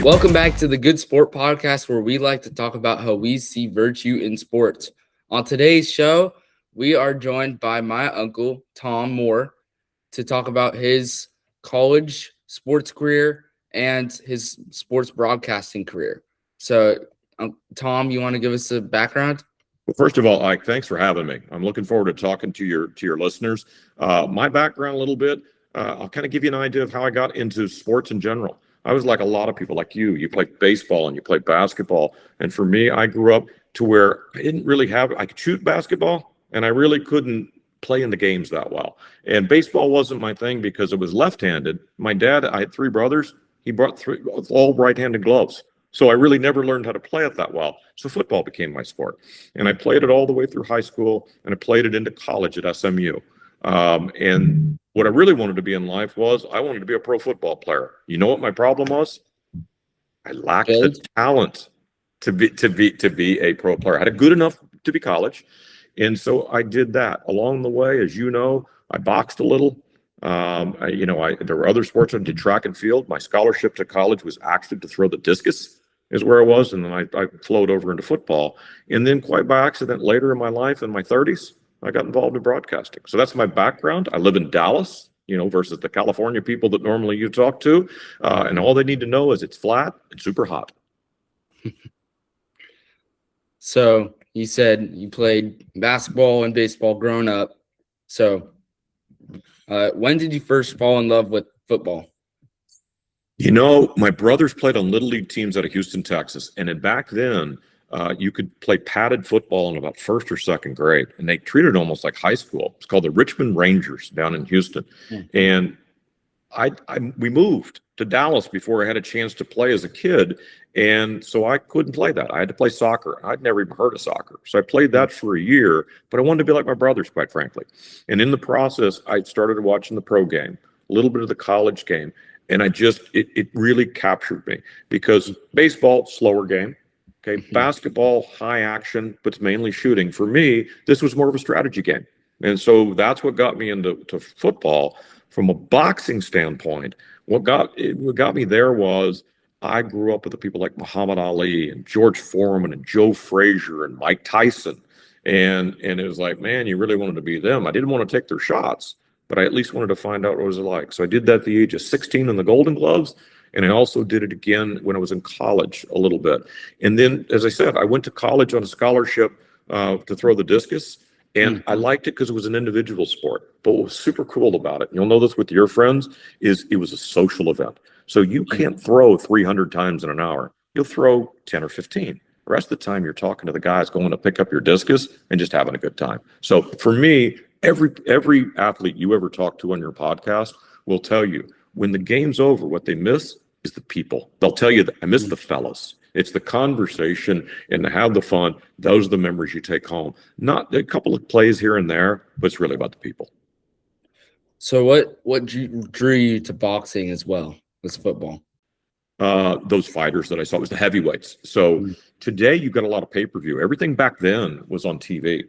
Welcome back to the Good Sport Podcast, where we like to talk about how we see virtue in sports. On today's show, we are joined by my uncle, Tom Moore, to talk about his college sports career and his sports broadcasting career. So, Tom, you want to give us a background? Well, first of all, Ike, thanks for having me. I'm looking forward to talking to your listeners. My background a little bit, I'll kind of give you an idea of how I got into sports in general. I was like a lot of people like you. You played baseball and you played basketball. And for me, I grew up to where I could shoot basketball and I really couldn't play in the games that well. And baseball wasn't my thing because it was left-handed. My dad, I had three brothers. He brought all right-handed gloves. So I really never learned how to play it that well. So football became my sport. And I played it all the way through high school, and I played it into college at SMU. And what I really wanted to be in life was I wanted to be a pro football player. You know what my problem was? I lacked the talent to be a pro player. I had a good enough to be college. And so I did that. Along the way, as you know, I boxed a little. There were other sports. I did track and field. My scholarship to college was actually to throw the discus is where I was. And then I flowed over into football. And then quite by accident, later in my life, in my 30s, I got involved in broadcasting. So that's my background. I live in Dallas, versus the California people that normally you talk to. And all they need to know is it's flat and super hot. So you said you played basketball and baseball growing up. So when did you first fall in love with football? My brothers played on little league teams out of Houston, Texas. And back then, you could play padded football in about first or second grade. And they treated it almost like high school. It's called the Richmond Rangers down in Houston. And we moved to Dallas before I had a chance to play as a kid. And so I couldn't play that. I had to play soccer. I'd never even heard of soccer. So I played that for a year, but I wanted to be like my brothers, quite frankly. And in the process, I started watching the pro game, a little bit of the college game. And it really captured me because baseball, slower game. Okay, basketball, high action, but it's mainly shooting. For me, this was more of a strategy game. And so that's what got me into football. From a boxing standpoint, what got me there was I grew up with the people like Muhammad Ali and George Foreman and Joe Frazier and Mike Tyson. And it was like, man, you really wanted to be them. I didn't want to take their shots, but I at least wanted to find out what it was like. So I did that at the age of 16 in the Golden Gloves. And I also did it again when I was in college a little bit. And then, as I said, I went to college on a scholarship to throw the discus. And I liked it because it was an individual sport. But what was super cool about it, you'll know this with your friends, is it was a social event. So you can't throw 300 times in an hour. You'll throw 10 or 15. The rest of the time, you're talking to the guys going to pick up your discus and just having a good time. So for me, every athlete you ever talk to on your podcast will tell you, when the game's over, what they miss is the people. They'll tell you that I miss the fellas. It's the conversation and to have the fun. Those are the memories you take home. Not a couple of plays here and there, but it's really about the people. So what drew you to boxing as well as football? Those fighters that I saw, it was the heavyweights. So today you've got a lot of pay-per-view. Everything back then was on TV.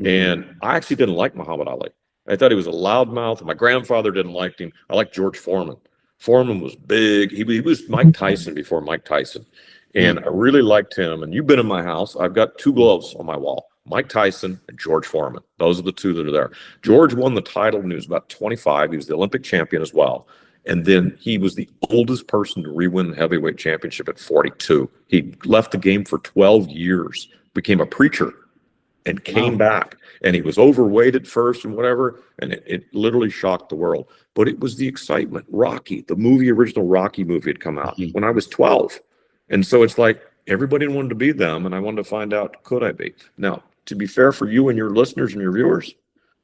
And I actually didn't like Muhammad Ali. I thought he was a loudmouth. My grandfather didn't like him. I liked George Foreman. Foreman was big. He was Mike Tyson before Mike Tyson. And I really liked him. And you've been in my house. I've got two gloves on my wall, Mike Tyson and George Foreman. Those are the two that are there. George won the title when he was about 25. He was the Olympic champion as well. And then he was the oldest person to re-win the heavyweight championship at 42. He left the game for 12 years, became a preacher, and came back. And he was overweight at first and whatever, and it literally shocked the world. But it was the excitement. Rocky, the original Rocky movie had come out when I was 12. And so it's like everybody wanted to be them, and I wanted to find out, could I be? Now, to be fair for you and your listeners and your viewers,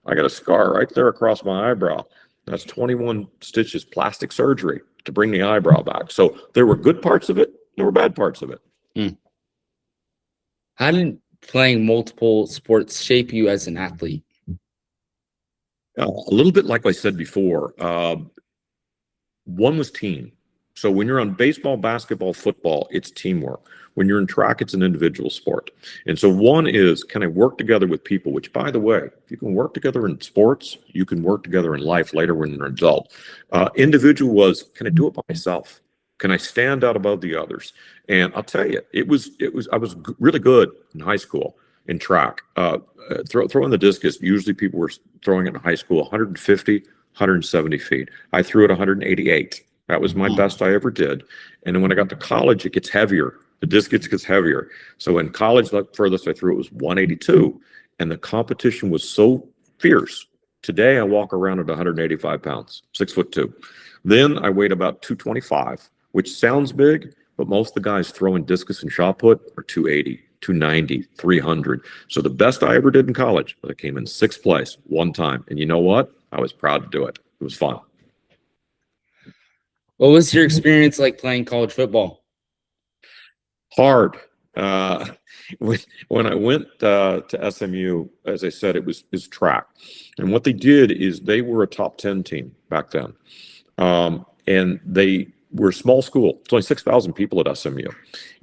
I got a scar right there across my eyebrow. That's 21 stitches, plastic surgery to bring the eyebrow back. So there were good parts of it, there were bad parts of it. How did playing multiple sports shape you as an athlete? A little bit like I said before. One was team. So when you're on baseball, basketball, football, it's teamwork. When you're in track, it's an individual sport. And so one is, can I work together with people? Which, by the way, if you can work together in sports, you can work together in life later when you're an adult. Individual was, can I do it by myself? Can I stand out above the others? And I'll tell you, I was really good in high school in track. Throwing the discus, usually people were throwing it in high school 150, 170 feet. I threw it 188. That was my best I ever did. And then when I got to college, it gets heavier. The disc gets heavier. So in college, the furthest I threw it was 182. And the competition was so fierce. Today, I walk around at 185 pounds, 6'2". Then I weighed about 225, which sounds big, but most of the guys throwing discus and shot put are 280, 290, 300. So the best I ever did in college, I came in sixth place one time. And you know what? I was proud to do it. It was fun. What was your experience like playing college football? Hard. When I went to SMU, as I said, it was track. And what they did is they were a top 10 team back then. And they were a small school. It's only 6,000 people at SMU.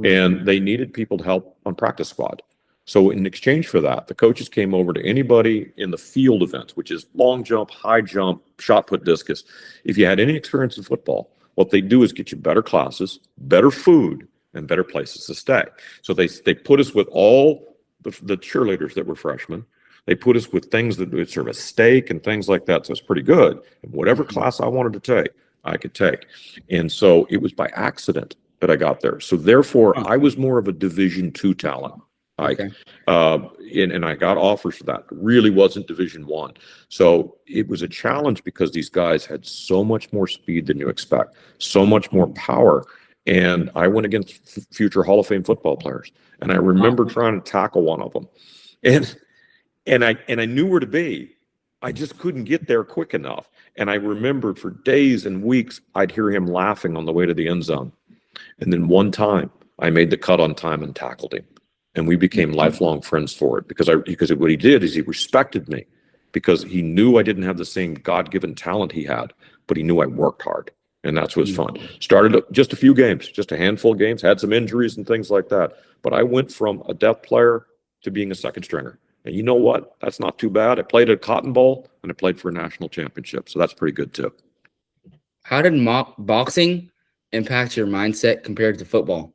And they needed people to help on practice squad. So in exchange for that, the coaches came over to anybody in the field events, which is long jump, high jump, shot put, discus. If you had any experience in football, what they do is get you better classes, better food, and better places to stay. So they put us with all the cheerleaders that were freshmen. They put us with things that would serve as steak and things like that. So it's pretty good. And whatever class I wanted to take, I could take. And so it was by accident that I got there. So therefore, I was more of a Division II talent. And I got offers for that. It really wasn't Division I. So it was a challenge because these guys had so much more speed than you expect, so much more power. And I went against future Hall of Fame football players. And I remember trying to tackle one of them. And I knew where to be. I just couldn't get there quick enough. And I remembered for days and weeks, I'd hear him laughing on the way to the end zone. And then one time I made the cut on time and tackled him. And we became lifelong friends for it because what he did is he respected me because he knew I didn't have the same God-given talent he had, but he knew I worked hard. And that's what's fun. Started just a few games, just a handful of games, had some injuries and things like that. But I went from a depth player to being a second stringer. And you know what? That's not too bad. I played at Cotton Bowl and I played for a national championship. So that's pretty good too. How did boxing impact your mindset compared to football?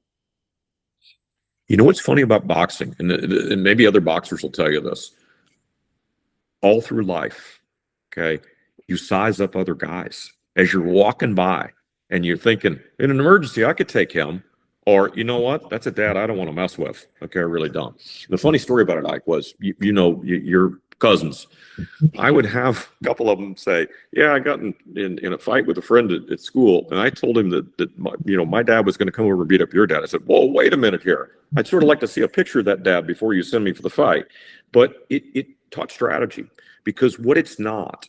You know what's funny about boxing, and maybe other boxers will tell you this, all through life, okay, you size up other guys. As you're walking by and you're thinking, in an emergency, I could take him. Or, you know what? That's a dad I don't want to mess with. Okay, I really don't. The funny story about it, Ike, was, your cousins. I would have a couple of them say, yeah, I got in a fight with a friend at school. And I told him that my dad was going to come over and beat up your dad. I said, whoa, wait a minute here. I'd sort of like to see a picture of that dad before you send me for the fight. But it taught strategy because what it's not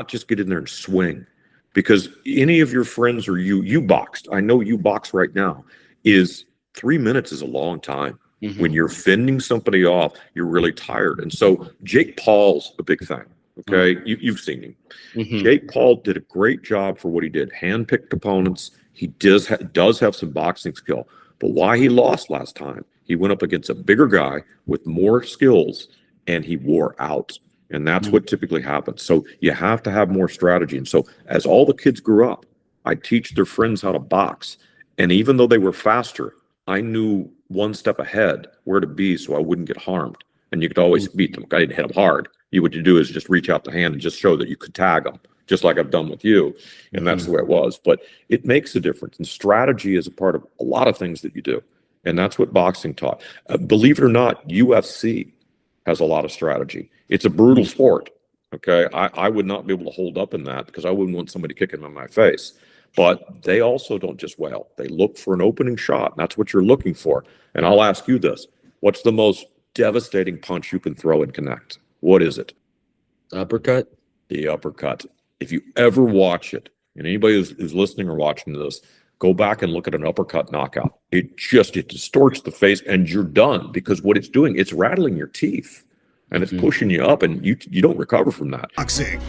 just get in there and swing. Because any of your friends or you boxed, I know you box right now, is 3 minutes is a long time. Mm-hmm. When you're fending somebody off, you're really tired. And so Jake Paul's a big thing. Okay. Mm-hmm. You've seen him. Mm-hmm. Jake Paul did a great job for what he did. Handpicked opponents. He does have some boxing skill. But why he lost last time, he went up against a bigger guy with more skills and he wore out. And that's what typically happens. So you have to have more strategy. And so as all the kids grew up, I teach their friends how to box. And even though they were faster, I knew one step ahead where to be so I wouldn't get harmed. And you could always beat them. I didn't hit them hard. What you do is just reach out the hand and just show that you could tag them, just like I've done with you. And that's the way it was. But it makes a difference. And strategy is a part of a lot of things that you do. And that's what boxing taught. Believe it or not, UFC has a lot of strategy. It's a brutal sport. Okay. I would not be able to hold up in that because I wouldn't want somebody kicking in my face. But they also don't just wail. They look for an opening shot. And that's what you're looking for. And I'll ask you this. What's the most devastating punch you can throw and connect? What is it? Uppercut. The uppercut. If you ever watch it, and anybody who's listening or watching this, go back and look at an uppercut knockout. It distorts the face and you're done because what it's doing, it's rattling your teeth and it's pushing you up and you don't recover from that. Boxing.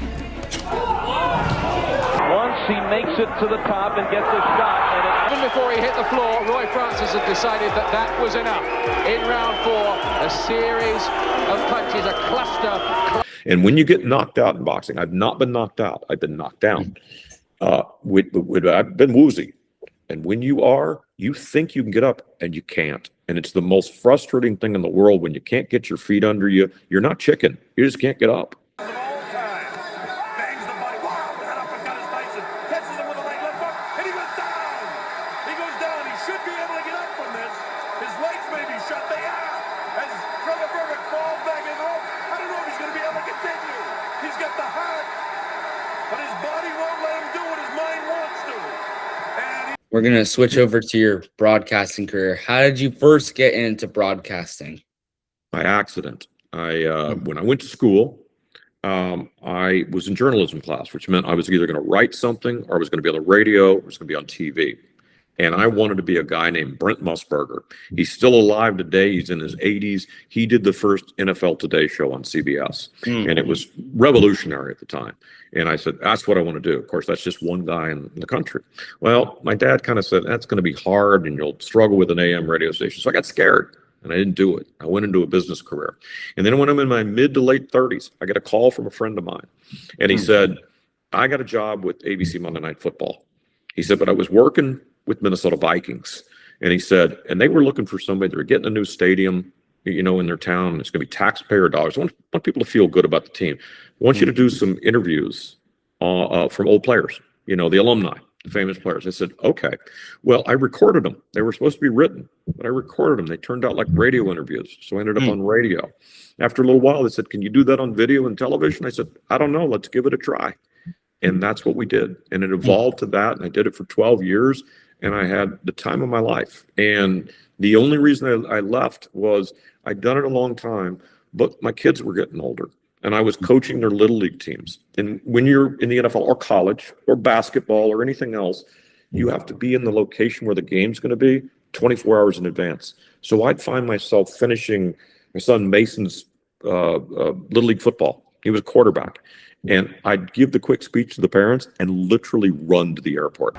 Once he makes it to the top and gets a shot. Even before he hit the floor, Roy Francis had decided that was enough. In round 4, a series of punches, a cluster. And when you get knocked out in boxing, I've not been knocked out. I've been knocked down. I've been woozy. And when you are, you think you can get up and you can't. And it's the most frustrating thing in the world when you can't get your feet under you. You're not chicken. You just can't get up. We're going to switch over to your broadcasting career. How did you first get into broadcasting? By accident. When I went to school, I was in journalism class, which meant I was either going to write something or I was going to be on the radio or I was going to be on TV. And I wanted to be a guy named Brent Musburger. He's still alive today. He's in his 80s. He did the first NFL Today show on CBS. And it was revolutionary at the time. And I said, that's what I want to do. Of course, that's just one guy in the country. Well, my dad kind of said, that's going to be hard and you'll struggle with an AM radio station. So I got scared and I didn't do it. I went into a business career. And then when I'm in my mid to late 30s, I get a call from a friend of mine. And he said, I got a job with ABC Monday Night Football. He said, but I was working with Minnesota Vikings. And he said, and they were looking for somebody. They were getting a new stadium, in their town. It's going to be taxpayer dollars. I want people to feel good about the team. I want you to do some interviews from old players, the alumni, the famous players. I said, okay. Well, I recorded them. They were supposed to be written, but I recorded them. They turned out like radio interviews. So I ended up on radio. After a little while, they said, can you do that on video and television? I said, I don't know. Let's give it a try. And that's what we did. And it evolved to that. And I did it for 12 years. And I had the time of my life. And the only reason I left was I'd done it a long time, but my kids were getting older. And I was coaching their little league teams. And when you're in the NFL or college or basketball or anything else, you have to be in the location where the game's going to be 24 hours in advance. So I'd find myself finishing my son Mason's little league football. He was a quarterback. And I'd give the quick speech to the parents and literally run to the airport.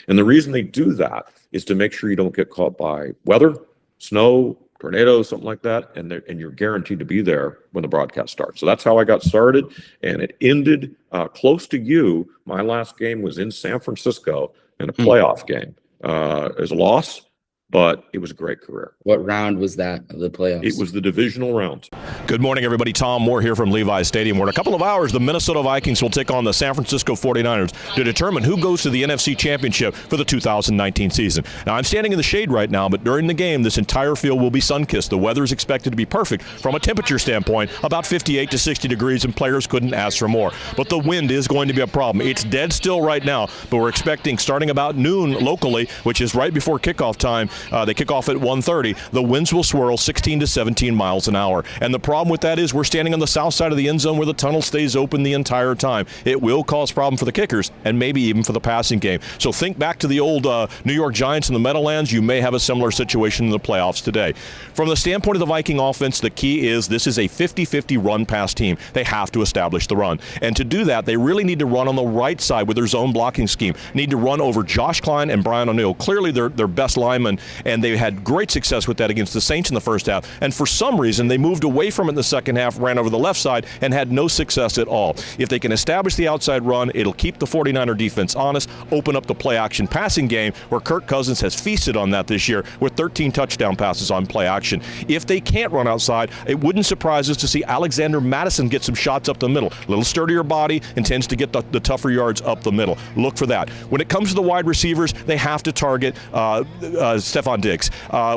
And the reason they do that is to make sure you don't get caught by weather, snow, tornadoes, something like that, and you're guaranteed to be there when the broadcast starts. So that's how I got started, and it ended close to you. My last game was in San Francisco in a playoff game. It was a loss, but it was a great career. What round was that of the playoffs? It was the divisional round. Good morning, everybody. Tom Moore here from Levi's Stadium, where in a couple of hours, the Minnesota Vikings will take on the San Francisco 49ers to determine who goes to the NFC Championship for the 2019 season. Now, I'm standing in the shade right now, but during the game, this entire field will be sun-kissed. The weather is expected to be perfect from a temperature standpoint, about 58 to 60 degrees, and players couldn't ask for more. But the wind is going to be a problem. It's dead still right now, but we're expecting starting about noon locally, which is right before kickoff time. They kick off at 1:30. The winds will swirl 16 to 17 miles an hour. And the problem with that is we're standing on the south side of the end zone where the tunnel stays open the entire time. It will cause problem for the kickers and maybe even for the passing game. So think back to the old New York Giants in the Meadowlands. You may have a similar situation in the playoffs today. From the standpoint of the Viking offense, the key is this is a 50-50 run-pass team. They have to establish the run. And to do that, they really need to run on the right side with their zone blocking scheme. Need to run over Josh Klein and Brian O'Neill. Clearly, they're best linemen, and they had great success with that against the Saints in the first half. And for some reason, they moved away from it in the second half, ran over the left side, and had no success at all. If they can establish the outside run, it'll keep the 49er defense honest, open up the play-action passing game, where Kirk Cousins has feasted on that this year with 13 touchdown passes on play action. If they can't run outside, it wouldn't surprise us to see Alexander Madison get some shots up the middle. A little sturdier body and tends to get the tougher yards up the middle. Look for that. When it comes to the wide receivers, they have to target Stephon Diggs.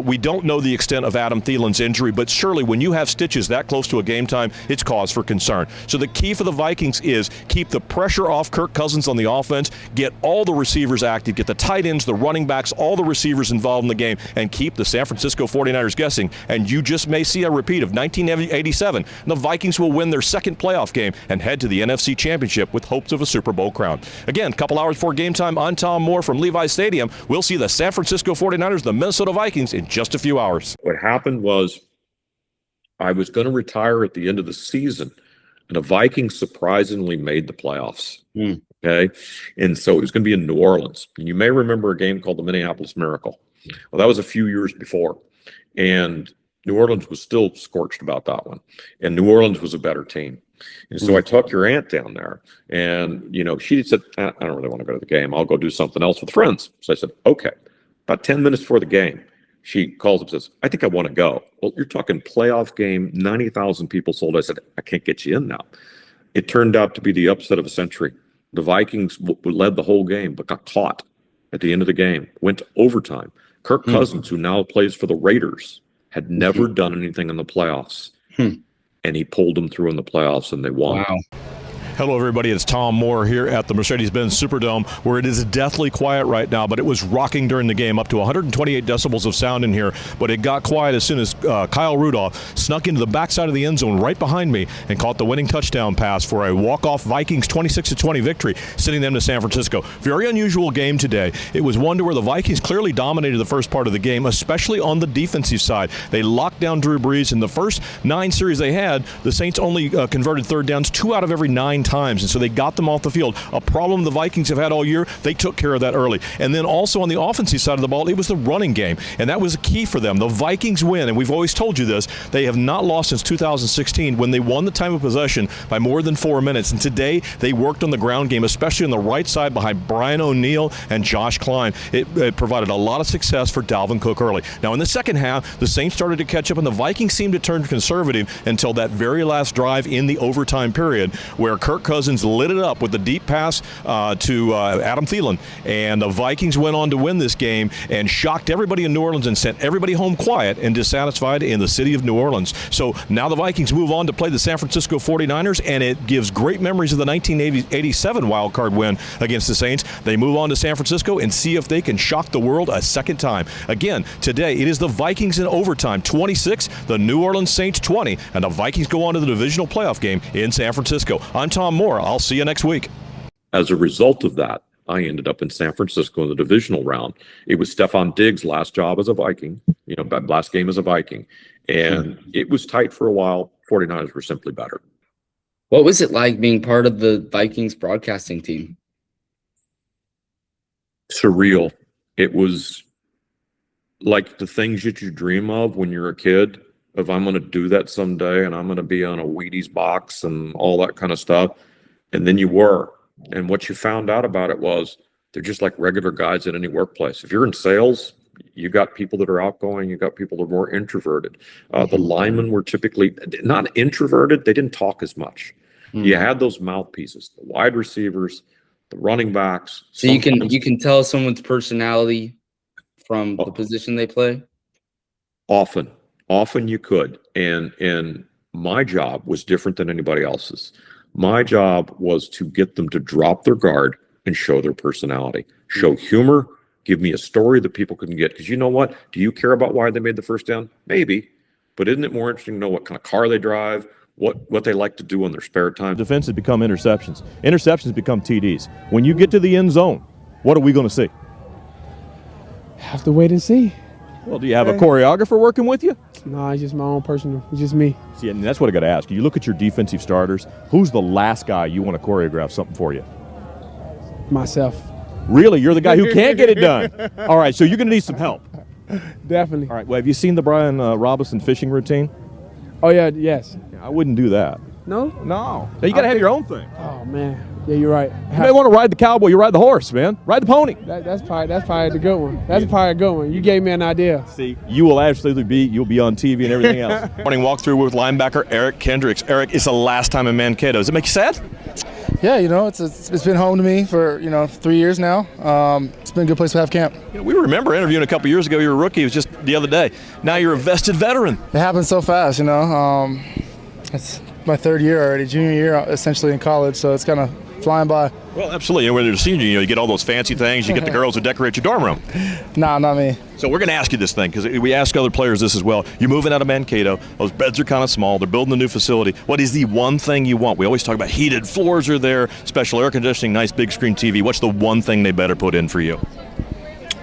We don't know the extent of Adam Thielen's injury, but surely when you have stitches that close to a game time, it's cause for concern. So the key for the Vikings is keep the pressure off Kirk Cousins on the offense, get all the receivers active, get the tight ends, the running backs, all the receivers involved in the game, and keep the San Francisco 49ers guessing. And you just may see a repeat of 1987. The Vikings will win their second playoff game and head to the NFC Championship with hopes of a Super Bowl crown. Again, a couple hours before game time, I'm Tom Moore from Levi's Stadium. We'll see the San Francisco 49ers, the Minnesota Vikings, in just a few hours. What happened was I was going to retire at the end of the season, and the Vikings surprisingly made the playoffs. Okay. And so it was going to be in New Orleans. And you may remember a game called the Minneapolis Miracle. Well, that was a few years before. And New Orleans was still scorched about that one, and New Orleans was a better team. And so I took your aunt down there, and she said, I don't really want to go to the game. I'll go do something else with friends. So I said, okay. About 10 minutes before the game, she calls up and says, I think I want to go. Well, you're talking playoff game, 90,000 people sold. I said, I can't get you in now. It turned out to be the upset of a century. The Vikings led the whole game, but got caught at the end of the game, went to overtime. Kirk Cousins, who now plays for the Raiders, had never done anything in the playoffs. And he pulled them through in the playoffs, and they won. Wow. Hello, everybody. It's Tom Moore here at the Mercedes-Benz Superdome, where it is deathly quiet right now, but it was rocking during the game, up to 128 decibels of sound in here. But it got quiet as soon as Kyle Rudolph snuck into the backside of the end zone right behind me and caught the winning touchdown pass for a walk-off Vikings 26-20 victory, sending them to San Francisco. Very unusual game today. It was one to where the Vikings clearly dominated the first part of the game, especially on the defensive side. They locked down Drew Brees. In the first 9 series they had, the Saints only converted third downs 2 out of every 9 times, and so they got them off the field. A problem the Vikings have had all year, they took care of that early. And then also on the offensive side of the ball, it was the running game, and that was a key for them. The Vikings win, and we've always told you this, they have not lost since 2016 when they won the time of possession by more than 4 minutes. And today they worked on the ground game, especially on the right side behind Brian O'Neill and Josh Klein. It provided a lot of success for Dalvin Cook early. Now in the second half, the Saints started to catch up, and the Vikings seemed to turn conservative until that very last drive in the overtime period, where Kirk Cousins lit it up with the deep pass to Adam Thielen, and the Vikings went on to win this game and shocked everybody in New Orleans and sent everybody home quiet and dissatisfied in the city of New Orleans. So now the Vikings move on to play the San Francisco 49ers, and it gives great memories of the 1987 wild card win against the Saints. They move on to San Francisco and see if they can shock the world a second time. Again, today it is the Vikings in overtime, 26, the New Orleans Saints 20, and the Vikings go on to the divisional playoff game in San Francisco. I'm Tom Moore. I'll see you next week. As a result of that, I ended up in San Francisco in the divisional round. It was Stephon Diggs' last job as a Viking, last game as a Viking. And it was tight for a while. 49ers were simply better. What was it like being part of the Vikings broadcasting team? Surreal. It was like the things that you dream of when you're a kid, of I'm going to do that someday and I'm going to be on a Wheaties box and all that kind of stuff. And then you were. And what you found out about it was they're just like regular guys in any workplace. If you're in sales, you got people that are outgoing, you got people that are more introverted. The linemen were typically not introverted, they didn't talk as much. You had those mouthpieces, the wide receivers, the running backs. So you can tell someone's personality from the position they play? Often you could. And my job was different than anybody else's. My job was to get them to drop their guard and show their personality, show humor, give me a story that people couldn't get. Because you know what? Do you care about why they made the first down? Maybe. But isn't it more interesting to know what kind of car they drive, what they like to do in their spare time? Defenses become interceptions. Interceptions become TDs. When you get to the end zone, what are we going to see? Have to wait and see. Well, do you have a choreographer working with you? No, it's just my own personal. It's just me. See, and that's what I got to ask you. You look at your defensive starters. Who's the last guy you want to choreograph something for you? Myself. Really? You're the guy who can't get it done. All right, so you're going to need some help. Definitely. All right, well, have you seen the Brian Robinson fishing routine? Oh, yeah, yes. I wouldn't do that. No? No. You got to have your own thing. Oh, man. Yeah, you're right. You may want to ride the cowboy. You ride the horse, man. Ride the pony. That's probably the good one. That's probably a good one. You gave me an idea. See, you will absolutely you'll be on TV and everything else. Morning walkthrough with linebacker Eric Kendricks. Eric, it's the last time in Mankato. Does it make you sad? Yeah, it's been home to me for 3 years now. It's been a good place to have camp. We remember interviewing a couple years ago. You were a rookie. It was just the other day. Now you're a vested veteran. It happened so fast, It's my third year already, junior year essentially in college, so it's kind of flying by. Well, absolutely. And when you're a senior, you get all those fancy things. You get the girls who decorate your dorm room. Nah, not me. So we're going to ask you this thing because we ask other players this as well. You're moving out of Mankato. Those beds are kind of small. They're building a new facility. What is the one thing you want? We always talk about heated floors are there, special air conditioning, nice big screen TV. What's the one thing they better put in for you?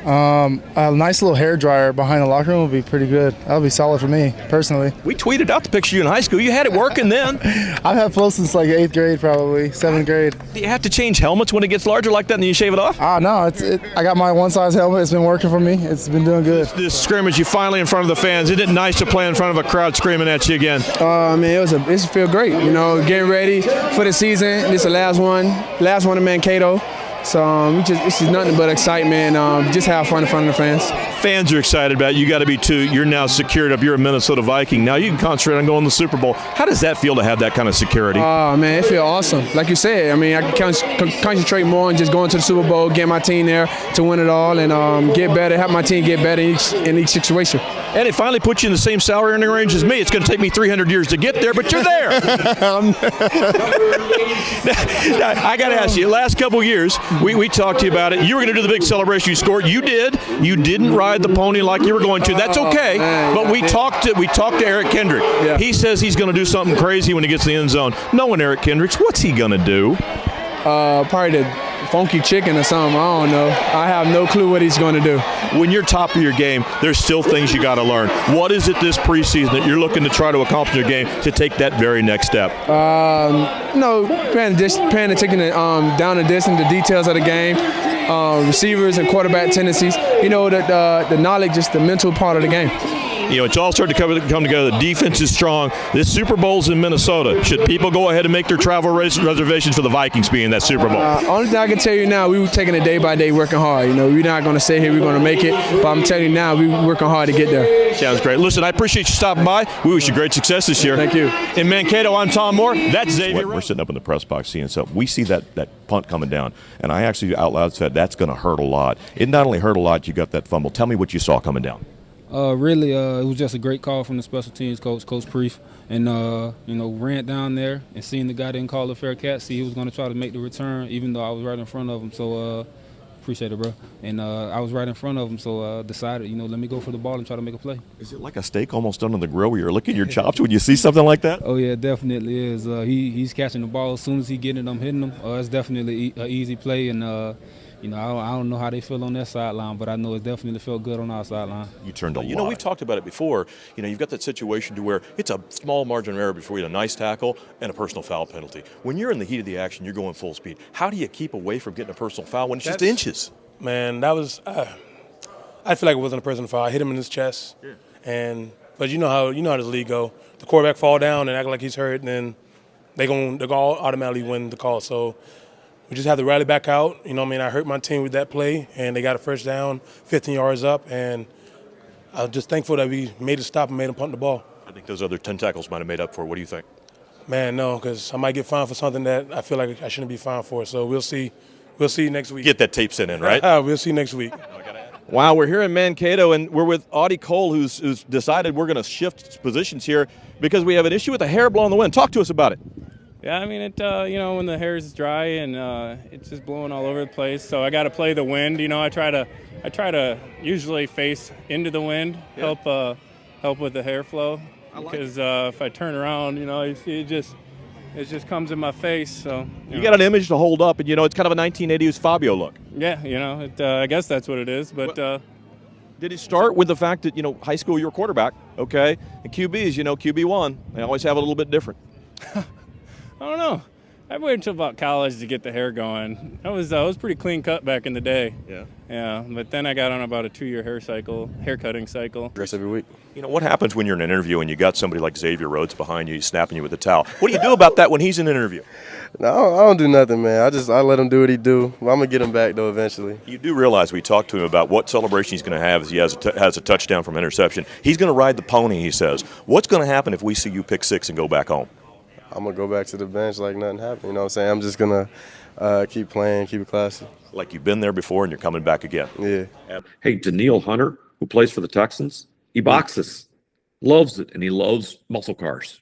A nice little hair dryer behind the locker room would be pretty good. That would be solid for me, personally. We tweeted out the picture of you in high school. You had it working then. I've had flow since like 8th grade, probably 7th grade. Do you have to change helmets when it gets larger like that and then you shave it off? No, I got my one size helmet. It's been working for me. It's been doing good. This scrimmage, you finally in front of the fans. Isn't it nice to play in front of a crowd screaming at you again? It feel great. Getting ready for the season. This is the last one in Mankato. So this is nothing but excitement. Just have fun in front of the fans. Fans are excited about it. You got to be too. You're now secured up. You're a Minnesota Viking. Now you can concentrate on going to the Super Bowl. How does that feel to have that kind of security? Man, it feels awesome. Like you said, I can concentrate more on just going to the Super Bowl, get my team there to win it all, and get better, help my team get better in each situation. And it finally puts you in the same salary earning range as me. It's going to take me 300 years to get there, but you're there. I got to ask you, last couple of years, we talked to you about it. You were going to do the big celebration. You scored. You did. You didn't ride the pony like you were going to. That's okay. But we talked to Eric Kendrick. Yeah. He says he's going to do something crazy when he gets to the end zone. Knowing Eric Kendricks, what's he going to do? Probably the funky chicken or something. I don't know. I have no clue what he's going to do. When you're top of your game, there's still things you got to learn. What is it this preseason that you're looking to try to accomplish in your game to take that very next step? Paying attention down and distance, the details of the game, receivers and quarterback tendencies. The knowledge, just the mental part of the game. It's all starting to come together. The defense is strong. This Super Bowl's in Minnesota. Should people go ahead and make their travel reservations for the Vikings being that Super Bowl? Only thing I can tell you now, we were taking it day by day, working hard. We're not going to say here we're going to make it, but I'm telling you now, we're working hard to get there. Sounds great. Listen, I appreciate you stopping by. We wish you great success this year. Thank you. In Mankato, I'm Tom Moore. That's Xavier. We're sitting up in the press box seeing stuff. We see that punt coming down, and I actually out loud said that's going to hurt a lot. It not only hurt a lot, you got that fumble. Tell me what you saw coming down. It was just a great call from the special teams coach, Coach Preef, and ran down there and seeing the guy didn't call a fair catch. He was going to try to make the return, even though I was right in front of him. So appreciate it, bro. And I was right in front of him, so decided, let me go for the ball and try to make a play. Is it like a steak almost done on the grill where you're licking your chops when you see something like that? Oh yeah, it definitely is. He's catching the ball as soon as he getting it, I'm hitting him. It's definitely an easy play, and I don't know how they feel on their sideline, but I know it definitely felt good on our sideline. You turned a lot. We've talked about it before. You've got that situation to where it's a small margin of error before you get a nice tackle and a personal foul penalty. When you're in the heat of the action, you're going full speed. How do you keep away from getting a personal foul when it's just inches? Man, that was I feel like it wasn't a personal foul. I hit him in his chest. Yeah. But you know how this league go. The quarterback fall down and act like he's hurt, and then they're going to automatically win the call. So we just have to rally back out. I hurt my team with that play, and they got a first down, 15 yards up, and I'm just thankful that we made a stop and made them punt the ball. I think those other 10 tackles might have made up for it. What do you think? Man, no, because I might get fined for something that I feel like I shouldn't be fined for. So we'll see. We'll see next week. Get that tape sent in, right? We'll see next week. Wow, we're here in Mankato, and we're with Audie Cole, who's decided we're going to shift positions here because we have an issue with the hair blowing the wind. Talk to us about it. Yeah, when the hair is dry and it's just blowing all over the place, so I got to play the wind. I try to usually face into the wind, help with the hair flow. Because if I turn around, you see it just comes in my face. So you got an image to hold up, and it's kind of a 1980s Fabio look. Yeah, I guess that's what it is. But did it start with the fact that high school you're a quarterback, okay, and QBs, QB1, they always have a little bit different. I don't know. I waited until about college to get the hair going. I was pretty clean cut back in the day. Yeah. Yeah, but then I got on about a 2-year hair cutting cycle. Dress every week. What happens when you're in an interview and you got somebody like Xavier Rhodes behind you, he's snapping you with a towel? What do you do about that when he's in an interview? No, I don't do nothing, man. I let him do what he do. Well, I'm gonna get him back though eventually. You do realize we talked to him about what celebration he's going to have as he has a touchdown from interception. He's going to ride the pony, he says. What's going to happen if we see you pick 6 and go back home? I'm going to go back to the bench like nothing happened. You know what I'm saying? I'm just going to keep playing, keep it classy. Like you've been there before and you're coming back again. Yeah. Hey, Danielle Hunter, who plays for the Texans, he boxes, loves it, and he loves muscle cars.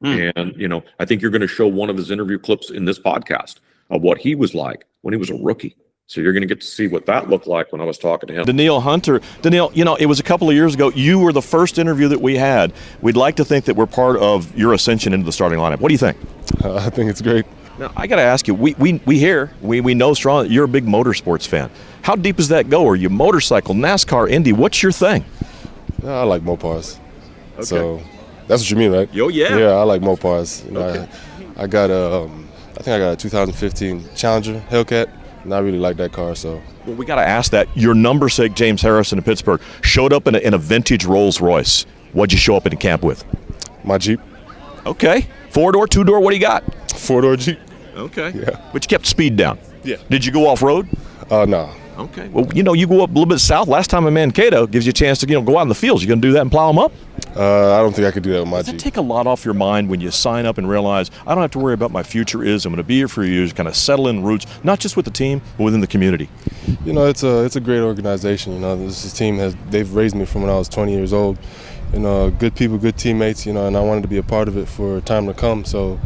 And, I think you're going to show one of his interview clips in this podcast of what he was like when he was a rookie. So you're going to get to see what that looked like when I was talking to him. Danielle Hunter. Danielle, it was a couple of years ago. You were the first interview that we had. We'd like to think that we're part of your ascension into the starting lineup. What do you think? I think it's great. Now, I got to ask you, we know strong that you're a big motorsports fan. How deep does that go? Are you motorcycle, NASCAR, Indy? What's your thing? I like Mopars. Okay. So that's what you mean, right? Oh, yeah. Yeah, I like Mopars. I got I think I got a 2015 Challenger Hellcat, and I really like that car. So. Well, we got to ask that. Your namesake, James Harrison in Pittsburgh, showed up in a vintage Rolls Royce. What'd you show up in the camp with? My Jeep. Okay. 4-door, 2-door, what do you got? 4-door Jeep. Okay. Yeah. But you kept the speed down. Yeah. Did you go off-road? No. Okay. Well, you go up a little bit south. Last time in Mankato gives you a chance to, go out in the fields. You going to do that and plow them up? I don't think I could do that with my Does Jeep. it take a lot off your mind when you sign up and realize, I don't have to worry about my future I'm going to be here for years, kind of settle in roots, not just with the team, but within the community? It's a great organization. This team they've raised me from when I was 20 years old. Good people, good teammates, and I wanted to be a part of it for time to come. So,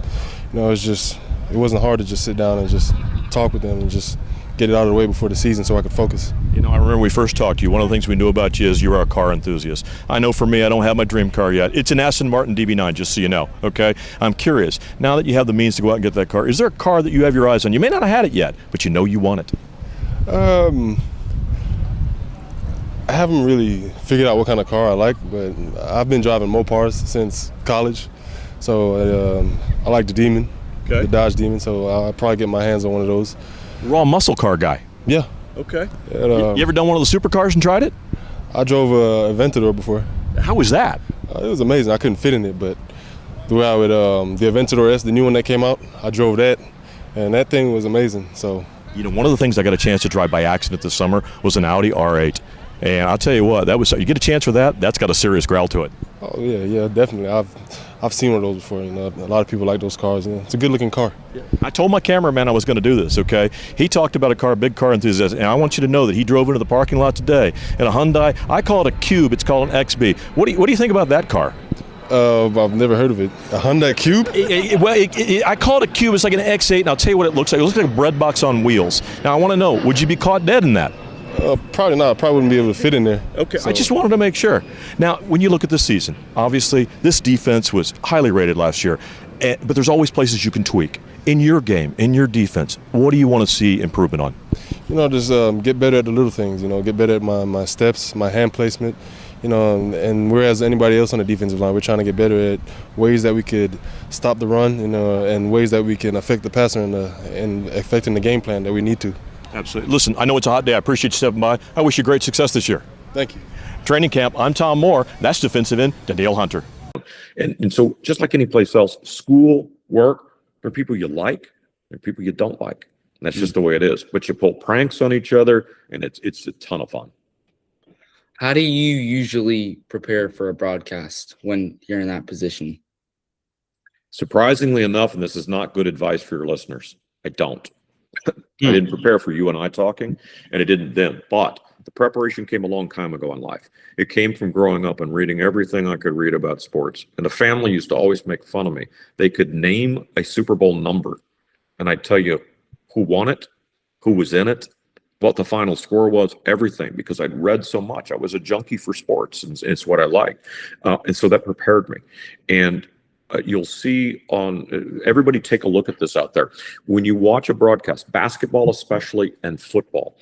it wasn't hard to just sit down and just talk with them and just get it out of the way before the season so I could focus. I remember we first talked to you. One of the things we knew about you is you are a car enthusiast. I know for me, I don't have my dream car yet. It's an Aston Martin DB9, just so you know, okay? I'm curious, now that you have the means to go out and get that car, is there a car that you have your eyes on? You may not have had it yet, but you know you want it. I haven't really figured out what kind of car I like, but I've been driving Mopars since college. So I like the Demon, the Dodge Demon, so I'll probably get my hands on one of those. Raw muscle car guy. Yeah. Okay. You ever done one of the supercars and tried it? I drove a Aventador before. How was that? It was amazing. I couldn't fit in it, but the way I would, the Aventador S, the new one that came out, I drove that, and that thing was amazing. So. One of the things I got a chance to drive by accident this summer was an Audi R8. And I'll tell you what, you get a chance for that, that's got a serious growl to it. Oh, yeah, definitely. I've seen one of those before. A lot of people like those cars. It's a good-looking car. Yeah. I told my cameraman I was going to do this, okay? He talked about a big car enthusiast, and I want you to know that he drove into the parking lot today in a Hyundai. I call it a Cube. It's called an XB. What do you think about that car? I've never heard of it. A Hyundai Cube? I call it a Cube. It's like an X8, and I'll tell you what it looks like. It looks like a bread box on wheels. Now, I want to know, would you be caught dead in that? Probably not. I probably wouldn't be able to fit in there. Okay. So. I just wanted to make sure. Now, when you look at this season, obviously this defense was highly rated last year, but there's always places you can tweak. In your game, in your defense, what do you want to see improvement on? Just get better at the little things. Get better at my steps, my hand placement. And whereas anybody else on the defensive line, we're trying to get better at ways that we could stop the run, and ways that we can affect the passer and affecting the game plan that we need to. Absolutely. Listen, I know it's a hot day. I appreciate you stepping by. I wish you great success this year. Thank you. Training camp, I'm Tom Moore. That's defensive end Danielle Hunter. And so just like any place else, school, work, there are people you like, there are people you don't like. And that's just the way it is. But you pull pranks on each other, and it's a ton of fun. How do you usually prepare for a broadcast when you're in that position? Surprisingly enough, and this is not good advice for your listeners, I don't. I didn't prepare for you and I talking, and it didn't then. But the preparation came a long time ago in life. It came from growing up and reading everything I could read about sports. And the family used to always make fun of me. They could name a Super Bowl number, and I'd tell you who won it, who was in it, what the final score was, everything, because I'd read so much. I was a junkie for sports, and it's what I liked. And so that prepared me. And you'll see on everybody take a look at this out there. When you watch a broadcast, basketball especially, and football.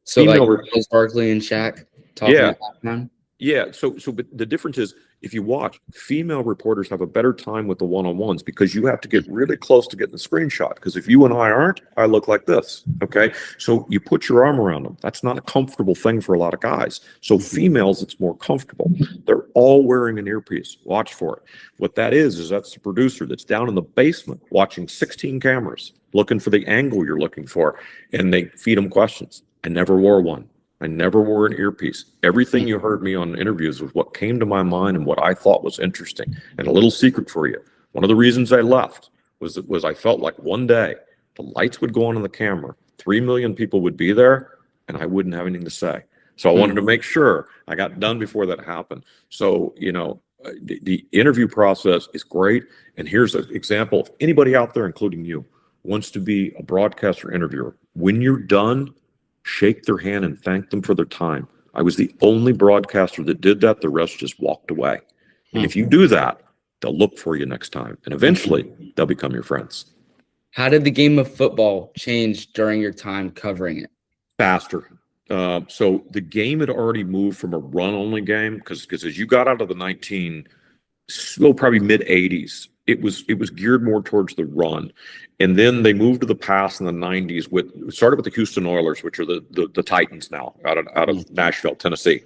So like Charles Barkley and Shaq talking at that time? Yeah. But the difference is, if you watch, female reporters have a better time with the one-on-ones because you have to get really close to getting the screenshot. Because if you and I aren't, I look like this. Okay. So you put your arm around them. That's not a comfortable thing for a lot of guys. So females, it's more comfortable. They're all wearing an earpiece. Watch for it. What that is that's the producer that's down in the basement watching 16 cameras, looking for the angle you're looking for. And they feed them questions. I never wore one. I never wore an earpiece. Everything you heard me on interviews was what came to my mind and what I thought was interesting. And a little secret for you. One of the reasons I left was I felt like one day the lights would go on the camera, 3 million people would be there, and I wouldn't have anything to say. So I wanted to make sure I got done before that happened. So, the interview process is great. And here's an example. If anybody out there, including you, wants to be a broadcaster interviewer, when you're done, shake their hand and thank them for their time. I was the only broadcaster that did that. The rest just walked away. And if you do that, they'll look for you next time. And eventually, they'll become your friends. How did the game of football change during your time covering it? Faster. So the game had already moved from a run-only game because as you got out of the probably mid-'80s, it was geared more towards the run. And then they moved to the pass in the 90s. Started with the Houston Oilers, which are the Titans now out of Nashville, Tennessee.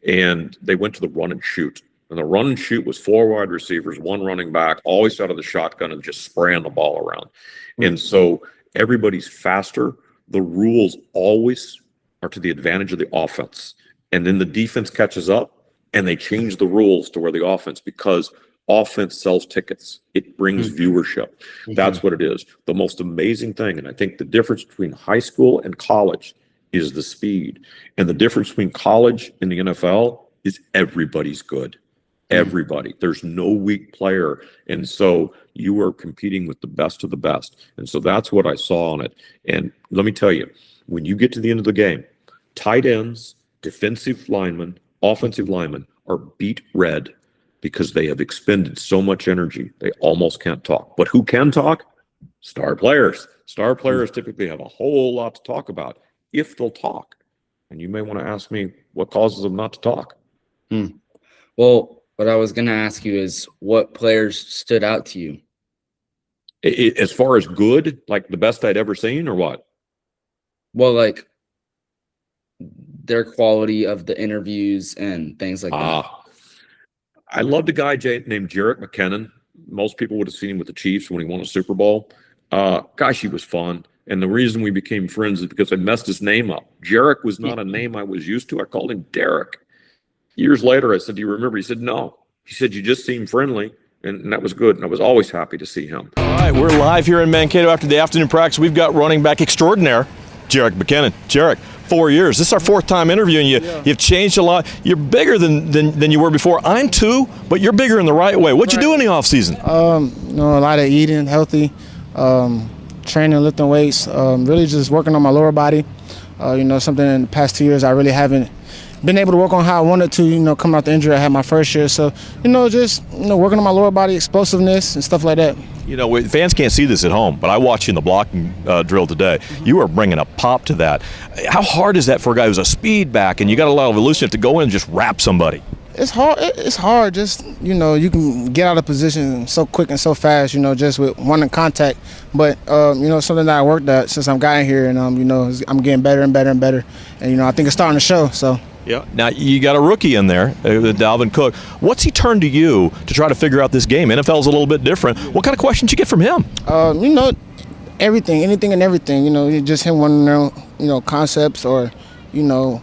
And they went to the run and shoot. And the run and shoot was 4 wide receivers, 1 running back, always out of the shotgun and just spraying the ball around. And so everybody's faster. The rules always are to the advantage of the offense. And then the defense catches up and they change the rules to where the offense, because offense sells tickets. It brings viewership. That's what it is. The most amazing thing, and I think the difference between high school and college is the speed. And the difference between college and the NFL is everybody's good. Everybody. There's no weak player. And so you are competing with the best of the best. And so that's what I saw on it. And let me tell you, when you get to the end of the game, tight ends, defensive linemen, offensive linemen are beat red because they have expended so much energy, they almost can't talk. But who can talk? Star players. Star players typically have a whole lot to talk about if they'll talk. And you may want to ask me what causes them not to talk. Well, what I was going to ask you is what players stood out to you? As far as good, like the best I'd ever seen, or what? Well, like their quality of the interviews and things like that. I loved a guy named Jerick McKinnon. Most people would have seen him with the Chiefs when he won a Super Bowl. Gosh, he was fun. And the reason we became friends is because I messed his name up. Jerick was not a name I was used to. I called him Derek. Years later, I said, "Do you remember?" He said, "No." He said, "You just seemed friendly." And that was good. And I was always happy to see him. All right, we're live here in Mankato after the afternoon practice. We've got running back extraordinaire, Jerick McKinnon. Jerick, 4 years. This is our 4th time interviewing you. Yeah. You've changed a lot. You're bigger than you were before. I'm too, but you're bigger in the right way. What'd you do in the offseason? A lot of eating healthy, training, lifting weights, really just working on my lower body. Something in the past 2 years I really haven't been able to work on how I wanted to, coming out the injury I had my first year. So, just working on my lower body explosiveness and stuff like that. Fans can't see this at home, but I watched you in the blocking drill today. You are bringing a pop to that. How hard is that for a guy who's a speed back and you got a lot of elusive to go in and just wrap somebody? It's hard. It's hard. Just, you can get out of position so quick and so fast, just with one contact. But, something that I worked at since I'm gotten here, and, I'm getting better and better and better. And, I think it's starting to show, so. Yeah. Now, you got a rookie in there, Dalvin Cook. What's he turned to you to try to figure out this game? NFL's a little bit different. What kind of questions you get from him? Everything, anything and everything. Just him wanting to know, concepts or,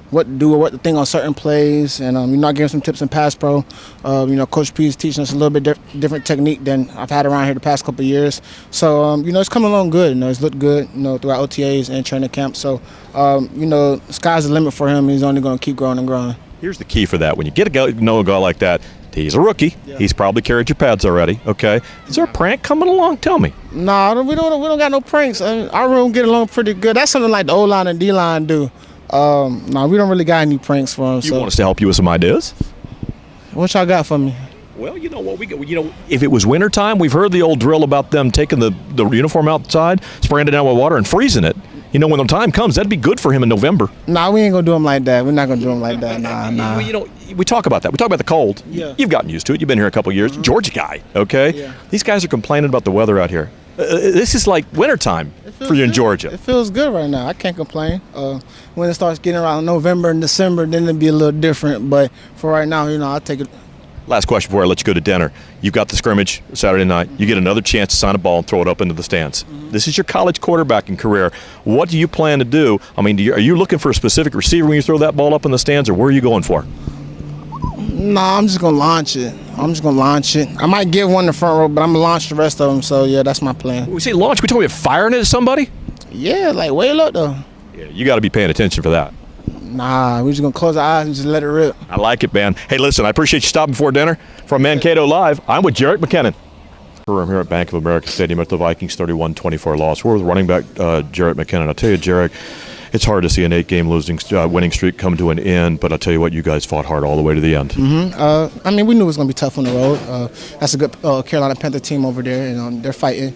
what to do or what to think on certain plays. And, I gave him some tips in pass pro. Coach P is teaching us a little bit different technique than I've had around here the past couple of years. So, it's coming along good. It's looked good, throughout OTAs and training camp. So, sky's the limit for him. He's only going to keep growing and growing. Here's the key for that. When you get a guy like that, he's a rookie. Yeah. He's probably carried your pads already. Okay. Is there a prank coming along? Tell me. No, we don't got no pranks. Our room get along pretty good. That's something like the O-line and D-line do. No, we don't really got any pranks for him. You want us to help you with some ideas? What y'all got for me? Well, you know what we get. If it was wintertime, we've heard the old drill about them taking the uniform outside, spraying it down with water, and freezing it. When the time comes, that'd be good for him in November. Nah, we ain't gonna do him like that. We're not gonna do him like that. Nah. We talk about that. We talk about the cold. Yeah. You've gotten used to it. You've been here a couple of years. Mm-hmm. Georgia guy, okay? Yeah. These guys are complaining about the weather out here. This is like wintertime for you in Georgia. It feels good right now. I can't complain. When it starts getting around November and December, then it'll be a little different. But for right now, I'll take it. Last question before I let you go to dinner. You've got the scrimmage Saturday night. You get another chance to sign a ball and throw it up into the stands. Mm-hmm. This is your college quarterbacking career. What do you plan to do? I mean, are you looking for a specific receiver when you throw that ball up in the stands, or where are you going for? Nah, I'm just going to launch it. I might give one in the front row, but I'm going to launch the rest of them. So, yeah, that's my plan. When we say launch, we talking about firing it at somebody? Yeah, like way up, though. Yeah, you got to be paying attention for that. Nah, we're just going to close our eyes and just let it rip. I like it, man. Hey, listen, I appreciate you stopping before dinner. From Mankato Live, I'm with Jerick McKinnon. I'm here at Bank of America Stadium at the Vikings 31-24 loss. We're with running back Jerick McKinnon. I'll tell you, Jerick, it's hard to see an 8-game winning streak come to an end, but I'll tell you what, you guys fought hard all the way to the end. Mm-hmm. We knew it was going to be tough on the road. That's a good Carolina Panther team over there. They're fighting.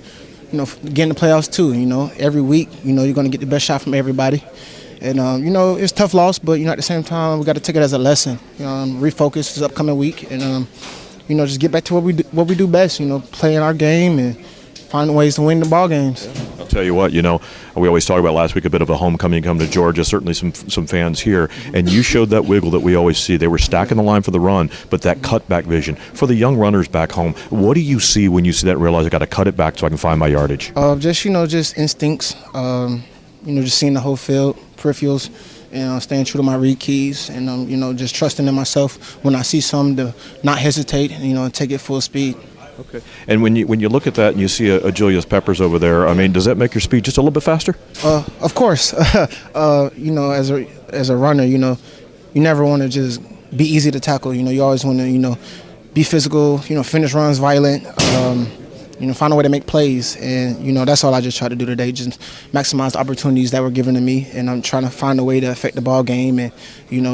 get in the playoffs too. Every week, you're going to get the best shot from everybody. And, it's a tough loss, but, at the same time, we got to take it as a lesson. Refocus this upcoming week and, just get back to what we do best, playing our game and find ways to win the ball games. I'll tell you what, we always talked about last week a bit of a homecoming come to Georgia, certainly some fans here, and you showed that wiggle that we always see. They were stacking the line for the run, but that cutback vision. For the young runners back home, what do you see when you see that and realize I got to cut it back so I can find my yardage? Just instincts, just seeing the whole field, peripherals, staying true to my read keys and, just trusting in myself when I see something to not hesitate, and take it full speed. Okay. And when you look at that and you see a Julius Peppers over there, does that make your speed just a little bit faster? Of course. As a runner, you never want to just be easy to tackle. You always want to, be physical, finish runs violent, find a way to make plays. And, that's all I just try to do today, just maximize the opportunities that were given to me. And I'm trying to find a way to affect the ball game and,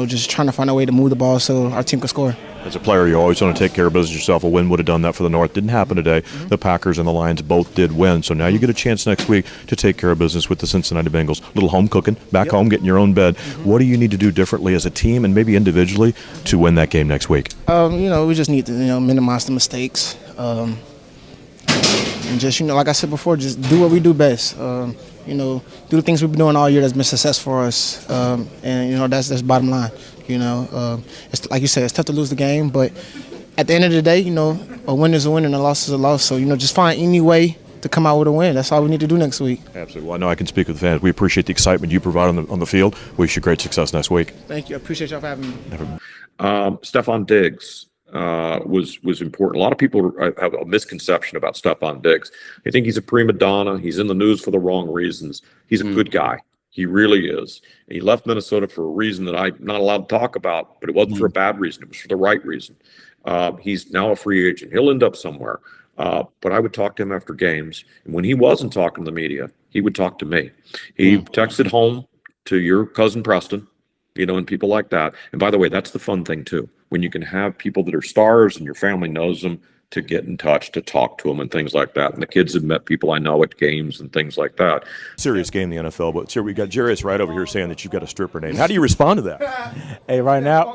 just trying to find a way to move the ball so our team can score. As a player, you always want to take care of business yourself. A win would have done that for the North. Didn't happen today. Mm-hmm. The Packers and the Lions both did win. So now you get a chance next week to take care of business with the Cincinnati Bengals. Little home cooking, back home, getting your own bed. Mm-hmm. What do you need to do differently as a team and maybe individually to win that game next week? We just need to, minimize the mistakes. And just, like I said before, just do what we do best. Do the things we've been doing all year that's been success for us. And, that's bottom line. It's like you said, it's tough to lose the game, but at the end of the day, a win is a win and a loss is a loss. So, just find any way to come out with a win. That's all we need to do next week. Absolutely. Well, I know I can speak with the fans. We appreciate the excitement you provide on the field. Wish you great success next week. Thank you. I appreciate y'all for having me. Stephon Diggs was important. A lot of people have a misconception about Stephon Diggs. They think he's a prima donna. He's in the news for the wrong reasons. He's a good guy. He really is. And he left Minnesota for a reason that I'm not allowed to talk about, but it wasn't for a bad reason. It was for the right reason. He's now a free agent. He'll end up somewhere. But I would talk to him after games. And when he wasn't talking to the media, he would talk to me. He texted home to your cousin Preston, and people like that. And by the way, that's the fun thing too. When you can have people that are stars and your family knows them, to get in touch, to talk to them and things like that. And the kids have met people I know at games and things like that. Serious game in the NFL, but here we got Jarius right over here saying that you've got a stripper name. How do you respond to that? Hey, right now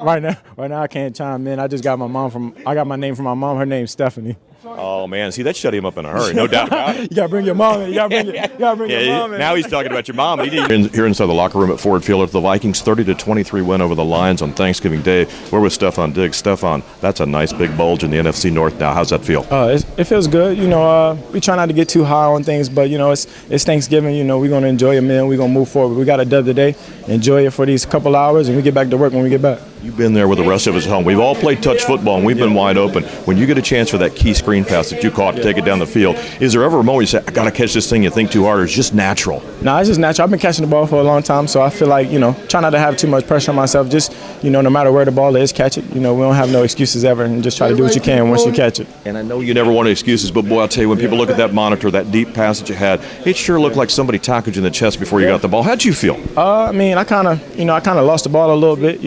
I can't chime in. I got my name from my mom. Her name's Stephanie. Oh, man. See, that shut him up in a hurry. No doubt about it. You got to bring your mom in. You got to bring your mom in. Now he's talking about your mom. Here inside the locker room at Ford Field, the Vikings 30-23 win over the Lions on Thanksgiving Day. We're with Stephon Diggs. Stephon, that's a nice big bulge in the NFC North now. How's that feel? It feels good. We try not to get too high on things, but, it's Thanksgiving. We're going to enjoy a meal. We're going to move forward. We got a dub today. Enjoy it for these couple hours, and we get back to work when we get back. You've been there with the rest of us at home. We've all played touch football, and we've been wide open. When you get a chance for that key screen pass that you caught to take it down the field, is there ever a moment you say, I got to catch this thing, you think too hard, or it's just natural? No, it's just natural. I've been catching the ball for a long time, so I feel like, try not to have too much pressure on myself. Just, no matter where the ball is, catch it. We don't have no excuses ever, and just try to do what you can once you catch it. And I know you never want excuses, but boy, I'll tell you, when people look at that monitor, that deep pass that you had, it sure looked like somebody tackled you in the chest before you got the ball. How'd you feel? I kind of lost the ball a little bit.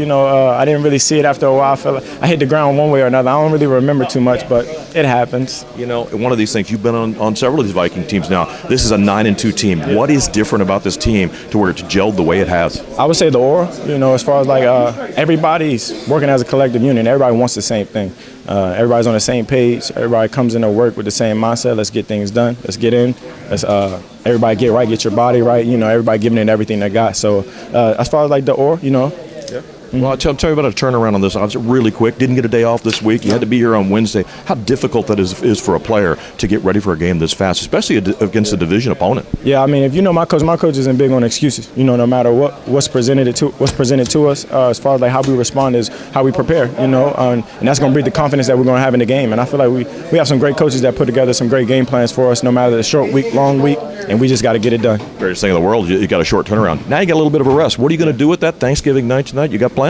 I didn't really see it after a while. I felt like I hit the ground one way or another. I don't really remember too much, but it happens. One of these things, you've been on several of these Viking teams now. This is a 9-2 team. Yeah. What is different about this team to where it's gelled the way it has? I would say the aura. As far as everybody's working as a collective unit. Everybody wants the same thing. Everybody's on the same page. Everybody comes into work with the same mindset. Let's get things done. Let's get in. Let's everybody get right. Get your body right. Everybody giving it everything they got. So as far as the aura, Yeah. Well, I'll tell you about a turnaround on this. I was really quick. Didn't get a day off this week. You had to be here on Wednesday. How difficult that is for a player to get ready for a game this fast, especially against a division opponent. Yeah, if you know my coach isn't big on excuses. No matter what's presented to us, as far as how we respond is how we prepare. And that's going to breed the confidence that we're going to have in the game. And I feel like we have some great coaches that put together some great game plans for us, no matter the short week, long week, and we just got to get it done. Greatest thing in the world. You got a short turnaround. Now you got a little bit of a rest. What are you going to do with that Thanksgiving night tonight? You got plans?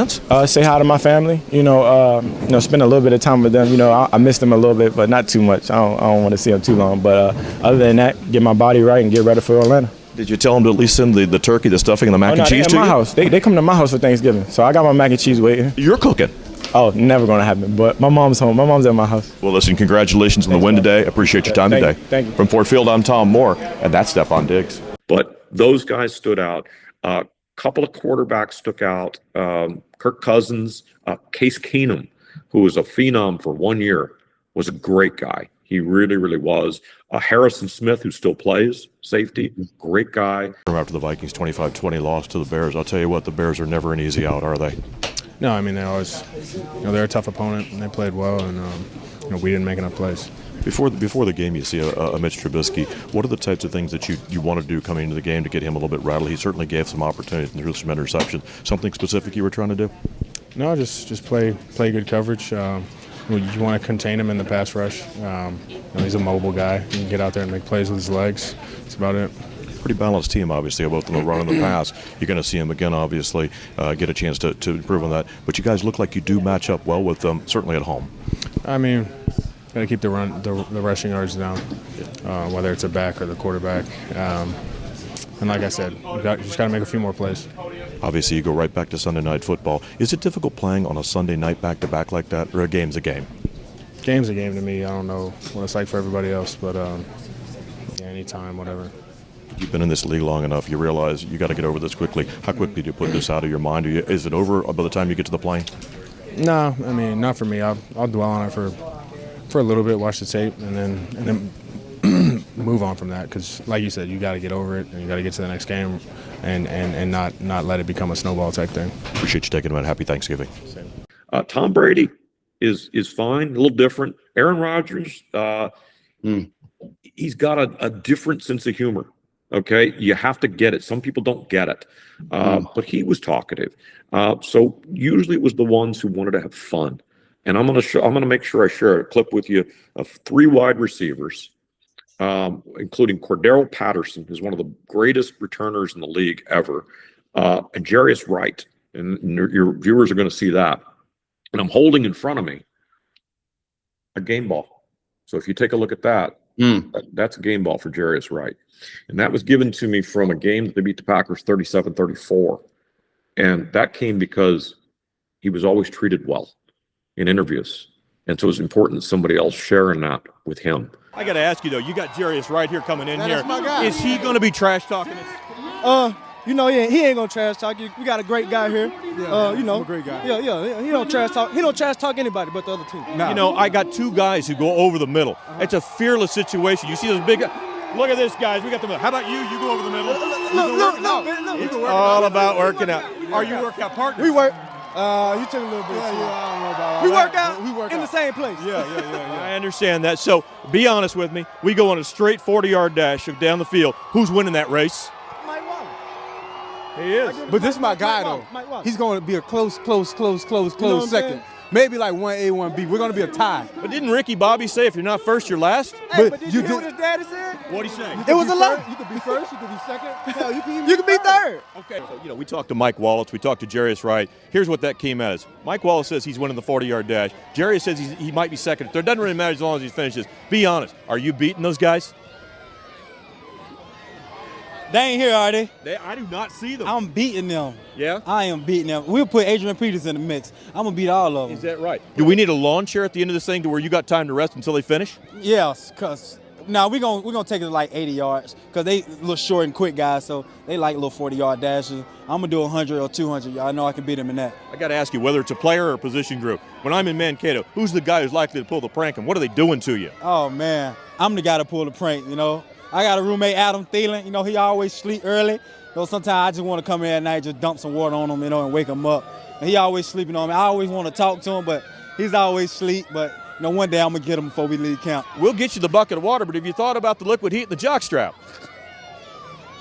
Say hi to my family. Spend a little bit of time with them. I miss them a little bit, but not too much. I don't want to see them too long. But other than that, get my body right and get ready for Atlanta. Did you tell them to at least send the turkey, the stuffing, and the mac and cheese to you? They come to my house for Thanksgiving, so I got my mac and cheese waiting. You're cooking. Oh, never going to happen. But my mom's home. My mom's at my house. Well, listen, congratulations on the win today. Appreciate your time today. Thank you. From Ford Field, I'm Tom Moore, and that's Stephon Diggs. But those guys stood out. A couple of quarterbacks stuck out. Kirk Cousins, Case Keenum, who was a phenom for 1 year, was a great guy. He really, really was. Harrison Smith, who still plays safety, great guy. After the Vikings' 25-20 loss to the Bears, I'll tell you what, the Bears are never an easy out, are they? No, I mean, they always, they're a tough opponent, and they played well, and, we didn't make enough plays. Before the game, you see a Mitch Trubisky. What are the types of things that you want to do coming into the game to get him a little bit rattled? He certainly gave some opportunities and threw some interceptions. Something specific you were trying to do? No, just play good coverage. You want to contain him in the pass rush. He's a mobile guy. He can get out there and make plays with his legs. That's about it. Pretty balanced team, obviously, both in the run and the pass. You're going to see him again, obviously, get a chance to improve on that. But you guys look like you do match up well with them, certainly at home. I mean, got to keep the rushing yards down, whether it's a back or the quarterback. And like I said, you just got to make a few more plays. Obviously, you go right back to Sunday Night Football. Is it difficult playing on a Sunday night back-to-back like that, or a game's a game? Game's a game to me. I don't know what it's like for everybody else, but anytime, whatever. You've been in this league long enough. You realize you got to get over this quickly. How quickly do you put this out of your mind? Is it over by the time you get to the plane? No, I mean, not for me. I'll dwell on it for a little bit, watch the tape, and then move on from that. Because, like you said, you got to get over it, and you got to get to the next game, and not let it become a snowball type thing. Appreciate you taking a minute. Happy Thanksgiving. Tom Brady is fine, a little different. Aaron Rodgers, he's got a different sense of humor. Okay, you have to get it. Some people don't get it, but he was talkative. So usually it was the ones who wanted to have fun. And I'm gonna make sure I share a clip with you of 3 wide receivers, including Cordero Patterson, who's one of the greatest returners in the league ever, and Jarius Wright. And your viewers are going to see that. And I'm holding in front of me a game ball. So if you take a look at that, that's a game ball for Jarius Wright. And that was given to me from a game that they beat the Packers 37-34. And that came because he was always treated well in interviews. And so it was important that somebody else sharing that with him. I got to ask you, though, you got Jarius right here coming in here. My guy. Is he going to be trash talking? He ain't gonna trash talk you. We got a great guy here. A great guy. Yeah. He don't trash talk. He don't trash talk anybody but the other team. Nah. I got 2 guys who go over the middle. It's a fearless situation. You see those big. Look at this, guys. We got the middle. How about you? You go over the middle. Look. It's all about working out. Are you workout partners? We work. You took a little bit. I don't know about we work out in the same place. Yeah. I understand that. So be honest with me. We go on a straight 40-yard dash down the field. Who's winning that race? He is. But this is my guy, though. He's going to be a close second. Maybe like 1A, 1B. We're going to be a tie. But didn't Ricky Bobby say if you're not first, you're last? Hey, but did you hear what his daddy said? What'd he say? It was a lie. You could be first, you could be second. Hell, you can be third. Okay. So, we talked to Mike Wallace. We talked to Jarius Wright. Here's what that came as. Mike Wallace says he's winning the 40-yard dash. Jarius says he might be second. It doesn't really matter as long as he finishes. Be honest. Are you beating those guys? They ain't here, are they? I do not see them. I'm beating them. Yeah? I am beating them. We'll put Adrian Peters in the mix. I'm going to beat all of them. Is that right? Do we need a lawn chair at the end of this thing to where you got time to rest until they finish? Yes, because now we're gonna take it to like 80 yards because they look short and quick guys, so they like little 40-yard dashes. I'm going to do 100 or 200. I know I can beat them in that. I got to ask you, whether it's a player or a position group, when I'm in Mankato, who's the guy who's likely to pull the prank and what are they doing to you? Oh, man. I'm the guy to pull the prank, I got a roommate, Adam Thielen. He always sleep early. Sometimes I just want to come in at night, just dump some water on him, and wake him up. And he always sleeping on me. I always want to talk to him, but he's always asleep. But one day I'm going to get him before we leave camp. We'll get you the bucket of water, but have you thought about the liquid heat in the jockstrap?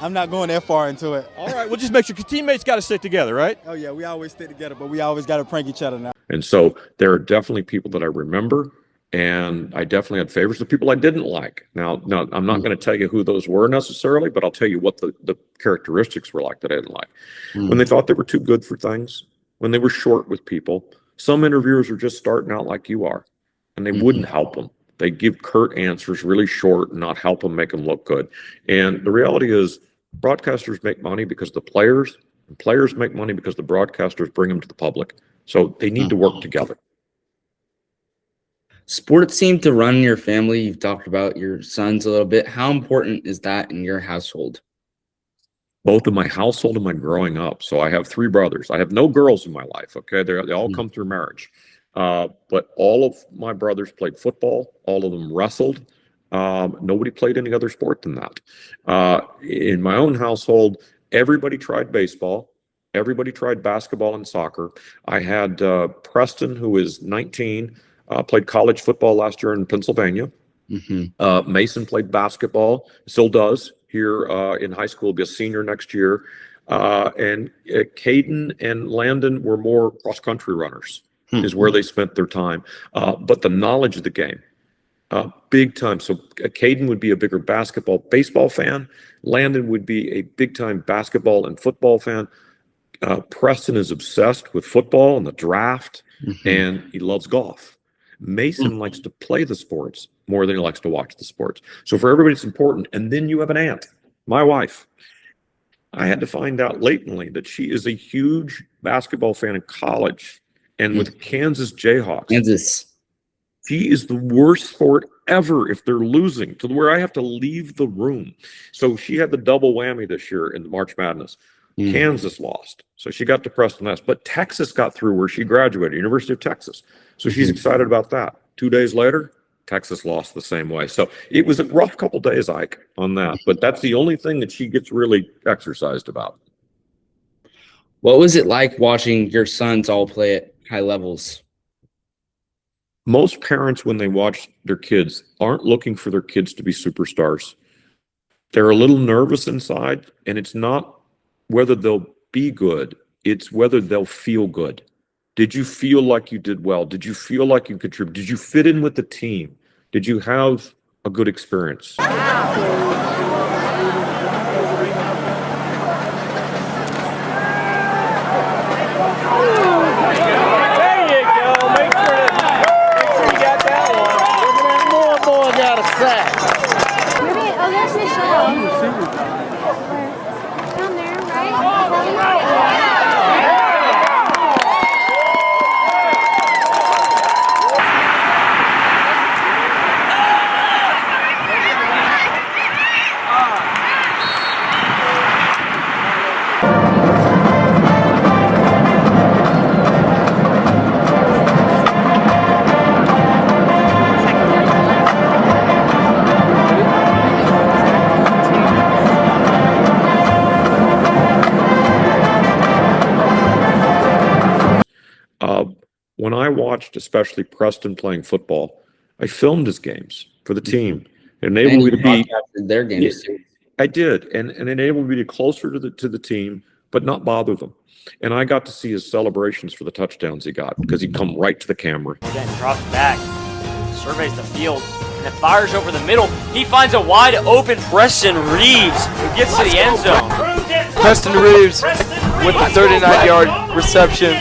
I'm not going that far into it. All right, well, just make sure your teammates got to stick together, right? Oh, yeah, we always stick together, but we always got to prank each other now. And so there are definitely people that I remember. And I definitely had favorites of people I didn't like. Now I'm not going to tell you who those were necessarily, but I'll tell you what the characteristics were like that I didn't like. When they thought they were too good for things, when they were short with people. Some interviewers are just starting out like you are, and they wouldn't help them. They give curt answers really short and not help them, make them look good. And the reality is broadcasters make money because the players And players make money because the broadcasters bring them to the public. So they need to work together. Sports seem to run in your family. You've talked about your sons a little bit. How important is that in your household? Both in my household and my growing up. So I have 3 brothers. I have no girls in my life. Okay. They all come through marriage. But all of my brothers played football. All of them wrestled. Nobody played any other sport than that. In my own household, everybody tried baseball. Everybody tried basketball and soccer. I had Preston, who is 19, played college football last year in Pennsylvania. Mason played basketball, still does here in high school, will be a senior next year. And Caden and Landon were more cross-country runners, is where they spent their time. But the knowledge of the game, big time. So Caden would be a bigger baseball fan. Landon would be a big-time basketball and football fan. Preston is obsessed with football and the draft, and he loves golf. Mason likes to play the sports more than he likes to watch the sports. So for everybody, it's important. And then you have an aunt, my wife. I had to find out lately that she is a huge basketball fan in college and with Kansas Jayhawks. She is the worst sport ever if they're losing, to where I have to leave the room. So she had the double whammy this year in the March Madness. Kansas lost, so she got to Preston West, but Texas got through where she graduated, University of Texas. So she's excited about that. 2 days later, Texas lost the same way. So it was a rough couple days, Ike, on that. But that's the only thing that she gets really exercised about. What was it like watching your sons all play at high levels? Most parents, when they watch their kids, aren't looking for their kids to be superstars. They're a little nervous inside, and it's not whether they'll be good, it's whether they'll feel good. Did you feel like you did well? Did you feel like you contributed? Did you fit in with the team? Did you have a good experience? When I watched, especially Preston playing football, I filmed his games for the team. It enabled me to be their games too. I did, and enabled me to be closer to the team, but not bother them. And I got to see his celebrations for the touchdowns he got because he'd come right to the camera. Then drops back, surveys the field, and then fires over the middle. He finds a wide open Preston Reeves who gets to the end zone. Preston Reeves with the 39-yard reception.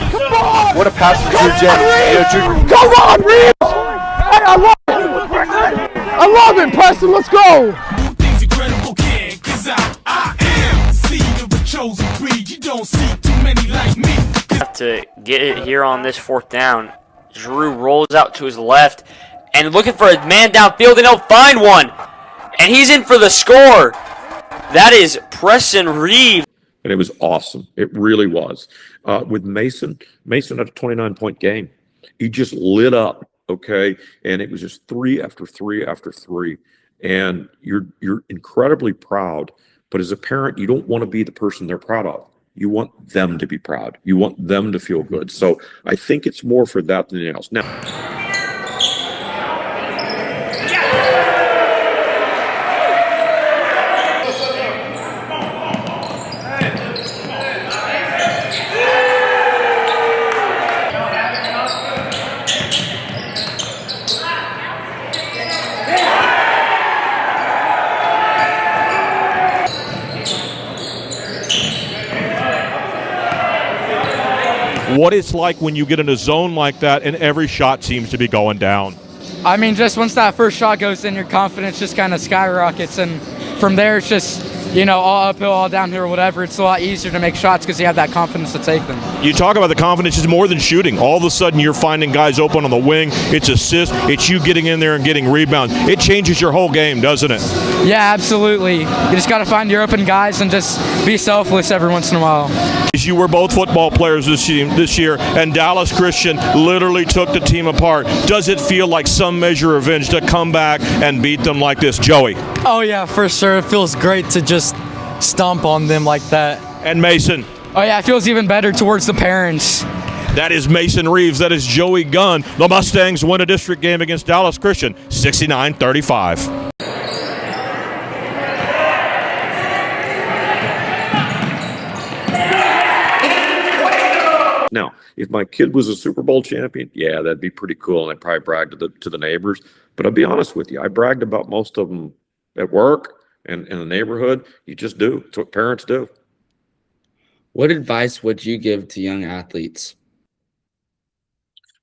What a pass from Drew Jennings. Come on, Reeves! Hey, I love it! I love it, Preston. Let's go! Have to get it here on this 4th down. Drew rolls out to his left and looking for a man downfield, and he'll find one. And he's in for the score. That is Preston Reeves. And it was awesome. It really was. With Mason had a 29-point game. He just lit up, okay? And it was just 3 after 3 after 3. And you're incredibly proud. But as a parent, you don't want to be the person they're proud of. You want them to be proud. You want them to feel good. So I think it's more for that than anything else. Now, what it's like when you get in a zone like that and every shot seems to be going down. I mean, just once that first shot goes in, your confidence just kind of skyrockets, and from there it's just all uphill, all downhill, or whatever, it's a lot easier to make shots because you have that confidence to take them. You talk about the confidence is more than shooting. All of a sudden, you're finding guys open on the wing. It's assists. It's you getting in there and getting rebounds. It changes your whole game, doesn't it? Yeah, absolutely. You just got to find your open guys and just be selfless every once in a while. You were both football players this year, and Dallas Christian literally took the team apart. Does it feel like some measure of revenge to come back and beat them like this, Joey? Oh, yeah, for sure. It feels great to just stomp on them like that. And Mason? Oh, yeah, it feels even better towards the parents. That is Mason Reeves. That is Joey Gunn. The Mustangs win a district game against Dallas Christian, 69-35. Now, if my kid was a Super Bowl champion, yeah, that'd be pretty cool, and I'd probably brag to the neighbors. But I'll be honest with you, I bragged about most of them at work and in the neighborhood. You just do. It's what parents do. What advice would you give to young athletes?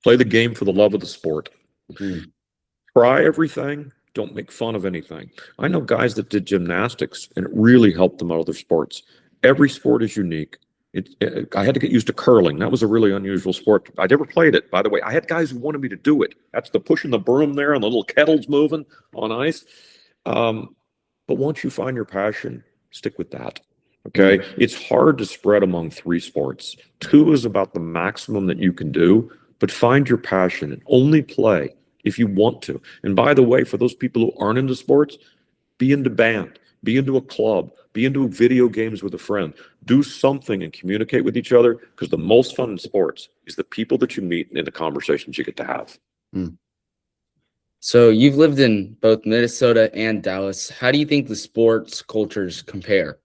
Play the game for the love of the sport. Try everything. Don't make fun of anything. I know guys that did gymnastics, and it really helped them out of their sports. Every sport is unique. I had to get used to curling. That was a really unusual sport. I never played it, by the way. I had guys who wanted me to do it. That's the pushing the broom there and the little kettles moving on ice. But once you find your passion, stick with that. Okay? It's hard to spread among 3 sports. 2 is about the maximum that you can do, but find your passion and only play if you want to. And by the way, for those people who aren't into sports, be into band, be into a club, be into video games with a friend. Do something and communicate with each other, because the most fun in sports is the people that you meet and the conversations you get to have. So you've lived in both Minnesota and Dallas. How do you think the sports cultures compare?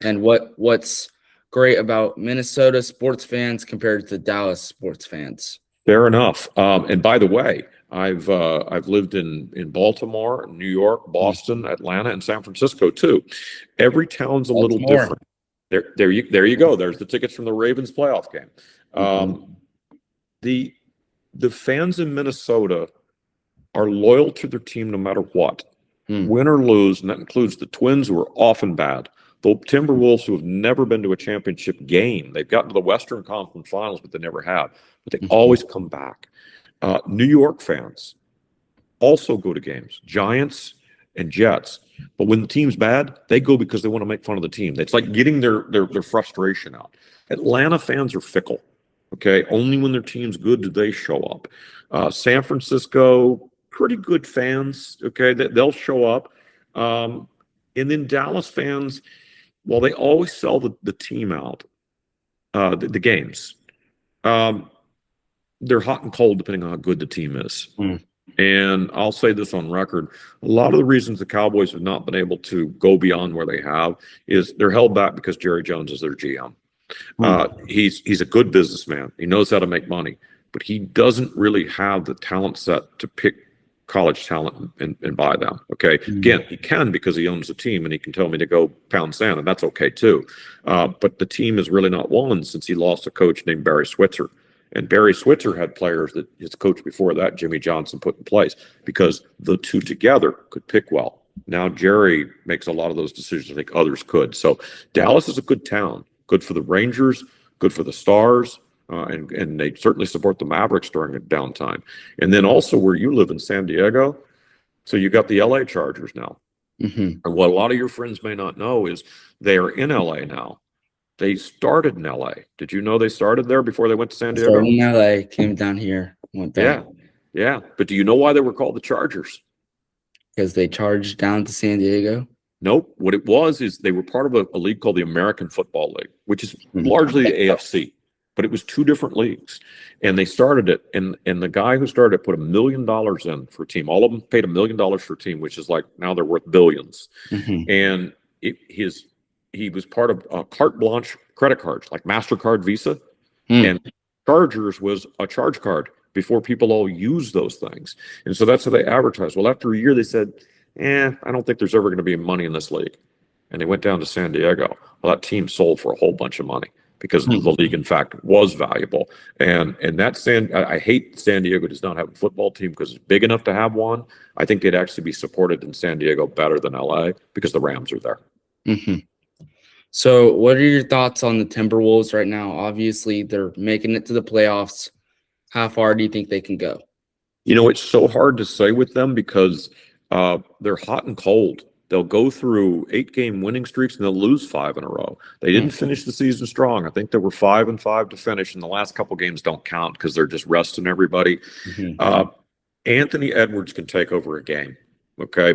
And what's great about Minnesota sports fans compared to Dallas sports fans? Fair enough. And by the way, I've lived in Baltimore, New York, Boston, Atlanta, and San Francisco too. Every town's a little different. There you go. There's the tickets from the Ravens playoff game. The fans in Minnesota are loyal to their team no matter what, win or lose, and that includes the Twins, who are often bad. The Timberwolves, who have never been to a championship game. They've gotten to the Western Conference Finals, but they never have. But they always come back. New York fans also go to games, Giants and Jets. But when the team's bad, they go because they want to make fun of the team. It's like getting their frustration out. Atlanta fans are fickle. Okay, only when their team's good do they show up. San Francisco, pretty good fans. Okay, they'll show up. And then Dallas fans, well, they always sell the team out, the games. They're hot and cold depending on how good the team is. And I'll say this on record, a lot of the reasons the Cowboys have not been able to go beyond where they have is they're held back because Jerry Jones is their GM. He's a good businessman. He knows how to make money, but he doesn't really have the talent set to pick college talent and buy them. Okay. Again, he can because he owns the team and he can tell me to go pound sand, and that's okay too. But the team has really not won since he lost a coach named Barry Switzer. And Barry Switzer had players that his coach before that, Jimmy Johnson, put in place because the two together could pick well. Now Jerry makes a lot of those decisions I think others could. So Dallas is a good town, good for the Rangers, good for the Stars, and they certainly support the Mavericks during a downtime. And then also where you live in San Diego, so you got the LA Chargers now. And what a lot of your friends may not know is they are in LA now. They started in LA. Did you know they started there before they went to San Diego? Started in LA, came down here, went back. Yeah. But do you know why they were called the Chargers? Because they charged down to San Diego? Nope. What it was is they were part of a league called the American Football League, which is largely the AFC, but it was 2 different leagues. And they started it, and the guy who started it put $1 million in for a team. All of them paid $1 million for a team, which is like now they're worth billions. And he was part of carte blanche credit cards like MasterCard, Visa, and Chargers was a charge card before people all used those things. And so that's how they advertised. Well, after a year, they said, I don't think there's ever going to be money in this league. And they went down to San Diego. Well, that team sold for a whole bunch of money because the league, in fact, was valuable. And I hate San Diego does not have a football team because it's big enough to have one. I think they'd actually be supported in San Diego better than LA because the Rams are there. So what are your thoughts on the Timberwolves right now? Obviously, they're making it to the playoffs. How far do you think they can go? You know, it's so hard to say with them because they're hot and cold. They'll go through 8-game winning streaks and they'll lose 5 in a row. They didn't finish the season strong. I think they were 5-5 to finish, and the last couple games don't count because they're just resting everybody. Anthony Edwards can take over a game,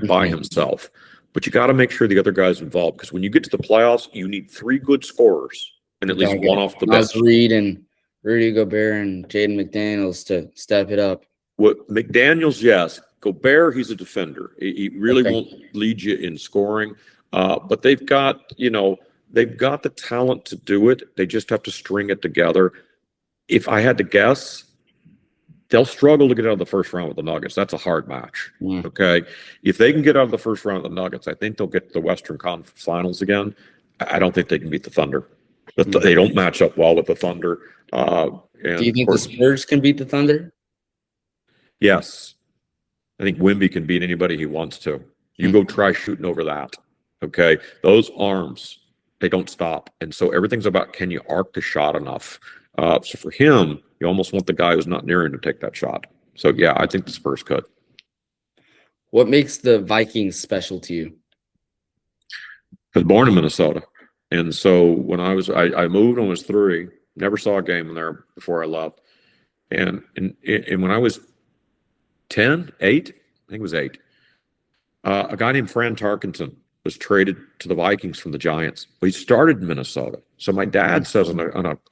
by himself. But you got to make sure the other guys involved, because when you get to the playoffs, you need 3 good scorers and at least one off the bench. Reed and Rudy Gobert and Jaden McDaniels to step it up. What McDaniels, yes. Gobert, he's a defender. He really won't lead you in scoring. But they've got the talent to do it. They just have to string it together. If I had to guess, they'll struggle to get out of the first round with the Nuggets. That's a hard match. Okay. If they can get out of the first round with the Nuggets, I think they'll get to the Western Conference Finals again. I don't think they can beat the Thunder. They don't match up well with the Thunder. Do you think the Spurs can beat the Thunder? Yes. I think Wemby can beat anybody he wants to. You go try shooting over that. Okay. Those arms, they don't stop. And so everything's about, can you arc the shot enough? So for him, you almost want the guy who's not near him to take that shot. So yeah, I think the Spurs could. What makes the Vikings special to you? I was born in Minnesota. And so when I moved when I was 3, never saw a game there before I left. And when I was 8, I think it was 8, a guy named Fran Tarkenton was traded to the Vikings from the Giants. Well, he started in Minnesota. So my dad says on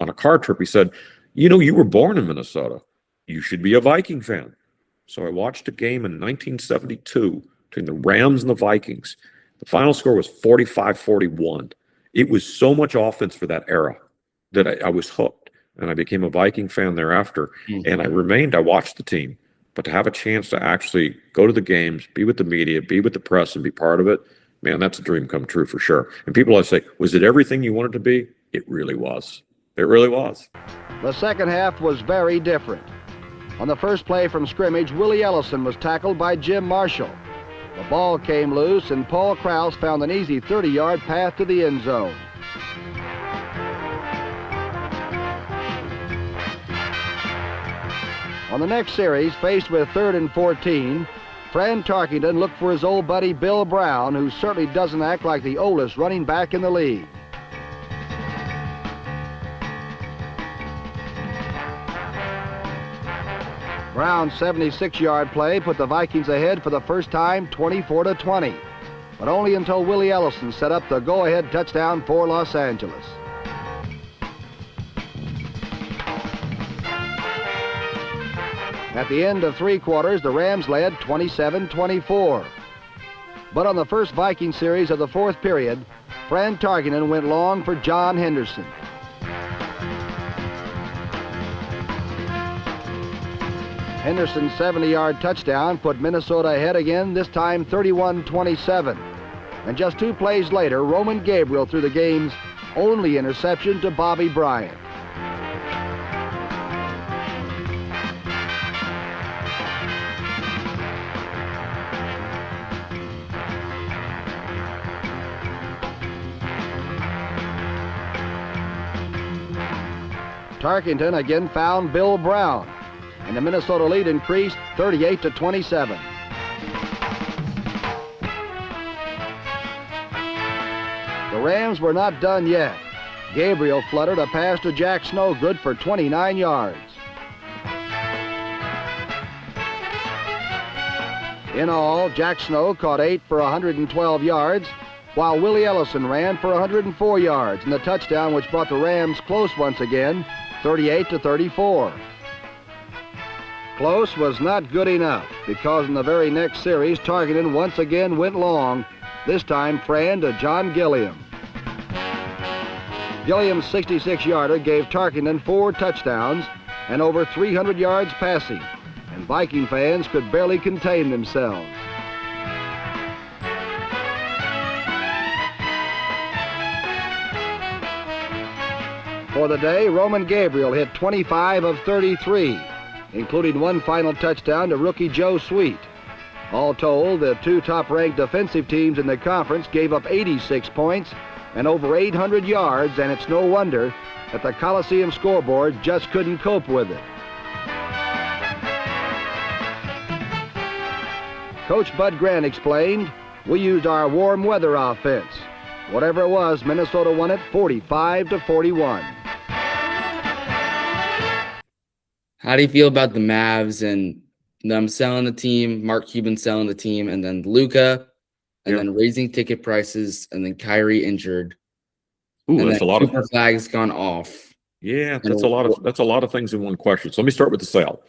a car trip, he said, you were born in Minnesota. You should be a Viking fan. So I watched a game in 1972 between the Rams and the Vikings. The final score was 45-41. It was so much offense for that era that I was hooked. And I became a Viking fan thereafter. And I watched the team. But to have a chance to actually go to the games, be with the media, be with the press, and be part of it, man, that's a dream come true for sure. And people always say, was it everything you wanted to be? It really was. It really was. The second half was very different. On the first play from scrimmage, Willie Ellison was tackled by Jim Marshall. The ball came loose, and Paul Krause found an easy 30-yard path to the end zone. On the next series, faced with 3rd and 14, Fran Tarkenton looked for his old buddy Bill Brown, who certainly doesn't act like the oldest running back in the league. Brown's 76-yard play put the Vikings ahead for the first time, 24-20, but only until Willie Ellison set up the go-ahead touchdown for Los Angeles. At the end of 3 quarters, the Rams led 27-24. But on the first Viking series of the 4th period, Fran Tarkenton went long for John Henderson. Henderson's 70-yard touchdown put Minnesota ahead again, this time 31-27. And just 2 plays later, Roman Gabriel threw the game's only interception to Bobby Bryant. Tarkenton again found Bill Brown, and the Minnesota lead increased 38-27. The Rams were not done yet. Gabriel fluttered a pass to Jack Snow, good for 29 yards. In all, Jack Snow caught 8 for 112 yards, while Willie Ellison ran for 104 yards in the touchdown which brought the Rams close once again, 38-34. Close was not good enough, because in the very next series, Tarkenton once again went long, this time Fran to John Gilliam. Gilliam's 66-yarder gave Tarkenton 4 touchdowns and over 300 yards passing, and Viking fans could barely contain themselves. For the day, Roman Gabriel hit 25 of 33, including 1 final touchdown to rookie Joe Sweet. All told, the two top-ranked defensive teams in the conference gave up 86 points and over 800 yards, and it's no wonder that the Coliseum scoreboard just couldn't cope with it. Coach Bud Grant explained, "We used our warm weather offense. Whatever it was, Minnesota won it 45-41. How do you feel about the Mavs and them selling the team, Mark Cuban selling the team, and then Luka, and then raising ticket prices, and then Kyrie injured? Ooh, and that's then a lot Cooper of Flag's gone off. Yeah, that's a lot of things in one question. So let me start with the sale.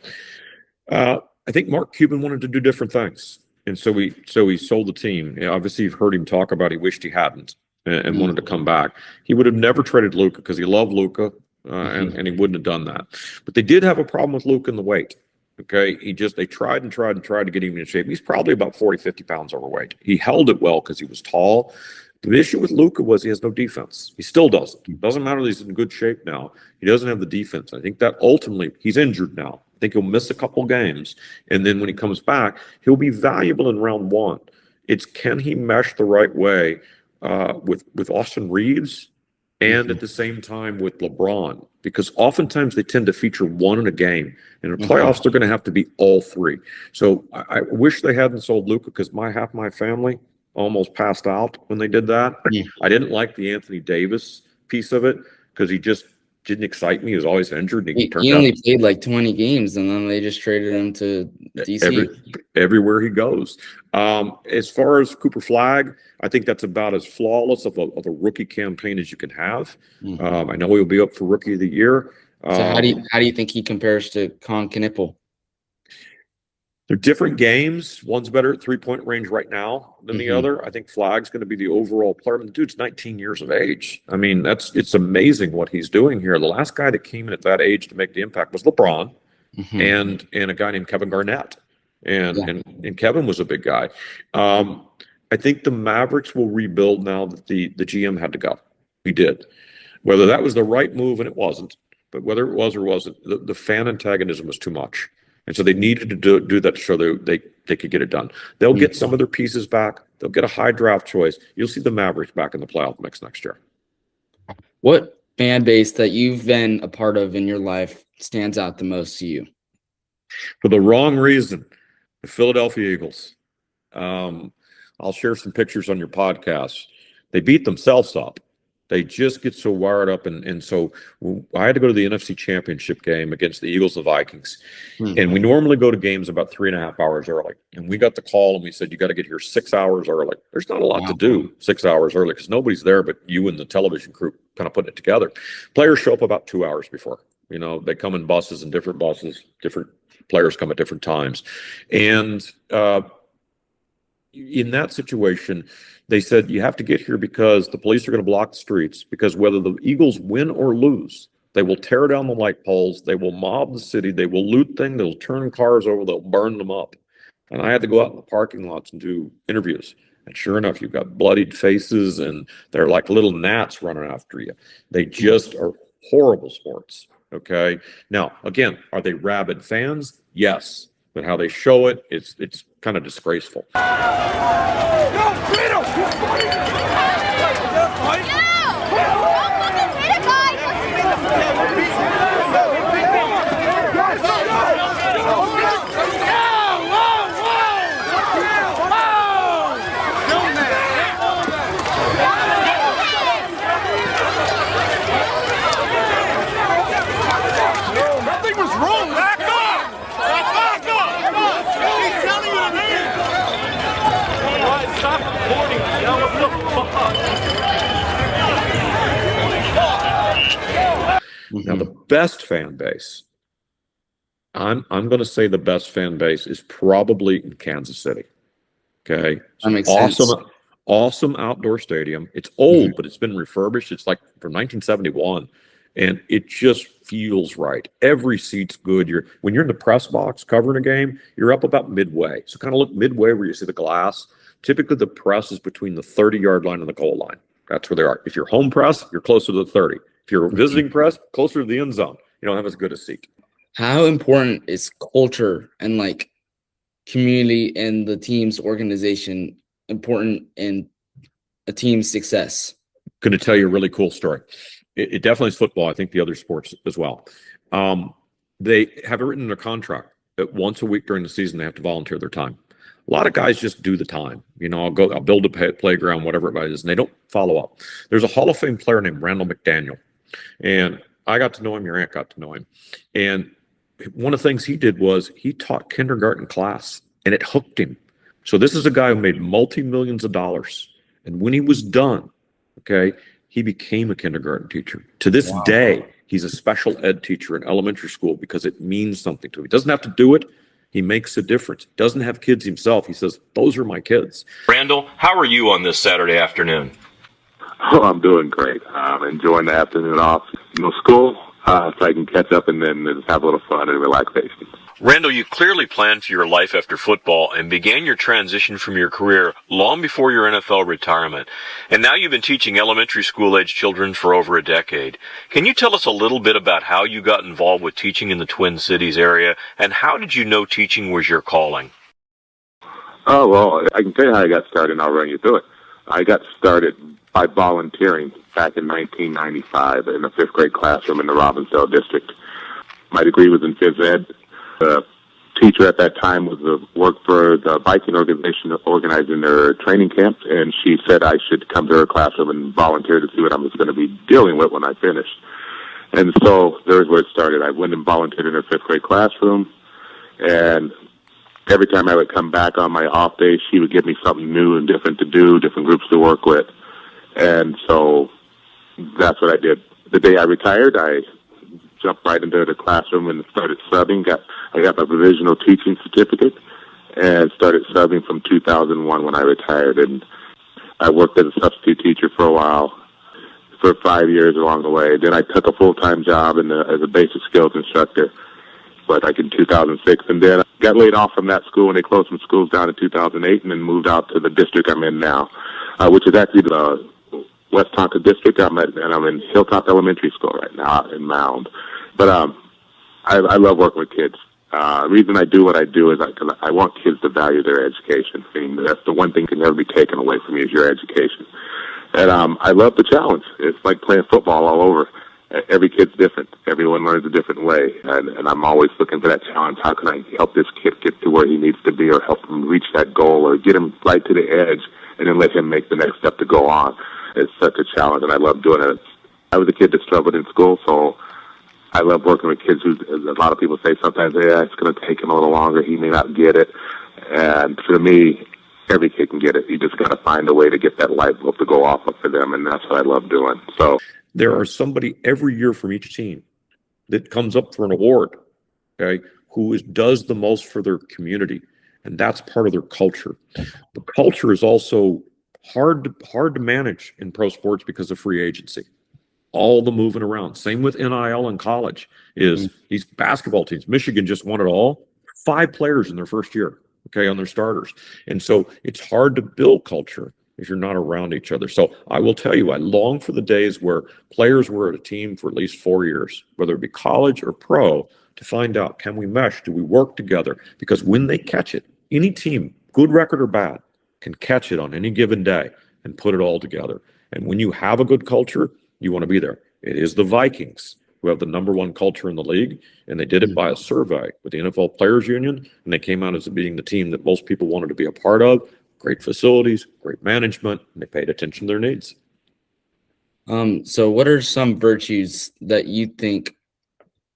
I think Mark Cuban wanted to do different things, and so he sold the team. Obviously, you've heard him talk about he wished he hadn't and wanted to come back. He would have never traded Luka because he loved Luka, and he wouldn't have done that. But they did have a problem with Luka in the weight. Okay, they tried to get him in shape. He's probably about 40, 50 pounds overweight. He held it well because he was tall. The issue with Luka was he has no defense. He still doesn't. It doesn't matter that he's in good shape now. He doesn't have the defense. I think that ultimately he's injured now. I think he'll miss a couple games. And then when he comes back, he'll be valuable in round one. It's can he mesh the right way with Austin Reeves and at the same time with LeBron? Because oftentimes they tend to feature one in a game. In the playoffs, they're going to have to be all three. So I wish they hadn't sold Luka because half my family almost passed out when they did that. I didn't like the Anthony Davis piece of it because he just didn't excite me. He was always injured. He only played like 20 games, and then they just traded him to DC. Everywhere he goes. As far as Cooper Flagg, I think that's about as flawless of a rookie campaign as you can have. I know he'll be up for Rookie of the Year. So how do you think he compares to Con Knippel? They're different games. One's better at three-point range right now than the other. I think Flagg's going to be the overall player. I mean, the dude's 19 years of age. I mean, it's amazing what he's doing here. The last guy that came in at that age to make the impact was LeBron and a guy named Kevin Garnett. And Kevin was a big guy. I think the Mavericks will rebuild now that the GM had to go. He did. Whether that was the right move, and it wasn't, but whether it was or wasn't, the fan antagonism was too much. And so they needed to do that to show they could get it done. They'll get some of their pieces back. They'll get a high draft choice. You'll see the Mavericks back in the playoff mix next year. What fan base that you've been a part of in your life stands out the most to you? For the wrong reason, the Philadelphia Eagles. I'll share some pictures on your podcast. They beat themselves up. They just get so wired up. And so I had to go to the NFC Championship game against the Eagles and Vikings. And we normally go to games about 3.5 hours early. And we got the call and we said, you got to get here 6 hours early. There's not a lot to do 6 hours early because nobody's there but you and the television crew kind of putting it together. Players show up about 2 hours before. You know, they come in buses and different buses. Different players come at different times. And in that situation, they said you have to get here because the police are going to block the streets because whether the Eagles win or lose, they will tear down the light poles, they will mob the city, they will loot things, they'll turn cars over, they'll burn them up. And I had to go out in the parking lots and do interviews. And sure enough, you've got bloodied faces and they're like little gnats running after you. They just are horrible sports. Okay. Now, again, are they rabid fans? Yes. But how they show it, it's kind of disgraceful. Nothing was wrong. Back up! Back up! He's telling you to leave. What? Stop recording. What the fuck? Now, the best fan base, I'm going to say the best fan base is probably in Kansas City. Okay, that makes sense. Awesome outdoor stadium. It's old, but it's been refurbished. It's like from 1971, and it just feels right. Every seat's good. When you're in the press box covering a game, you're up about midway. So kind of look midway where you see the glass. Typically, the press is between the 30-yard line and the goal line. That's where they are. If you're home press, you're closer to the 30. If you're visiting press, closer to the end zone. You don't have as good a seat. How important is culture and like community and the team's organization important in a team's success? Going to tell you a really cool story. It definitely is football. I think the other sports as well. They have it written in their contract that once a week during the season they have to volunteer their time. A lot of guys just do the time. I'll build a playground, whatever it is, and they don't follow up. There's a Hall of Fame player named Randall McDaniel, and I got to know him. Your aunt got to know him, and one of the things he did was he taught kindergarten class, and it hooked him. So this is a guy who made multi-millions of dollars, and when he was done, he became a kindergarten teacher. To this day, he's a special ed teacher in elementary school because it means something to him. He doesn't have to do it. He makes a difference. Doesn't have kids himself. He says, those are my kids. Randall, how are you on this Saturday afternoon? Oh, I'm doing great. I'm enjoying the afternoon off. School, so I can catch up and then just have a little fun and relaxation. Randall, you clearly planned for your life after football and began your transition from your career long before your NFL retirement. And now you've been teaching elementary school-age children for over a decade. Can you tell us a little bit about how you got involved with teaching in the Twin Cities area, and how did you know teaching was your calling? Oh, well, I can tell you how I got started, and I'll run you through it. I got started by volunteering back in 1995 in a fifth grade classroom in the Robbinsdale district. My degree was in phys ed. The teacher at that time worked for the Viking organization organizing their training camp, and she said I should come to her classroom and volunteer to see what I was going to be dealing with when I finished. And so there's where it started. I went and volunteered in her fifth grade classroom, and every time I would come back on my off days, she would give me something new and different to do, different groups to work with. And so that's what I did. The day I retired, I jumped right into the classroom and started subbing. I got my provisional teaching certificate and started subbing from 2001 when I retired. And I worked as a substitute teacher for a while, for 5 years along the way. Then I took a full-time job as a basic skills instructor, like in 2006. And then I got laid off from that school, and they closed some schools down in 2008, and then moved out to the district I'm in now, which is actually the West Tonka district. I'm in Hilltop Elementary School right now in Mound. But I love working with kids. The reason I do what I do is I want kids to value their education. I mean, that's the one thing that can never be taken away from you is your education. And I love the challenge. It's like playing football all over. Every kid's different. Everyone learns a different way. And I'm always looking for that challenge. How can I help this kid get to where he needs to be, or help him reach that goal, or get him right to the edge and then let him make the next step to go on. It's such a challenge, and I love doing it. I was a kid that struggled in school, so I love working with kids who, a lot of people say sometimes, it's going to take him a little longer. He may not get it. And for me, every kid can get it. You just got to find a way to get that light bulb to go off for them, and that's what I love doing. So there are somebody every year from each team that comes up for an award, who does the most for their community, and that's part of their culture. The culture is also hard to manage in pro sports because of free agency. All the moving around. Same with NIL in college is these basketball teams. Michigan just won it all. 5 players in their first year, on their starters. And so it's hard to build culture if you're not around each other. So I will tell you, I long for the days where players were at a team for at least 4 years, whether it be college or pro, to find out, can we mesh? Do we work together? Because when they catch it, any team, good record or bad, can catch it on any given day and put it all together. And when you have a good culture, you want to be there. It is the Vikings who have the #1 culture in the league, and they did it by a survey with the NFL Players Union, and they came out as being the team that most people wanted to be a part of. Great facilities, great management, and they paid attention to their needs. So what are some virtues that you think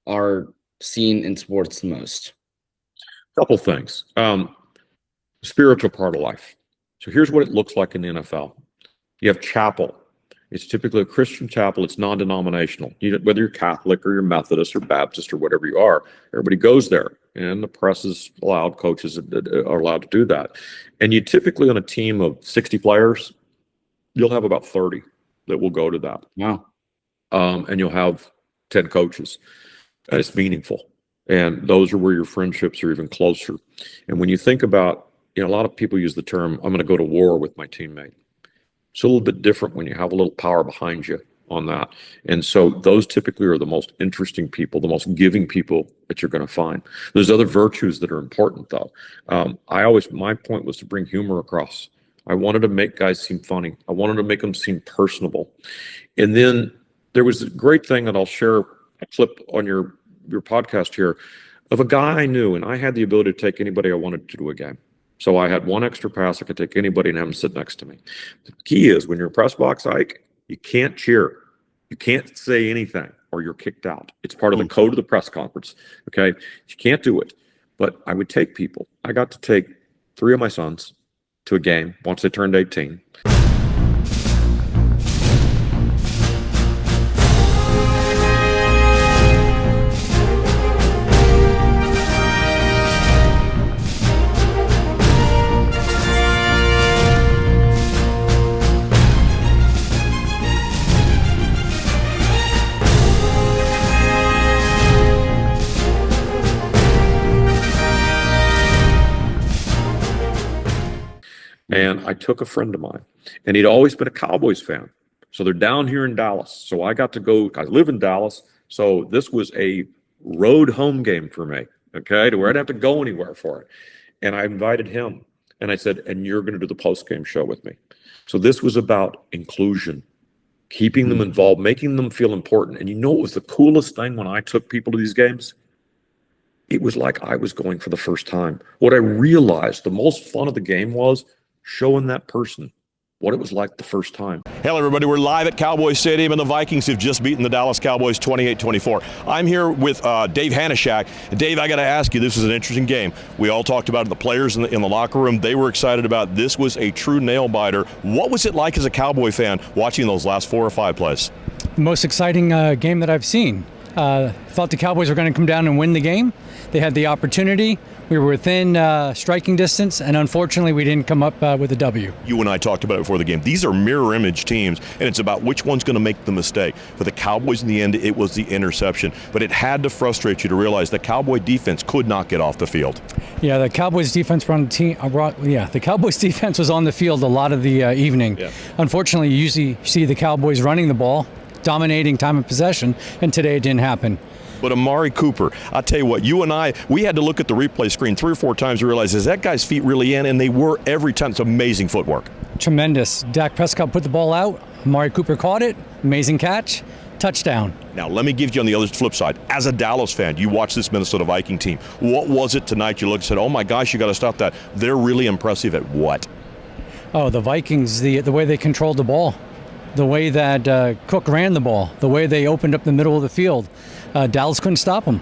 are seen in sports the most? Couple things. Spiritual part of life. So here's what it looks like in the NFL. You have chapel. It's typically a Christian chapel. It's non-denominational. Whether you're Catholic or you're Methodist or Baptist or whatever you are, everybody goes there. And the press is allowed, coaches are allowed to do that. And you typically, on a team of 60 players, you'll have about 30 that will go to that. Wow. And you'll have 10 coaches. And it's meaningful. And those are where your friendships are even closer. And when you think about, a lot of people use the term, I'm going to go to war with my teammate. It's a little bit different when you have a little power behind you on that. And so those typically are the most interesting people, the most giving people that you're going to find. There's other virtues that are important though. My point was to bring humor across. I wanted to make guys seem funny. I wanted to make them seem personable. And then there was a great thing that I'll share a clip on your podcast here of a guy I knew, and I had the ability to take anybody I wanted to a game. So I had one extra pass. I could take anybody and have them sit next to me. The key is when you're in press box, Ike, you can't cheer. You can't say anything or you're kicked out. It's part of the code of the press conference. Okay. You can't do it. But I would take people. I got to take 3 of my sons to a game once they turned 18. And I took a friend of mine, and he'd always been a Cowboys fan. So they're down here in Dallas. So I got to go. I live in Dallas. So this was a road home game for me, okay, to where I didn't have to go anywhere for it. And I invited him, and I said, and you're going to do the post-game show with me. So this was about inclusion, keeping them involved, making them feel important. And you know what was the coolest thing when I took people to these games? It was like I was going for the first time. What I realized, the most fun of the game was showing that person what it was like the first time. Hello, everybody. We're live at Cowboys Stadium, and the Vikings have just beaten the Dallas Cowboys 28-24. I'm here with Dave Hanashak. Dave, I got to ask you, this was an interesting game. We all talked about it, the players in the locker room. They were excited about it. This was a true nail-biter. What was it like as a Cowboy fan watching those last 4 or 5 plays? The most exciting game that I've seen. Thought the Cowboys were going to come down and win the game. They had the opportunity. We were within striking distance, and unfortunately, we didn't come up with a W. You and I talked about it before the game. These are mirror image teams, and it's about which one's going to make the mistake. For the Cowboys, in the end, it was the interception. But it had to frustrate you to realize the Cowboy defense could not get off the field. Yeah, the Cowboys defense the Cowboys defense was on the field a lot of the evening. Yeah. Unfortunately, you usually see the Cowboys running the ball, dominating time of possession, and today it didn't happen. But Amari Cooper, I'll tell you what, you and I, we had to look at the replay screen 3 or 4 times to realize, is that guy's feet really in? And they were every time. It's amazing footwork. Tremendous. Dak Prescott put the ball out. Amari Cooper caught it. Amazing catch. Touchdown. Now, let me give you on the other flip side. As a Dallas fan, you watch this Minnesota Viking team. What was it tonight? You looked and said, oh my gosh, you got to stop that. They're really impressive at what? Oh, the Vikings, the way they controlled the ball, the way that Cook ran the ball, the way they opened up the middle of the field. Dallas couldn't stop them.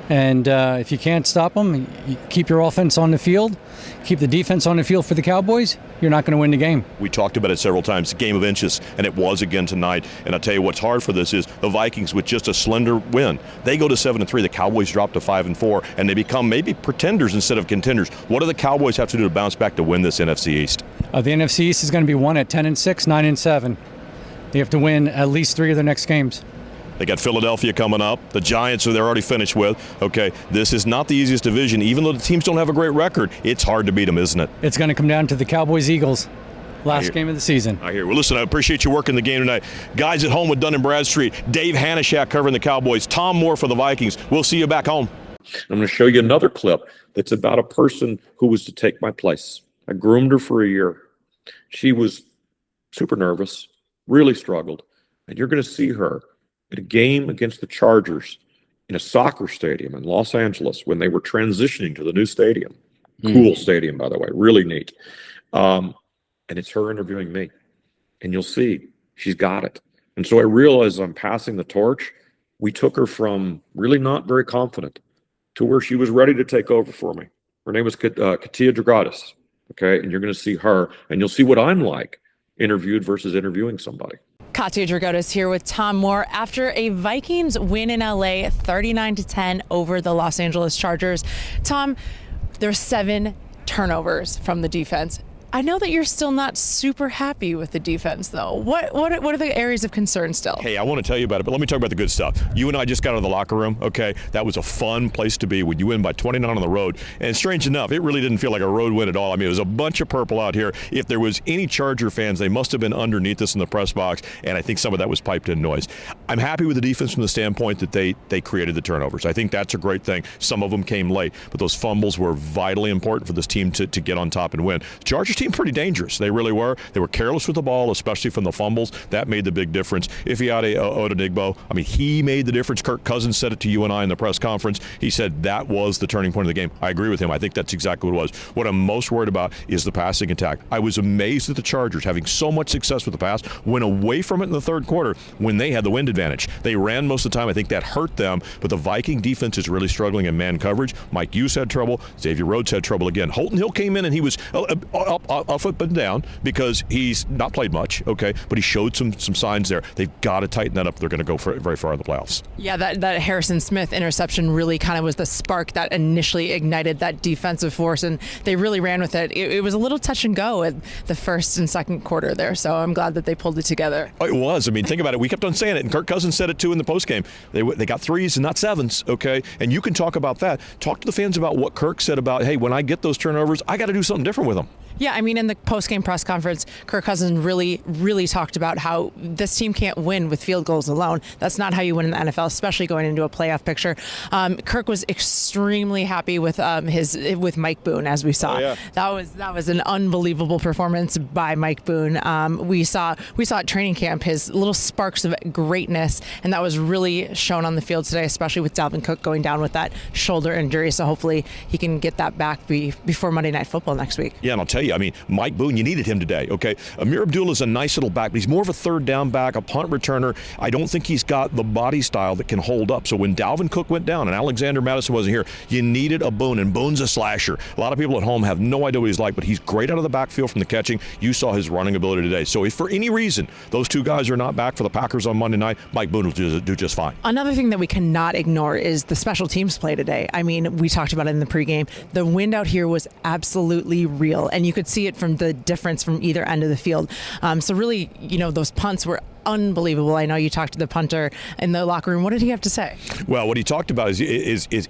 And if you can't stop them, you keep your offense on the field, keep the defense on the field for the Cowboys, you're not going to win the game. We talked about it several times, game of inches, and it was again tonight. And I'll tell you what's hard for this is the Vikings with just a slender win. They go to 7-3, the Cowboys drop to 5-4, and they become maybe pretenders instead of contenders. What do the Cowboys have to do to bounce back to win this NFC East? The NFC East is going to be won at 10-6, 9-7. They have to win at least 3 of their next games. They got Philadelphia coming up. The Giants, who they're already finished with. Okay, this is not the easiest division. Even though the teams don't have a great record, it's hard to beat them, isn't it? It's going to come down to the Cowboys-Eagles. Last game of the season. I hear. Well, listen, I appreciate you working the game tonight. Guys at home with Dun & Bradstreet, Dave Hanashak covering the Cowboys, Tom Moore for the Vikings. We'll see you back home. I'm going to show you another clip that's about a person who was to take my place. I groomed her for a year. She was super nervous, really struggled. And you're going to see her at a game against the Chargers in a soccer stadium in Los Angeles when they were transitioning to the new stadium. Cool stadium, by the way, really neat. And it's her interviewing me. And you'll see she's got it. And so I realized I'm passing the torch. We took her from really not very confident to where she was ready to take over for me. Her name was Katia Dragadis. Okay, and you're going to see her, and you'll see what I'm like interviewed versus interviewing somebody. Katia Dragadis here with Tom Moore. After a Vikings win in LA 39-10 over the Los Angeles Chargers. Tom, there's 7 turnovers from the defense. I know that you're still not super happy with the defense, though. What are the areas of concern still? Hey, I want to tell you about it, but let me talk about the good stuff. You and I just got out of the locker room, okay? That was a fun place to be when you win by 29 on the road. And strange enough, it really didn't feel like a road win at all. I mean, it was a bunch of purple out here. If there was any Charger fans, they must have been underneath us in the press box, and I think some of that was piped in noise. I'm happy with the defense from the standpoint that they created the turnovers. I think that's a great thing. Some of them came late, but those fumbles were vitally important for this team to get on top and win. The Chargers team pretty dangerous. They really were. They were careless with the ball, especially from the fumbles. That made the big difference. Ifeadi Odenigbo, I mean, he made the difference. Kirk Cousins said it to you and I in the press conference. He said that was the turning point of the game. I agree with him. I think that's exactly what it was. What I'm most worried about is the passing attack. I was amazed that the Chargers, having so much success with the pass, went away from it in the third quarter when they had the wind advantage. They ran most of the time. I think that hurt them, but the Viking defense is really struggling in man coverage. Mike Hughes had trouble. Xavier Rhodes had trouble again. Holton Hill came in and he was up and down because he's not played much, okay, but he showed some signs there. They've got to tighten that up. They're going to go very far in the playoffs. Yeah, that Harrison Smith interception really kind of was the spark that initially ignited that defensive force, and they really ran with it. It was a little touch and go at the first and second quarter there, so I'm glad that they pulled it together. It was. I mean, think about it. We kept on saying it, and Kirk Cousins said it too in the postgame. They got threes and not sevens, okay, and you can talk about that. Talk to the fans about what Kirk said about, hey, when I get those turnovers, I got to do something different with them. Yeah, I mean, in the post-game press conference, Kirk Cousins really talked about how this team can't win with field goals alone. That's not how you win in the NFL, especially going into a playoff picture. Kirk was extremely happy with Mike Boone, as we saw. Oh, yeah. That was an unbelievable performance by Mike Boone. We saw at training camp his little sparks of greatness, and that was really shown on the field today, especially with Dalvin Cook going down with that shoulder injury. So hopefully he can get that back before Monday Night Football next week. Yeah, and I'll tell you, I mean, Mike Boone, you needed him today, okay? Amir Abdullah is a nice little back, but he's more of a third down back, a punt returner. I don't think he's got the body style that can hold up. So when Dalvin Cook went down and Alexander Madison wasn't here, you needed a Boone, and Boone's a slasher. A lot of people at home have no idea what he's like, but he's great out of the backfield from the catching. You saw his running ability today. So if for any reason those two guys are not back for the Packers on Monday night, Mike Boone will do just fine. Another thing that we cannot ignore is the special teams play today. I mean, we talked about it in the pregame. The wind out here was absolutely real, and you could see it from the difference from either end of the field. So really, those punts were unbelievable. I know you talked to the punter in the locker room. What did he have to say? Well, what he talked about is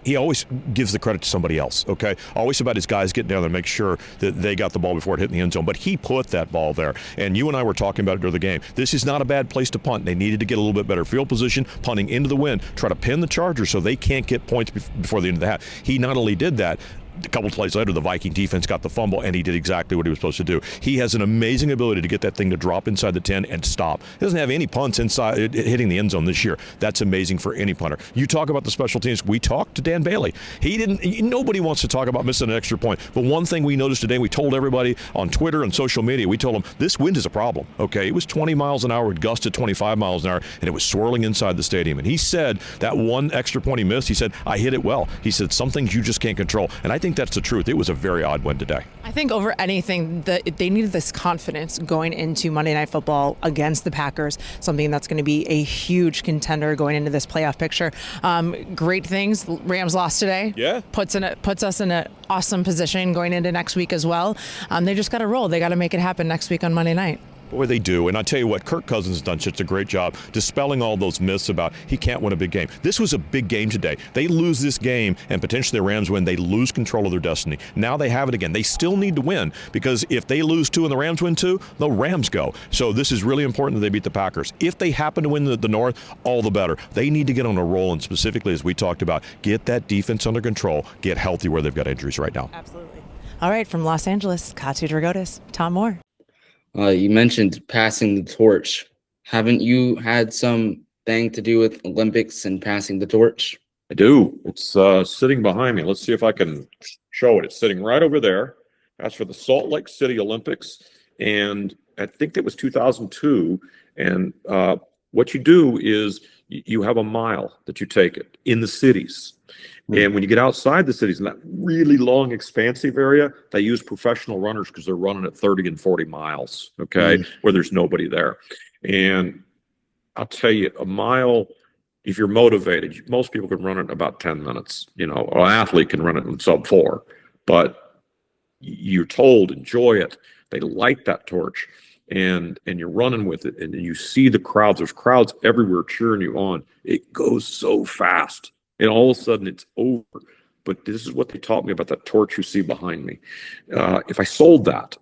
he always gives the credit to somebody else, okay? Always about his guys getting down there and make sure that they got the ball before it hit in the end zone. But he put that ball there. And you and I were talking about it during the game. This is not a bad place to punt. They needed to get a little bit better field position, punting into the wind, try to pin the Chargers so they can't get points before the end of the half. He not only did that, a couple of plays later, the Viking defense got the fumble, and he did exactly what he was supposed to do. He has an amazing ability to get that thing to drop inside the 10 and stop. He doesn't have any punts inside hitting the end zone this year. That's amazing for any punter. You talk about the special teams. We talked to Dan Bailey. Nobody wants to talk about missing an extra point. But one thing we noticed today, we told everybody on Twitter and social media, we told them this wind is a problem. Okay, it was 20 miles an hour, it gusted 25 miles an hour, and it was swirling inside the stadium. And he said that one extra point he missed, he said, I hit it well. He said, some things you just can't control. And I think that's the truth. It was a very odd win today. I think over anything, they needed this confidence going into Monday Night Football against the Packers, something that's going to be a huge contender going into this playoff picture. Great things. Rams lost today. Yeah. Puts us in an awesome position going into next week as well. They just got to roll. They got to make it happen next week on Monday night. Boy, they do. And I tell you what, Kirk Cousins has done such a great job dispelling all those myths about he can't win a big game. This was a big game today. They lose this game and potentially the Rams win. They lose control of their destiny. Now they have it again. They still need to win because if they lose 2 and the Rams win 2, the Rams go. So this is really important that they beat the Packers. If they happen to win the North, all the better. They need to get on a roll, and specifically, as we talked about, get that defense under control, get healthy where they've got injuries right now. Absolutely. All right, from Los Angeles, Katya Dragotis, Tom Moore. You mentioned passing the torch. Haven't you had something to do with Olympics and passing the torch? I do. It's sitting behind me. Let's see if I can show it. It's sitting right over there. That's for the Salt Lake City Olympics. And I think that was 2002. And what you do is you have a mile that you take it in the cities. And when you get outside the cities in that really long, expansive area, they use professional runners because they're running at 30 and 40 miles, okay, where there's nobody there. And I'll tell you, a mile, if you're motivated, most people can run it in about 10 minutes. An athlete can run it in sub 4. But you're told, enjoy it. They light that torch, and you're running with it, and you see the crowds. There's crowds everywhere cheering you on. It goes so fast, and all of a sudden it's over. But this is what they taught me about that torch you see behind me. If I sold that,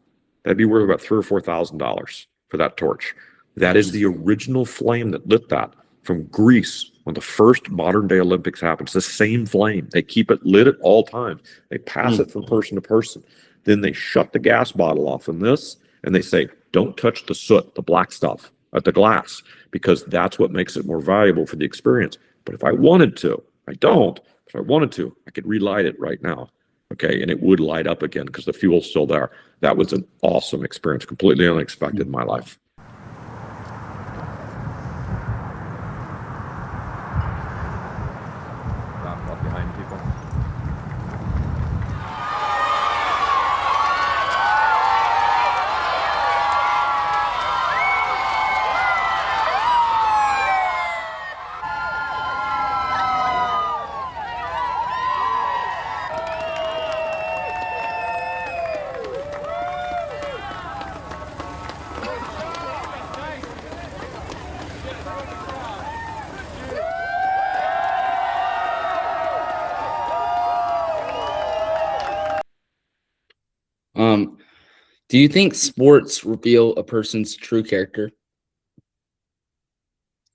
that'd be worth about $3,000 or $4,000 for that torch. That is the original flame that lit that from Greece when the first modern day Olympics happened. It's the same flame. They keep it lit at all times. They pass it from person to person. Then they shut the gas bottle off in this, and they say, don't touch the soot, the black stuff at the glass, because that's what makes it more valuable for the experience. But if I wanted to, I don't. If I wanted to, I could relight it right now. Okay, and it would light up again because the fuel's still there. That was an awesome experience, completely unexpected in my life. Behind people. Do you think sports reveal a person's true character?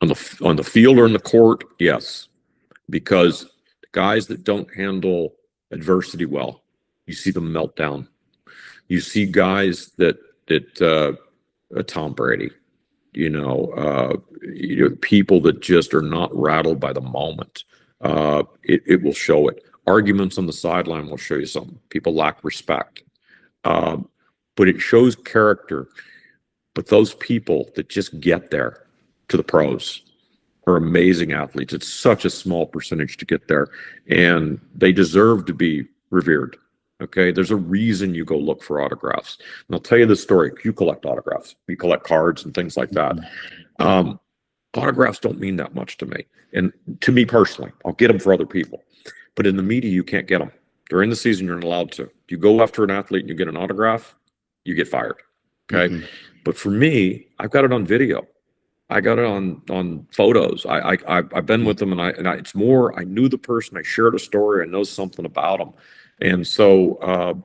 On the field or in the court, yes, because the guys that don't handle adversity well, you see them melt down. You see guys that Tom Brady, people that just are not rattled by the moment. It will show it. Arguments on the sideline will show you something. People lack respect. But it shows character. But those people that just get there to the pros are amazing athletes. It's such a small percentage to get there, and they deserve to be revered. Okay, there's a reason you go look for autographs. And I'll tell you the story. You collect autographs. You collect cards and things like that. Autographs don't mean that much to me. And to me personally, I'll get them for other people. But in the media, you can't get them. During the season, you're not allowed to. You go after an athlete and you get an autograph, you get fired. Okay. But for me, I've got it on video. I got it on photos. I've been with them, and it's more, I knew the person, I shared a story, I know something about them. And so,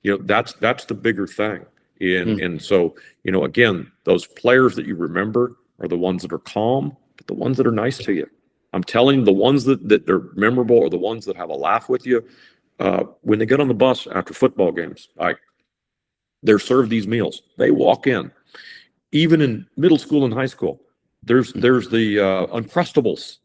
that's the bigger thing. And so, again, those players that you remember are the ones that are calm, but the ones that are nice to you. I'm telling you, the ones that are memorable are the ones that have a laugh with you. When they get on the bus after football games, they're served these meals. They walk in. Even in middle school and high school, there's the Uncrustables.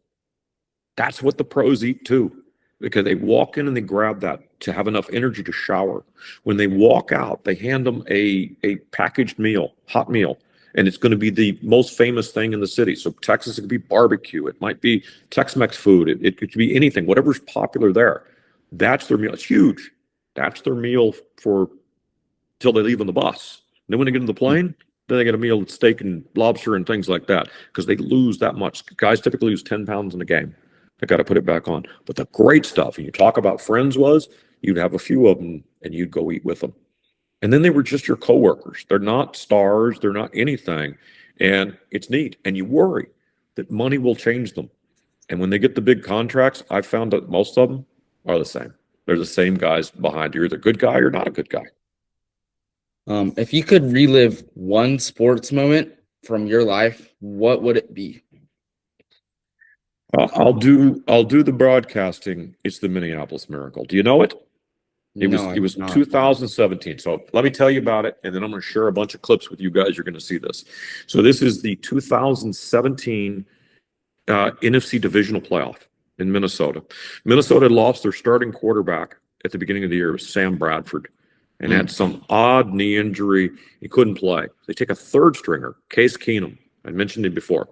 That's what the pros eat too, because they walk in and they grab that to have enough energy to shower. When they walk out, they hand them a packaged meal, hot meal, and it's going to be the most famous thing in the city. So Texas, it could be barbecue. It might be Tex-Mex food. It could be anything, whatever's popular there. That's their meal. It's huge. That's their meal till they leave on the bus. And then when they get on the plane, then they get a meal with steak and lobster and things like that, because they lose that much. Guys typically lose 10 pounds in a game. They got to put it back on. But the great stuff, and you talk about friends, was you'd have a few of them and you'd go eat with them. And then they were just your coworkers. They're not stars. They're not anything. And it's neat. And you worry that money will change them. And when they get the big contracts, I've found that most of them are the same. They're the same guys behind. You're either a good guy or not a good guy. If you could relive one sports moment from your life, what would it be? I'll do the broadcasting. It's the Minneapolis Miracle. Do you know it? It was 2017. So let me tell you about it, and then I'm going to share a bunch of clips with you guys. You're going to see this. So this is the 2017 NFC divisional playoff in Minnesota. Minnesota had lost their starting quarterback at the beginning of the year. It was Sam Bradford, and had some odd knee injury. He couldn't play. They take a third stringer, Case Keenum. I mentioned him before.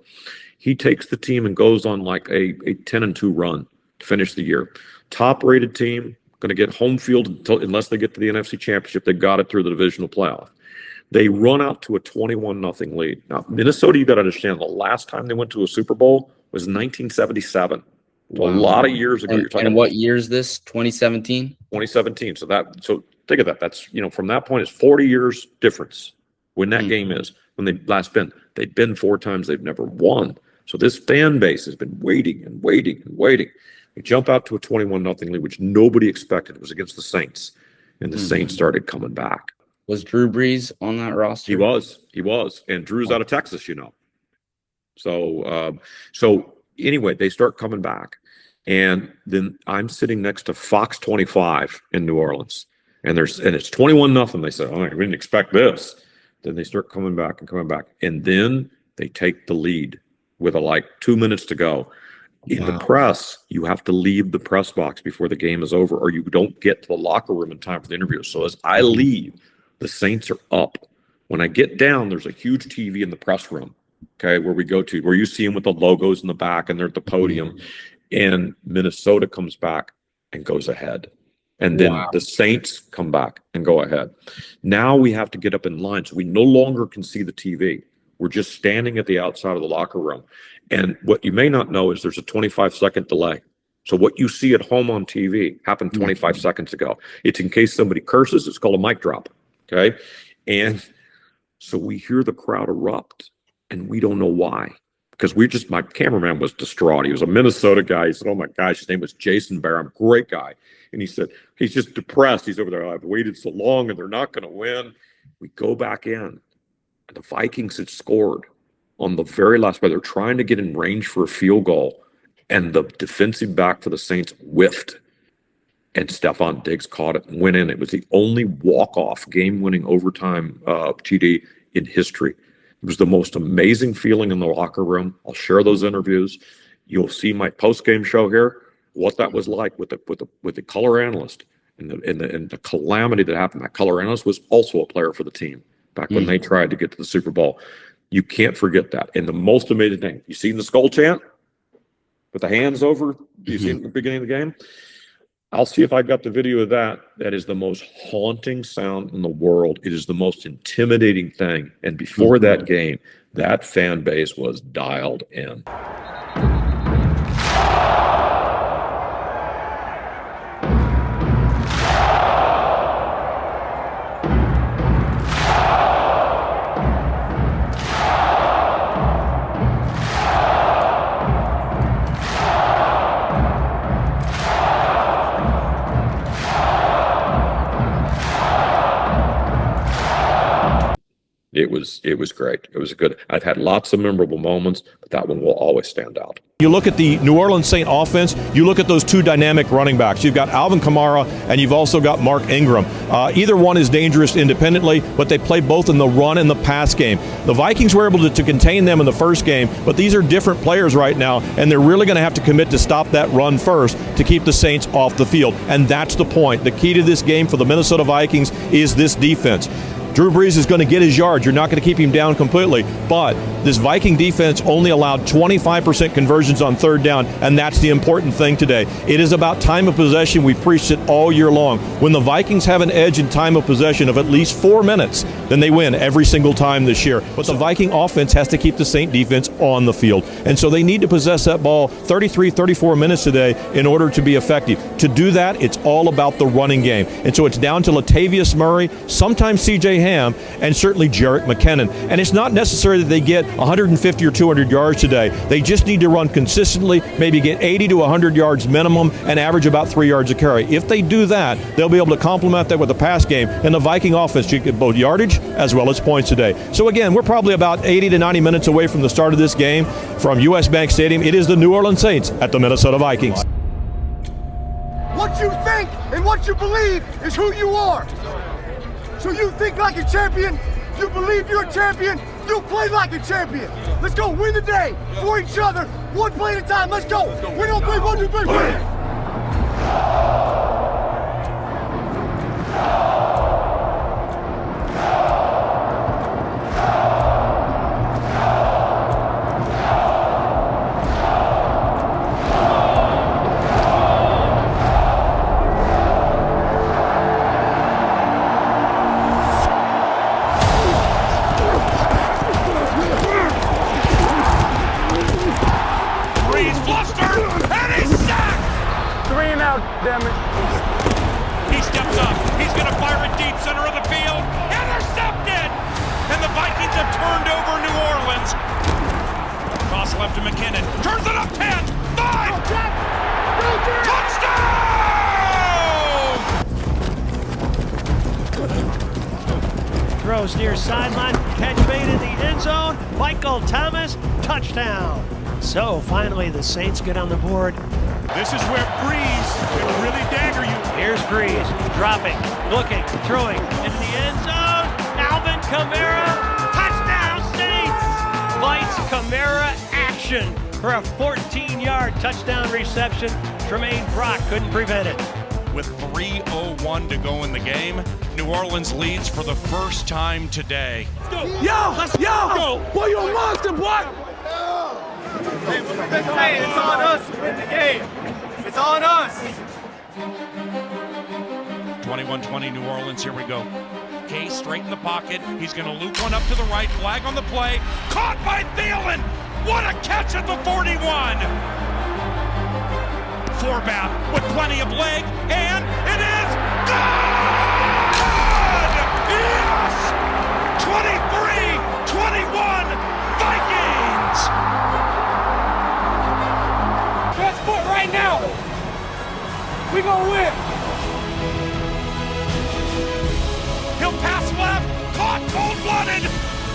He takes the team and goes on like a 10-2 run to finish the year. Top rated team, going to get home field unless they get to the NFC Championship. They got it through the divisional playoff. They run out to a 21-0 lead. Now, Minnesota, you got to understand, the last time they went to a Super Bowl was 1977. Wow. A lot of years ago. And what year is this? 2017? 2017. So Think of that. That's, from that point, it's 40 years difference when that game is, when they last been. They've been 4 times, they've never won. So this fan base has been waiting and waiting and waiting. We jump out to a 21-0 lead, which nobody expected. It was against the Saints, and the Saints started coming back. Was Drew Brees on that roster? He was. And Drew's out of Texas, So, anyway, they start coming back. And then I'm sitting next to Fox 25 in New Orleans. And it's 21-0. They said, oh, we didn't expect this. Then they start coming back. And then they take the lead with 2 minutes to go. In the press, you have to leave the press box before the game is over, or you don't get to the locker room in time for the interview. So as I leave, the Saints are up. When I get down, there's a huge TV in the press room, okay, where we go to, where you see them with the logos in the back, and they're at the podium. And Minnesota comes back and goes ahead. And then the Saints come back and go ahead. Now we have to get up in line. So we no longer can see the TV. We're just standing at the outside of the locker room. And what you may not know is there's a 25-second delay. So what you see at home on TV happened 25 seconds ago. It's in case somebody curses. It's called a mic drop. Okay. And so we hear the crowd erupt, and we don't know why. Because my cameraman was distraught. He was a Minnesota guy. He said, oh my gosh, his name was Jason Barham, great guy. And he said, he's just depressed. He's over there, I've waited so long and they're not going to win. We go back in, and the Vikings had scored on the very last play. They're trying to get in range for a field goal, and the defensive back for the Saints whiffed. And Stephon Diggs caught it and went in. It was the only walk-off game-winning overtime TD in history. It was the most amazing feeling in the locker room. I'll share those interviews. You'll see my post-game show here, what that was like with the color analyst and the calamity that happened. That color analyst was also a player for the team back when they tried to get to the Super Bowl. You can't forget that. And the most amazing thing, you seen the skull chant with the hands over? You seen it at the beginning of the game? I'll see if I got the video of that. That is the most haunting sound in the world. It is the most intimidating thing. And before that game, that fan base was dialed in. It was great. It was good. I've had lots of memorable moments, but that one will always stand out. You look at the New Orleans Saint offense, you look at those two dynamic running backs. You've got Alvin Kamara, and you've also got Mark Ingram. Either one is dangerous independently, but they play both in the run and the pass game. The Vikings were able to contain them in the first game, but these are different players right now, and they're really going to have to commit to stop that run first to keep the Saints off the field. And that's the point. The key to this game for the Minnesota Vikings is this defense. Drew Brees is going to get his yards. You're not going to keep him down completely. But this Viking defense only allowed 25% conversions on third down, and that's the important thing today. It is about time of possession. We preached it all year long. When the Vikings have an edge in time of possession of at least 4 minutes, then they win every single time this year. But the Viking offense has to keep the Saint defense on the field. And so they need to possess that ball 33, 34 minutes today in order to be effective. To do that, it's all about the running game. And so it's down to Latavius Murray, sometimes C.J. Ham, and certainly Jerick McKinnon. And it's not necessary that they get 150 or 200 yards today. They just need to run consistently, maybe get 80 to 100 yards minimum, and average about 3 yards a carry. If they do that, they'll be able to complement that with the pass game, and the Viking offense should get both yardage as well as points today. So again, we're probably about 80 to 90 minutes away from the start of this game from U.S. Bank Stadium. It is the New Orleans Saints at the Minnesota Vikings. What you think and what you believe is who you are. So you think like a champion, you believe you're a champion, you play like a champion. Let's go win the day for each other, one play at a time. Let's go. Win on 3, 1, 2, 3, win. He steps up. He's going to fire it deep center of the field. Intercepted! And the Vikings have turned over New Orleans. Cross left to McKinnon. Turns it up 10, 5. Touchdown! Throws near sideline, catch made in the end zone. Michael Thomas, touchdown. So finally the Saints get on the board. This is where Breeze can really dagger you. Here's Breeze, dropping, looking, throwing into the end zone. Alvin Kamara, touchdown Saints! Lights Kamara action for a 14-yard touchdown reception. Tremaine Brock couldn't prevent it. With 3:01 to go in the game, New Orleans leads for the first time today. Let's go! Boy, you a monster, boy! Hey, it's on us to win the game. It's on us. 21-20 New Orleans, here we go. Case straight in the pocket. He's going to loop one up to the right. Flag on the play. Caught by Thielen. What a catch at the 41. Forbath with plenty of leg, and it is good! Yes! 23-21 Vikings! Best foot right now. We gonna win. He'll pass left, caught cold-blooded.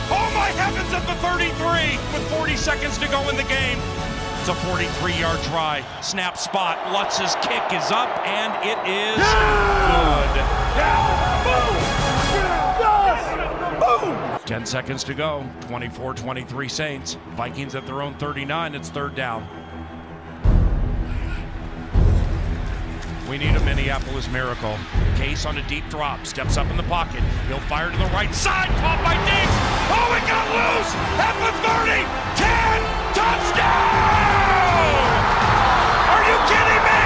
Oh my heavens, at the 33 with 40 seconds to go in the game. It's a 43-yard try. Snap spot. Lutz's kick is up, and it is good. Boom! 10 seconds to go. 24-23 Saints. Vikings at their own 39. It's third down. We need a Minneapolis miracle. Case on a deep drop. Steps up in the pocket. He'll fire to the right side. Caught by Diggs. Oh, it got loose at the 30. 10. Touchdown! Are you kidding me?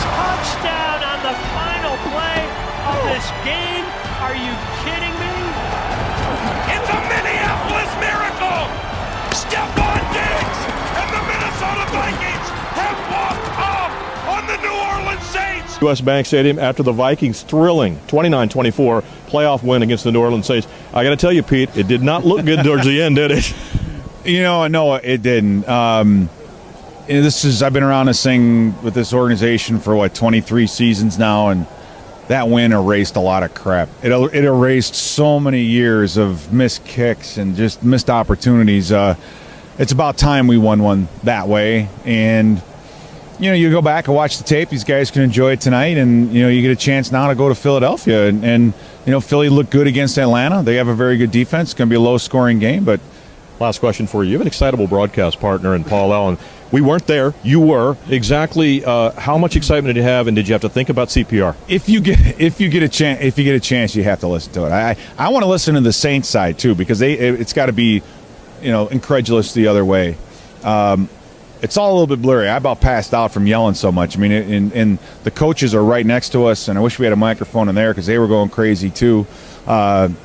Touchdown on the final play of this game. Are you kidding me? It's a Minneapolis miracle! Stephon Diggs and the Minnesota Vikings have walked off on the New Orleans Saints! US Bank Stadium after the Vikings' thrilling 29-24 playoff win against the New Orleans Saints. I got to tell you, Pete, it did not look good towards the end, did it? No, it didn't. I've been around this thing with this organization for 23 seasons now, and that win erased a lot of crap. It erased so many years of missed kicks and just missed opportunities. It's about time we won one that way, and you go back and watch the tape. These guys can enjoy it tonight, and you get a chance now to go to Philadelphia, and Philly looked good against Atlanta. They have a very good defense. It's going to be a low-scoring game. But last question for you: you have an excitable broadcast partner in Paul Allen. We weren't there. You were. Exactly. How much excitement did you have, and did you have to think about CPR? If you get a chance, you have to listen to it. I want to listen to the Saints side too, because it's got to be, incredulous the other way. It's all a little bit blurry. I about passed out from yelling so much. I mean, and the coaches are right next to us, and I wish we had a microphone in there because they were going crazy too. Man,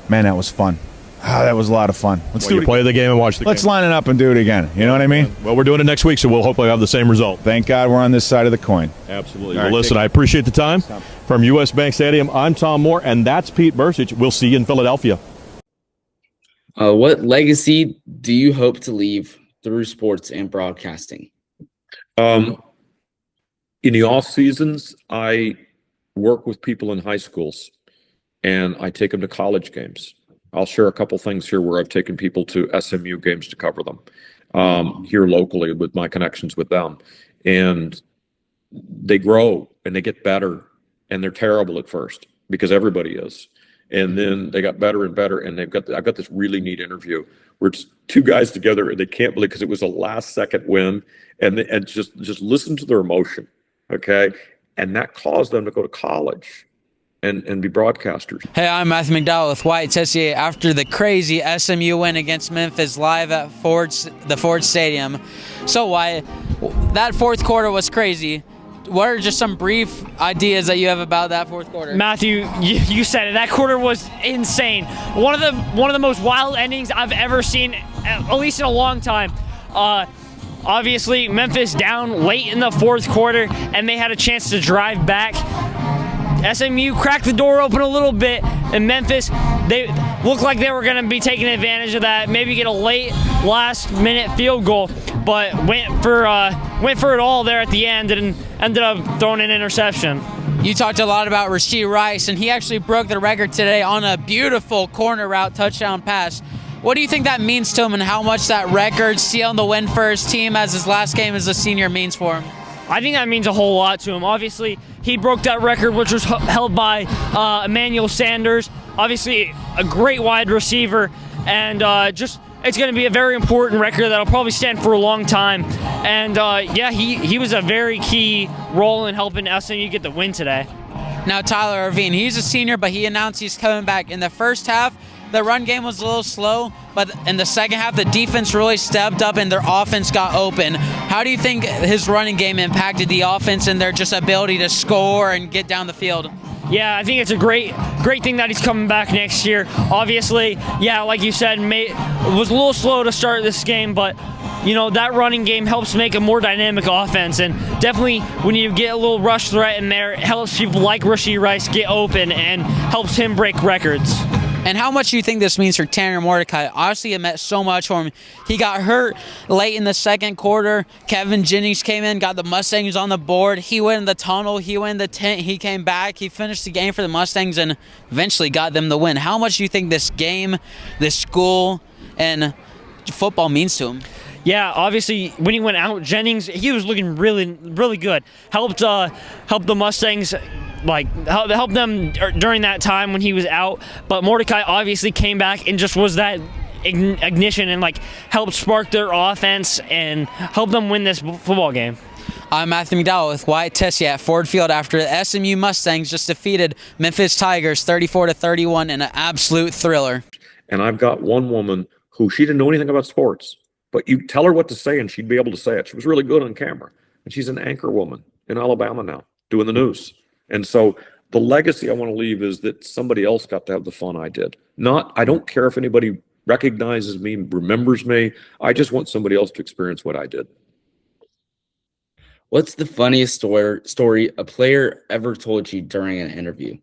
that was fun. That was a lot of fun. Let's play the game and watch the game. Let's line it up and do it again. You know what I mean? Well, we're doing it next week, so we'll hopefully have the same result. Thank God we're on this side of the coin. Absolutely. Well, listen, I appreciate the time. From US Bank Stadium, I'm Tom Moore, and that's Pete Bercich. We'll see you in Philadelphia. What legacy do you hope to leave through sports and broadcasting? In the off seasons, I work with people in high schools, and I take them to college games. I'll share a couple things here where I've taken people to SMU games to cover them here locally with my connections with them. And they grow and they get better, and they're terrible at first because everybody is. And then they got better and better, and I've got this really neat interview where it's two guys together and they can't believe because it was a last second win, and just listen to their emotion, okay? And that caused them to go to college and be broadcasters. Hey, I'm Matthew McDowell with White Tessier. After the crazy SMU win against Memphis live at the Ford Stadium. So Wyatt, that fourth quarter was crazy. What are just some brief ideas that you have about that fourth quarter? Matthew, you said it. That quarter was insane. One of the most wild endings I've ever seen, at least in a long time. Obviously, Memphis down late in the fourth quarter, and they had a chance to drive back. SMU cracked the door open a little bit, and Memphis, they looked like they were going to be taking advantage of that, maybe get a late last-minute field goal, but went for it all there at the end and ended up throwing an interception. You talked a lot about Rashee Rice, and he actually broke the record today on a beautiful corner route touchdown pass. What do you think that means to him, and how much that record, sealing the win for his team as his last game as a senior, means for him? I think that means a whole lot to him. Obviously, he broke that record, which was held by Emmanuel Sanders. Obviously, a great wide receiver, and it's going to be a very important record that'll probably stand for a long time. And he was a very key role in helping SMU get the win today. Now, Tyler Irvine, he's a senior, but he announced he's coming back. In the first half, the run game was a little slow, but in the second half, the defense really stepped up and their offense got open. How do you think his running game impacted the offense and their just ability to score and get down the field? Yeah, I think it's a great thing that he's coming back next year. Obviously, yeah, like you said, it was a little slow to start this game, but that running game helps make a more dynamic offense, and definitely when you get a little rush threat in there, it helps people like Rashee Rice get open and helps him break records. And how much do you think this means for Tanner Mordecai? Obviously, it meant so much for him. He got hurt late in the second quarter. Kevin Jennings came in, got the Mustangs on the board. He went in the tunnel. He went in the tent. He came back. He finished the game for the Mustangs and eventually got them the win. How much do you think this game, this school, and football means to him? Yeah, obviously, when he went out, Jennings, he was looking really, really good. Helped the Mustangs, help them during that time when he was out. But Mordecai obviously came back and just was that ignition and helped spark their offense and help them win this football game. I'm Matthew McDowell with Wyatt Tessie at Ford Field after the SMU Mustangs just defeated Memphis Tigers 34-31 in an absolute thriller. And I've got one woman who she didn't know anything about sports, but you tell her what to say and she'd be able to say it. She was really good on camera. And she's an anchor woman in Alabama now, doing the news. And so the legacy I want to leave is that somebody else got to have the fun I did. I don't care if anybody recognizes me, remembers me. I just want somebody else to experience what I did. What's the funniest story a player ever told you during an interview?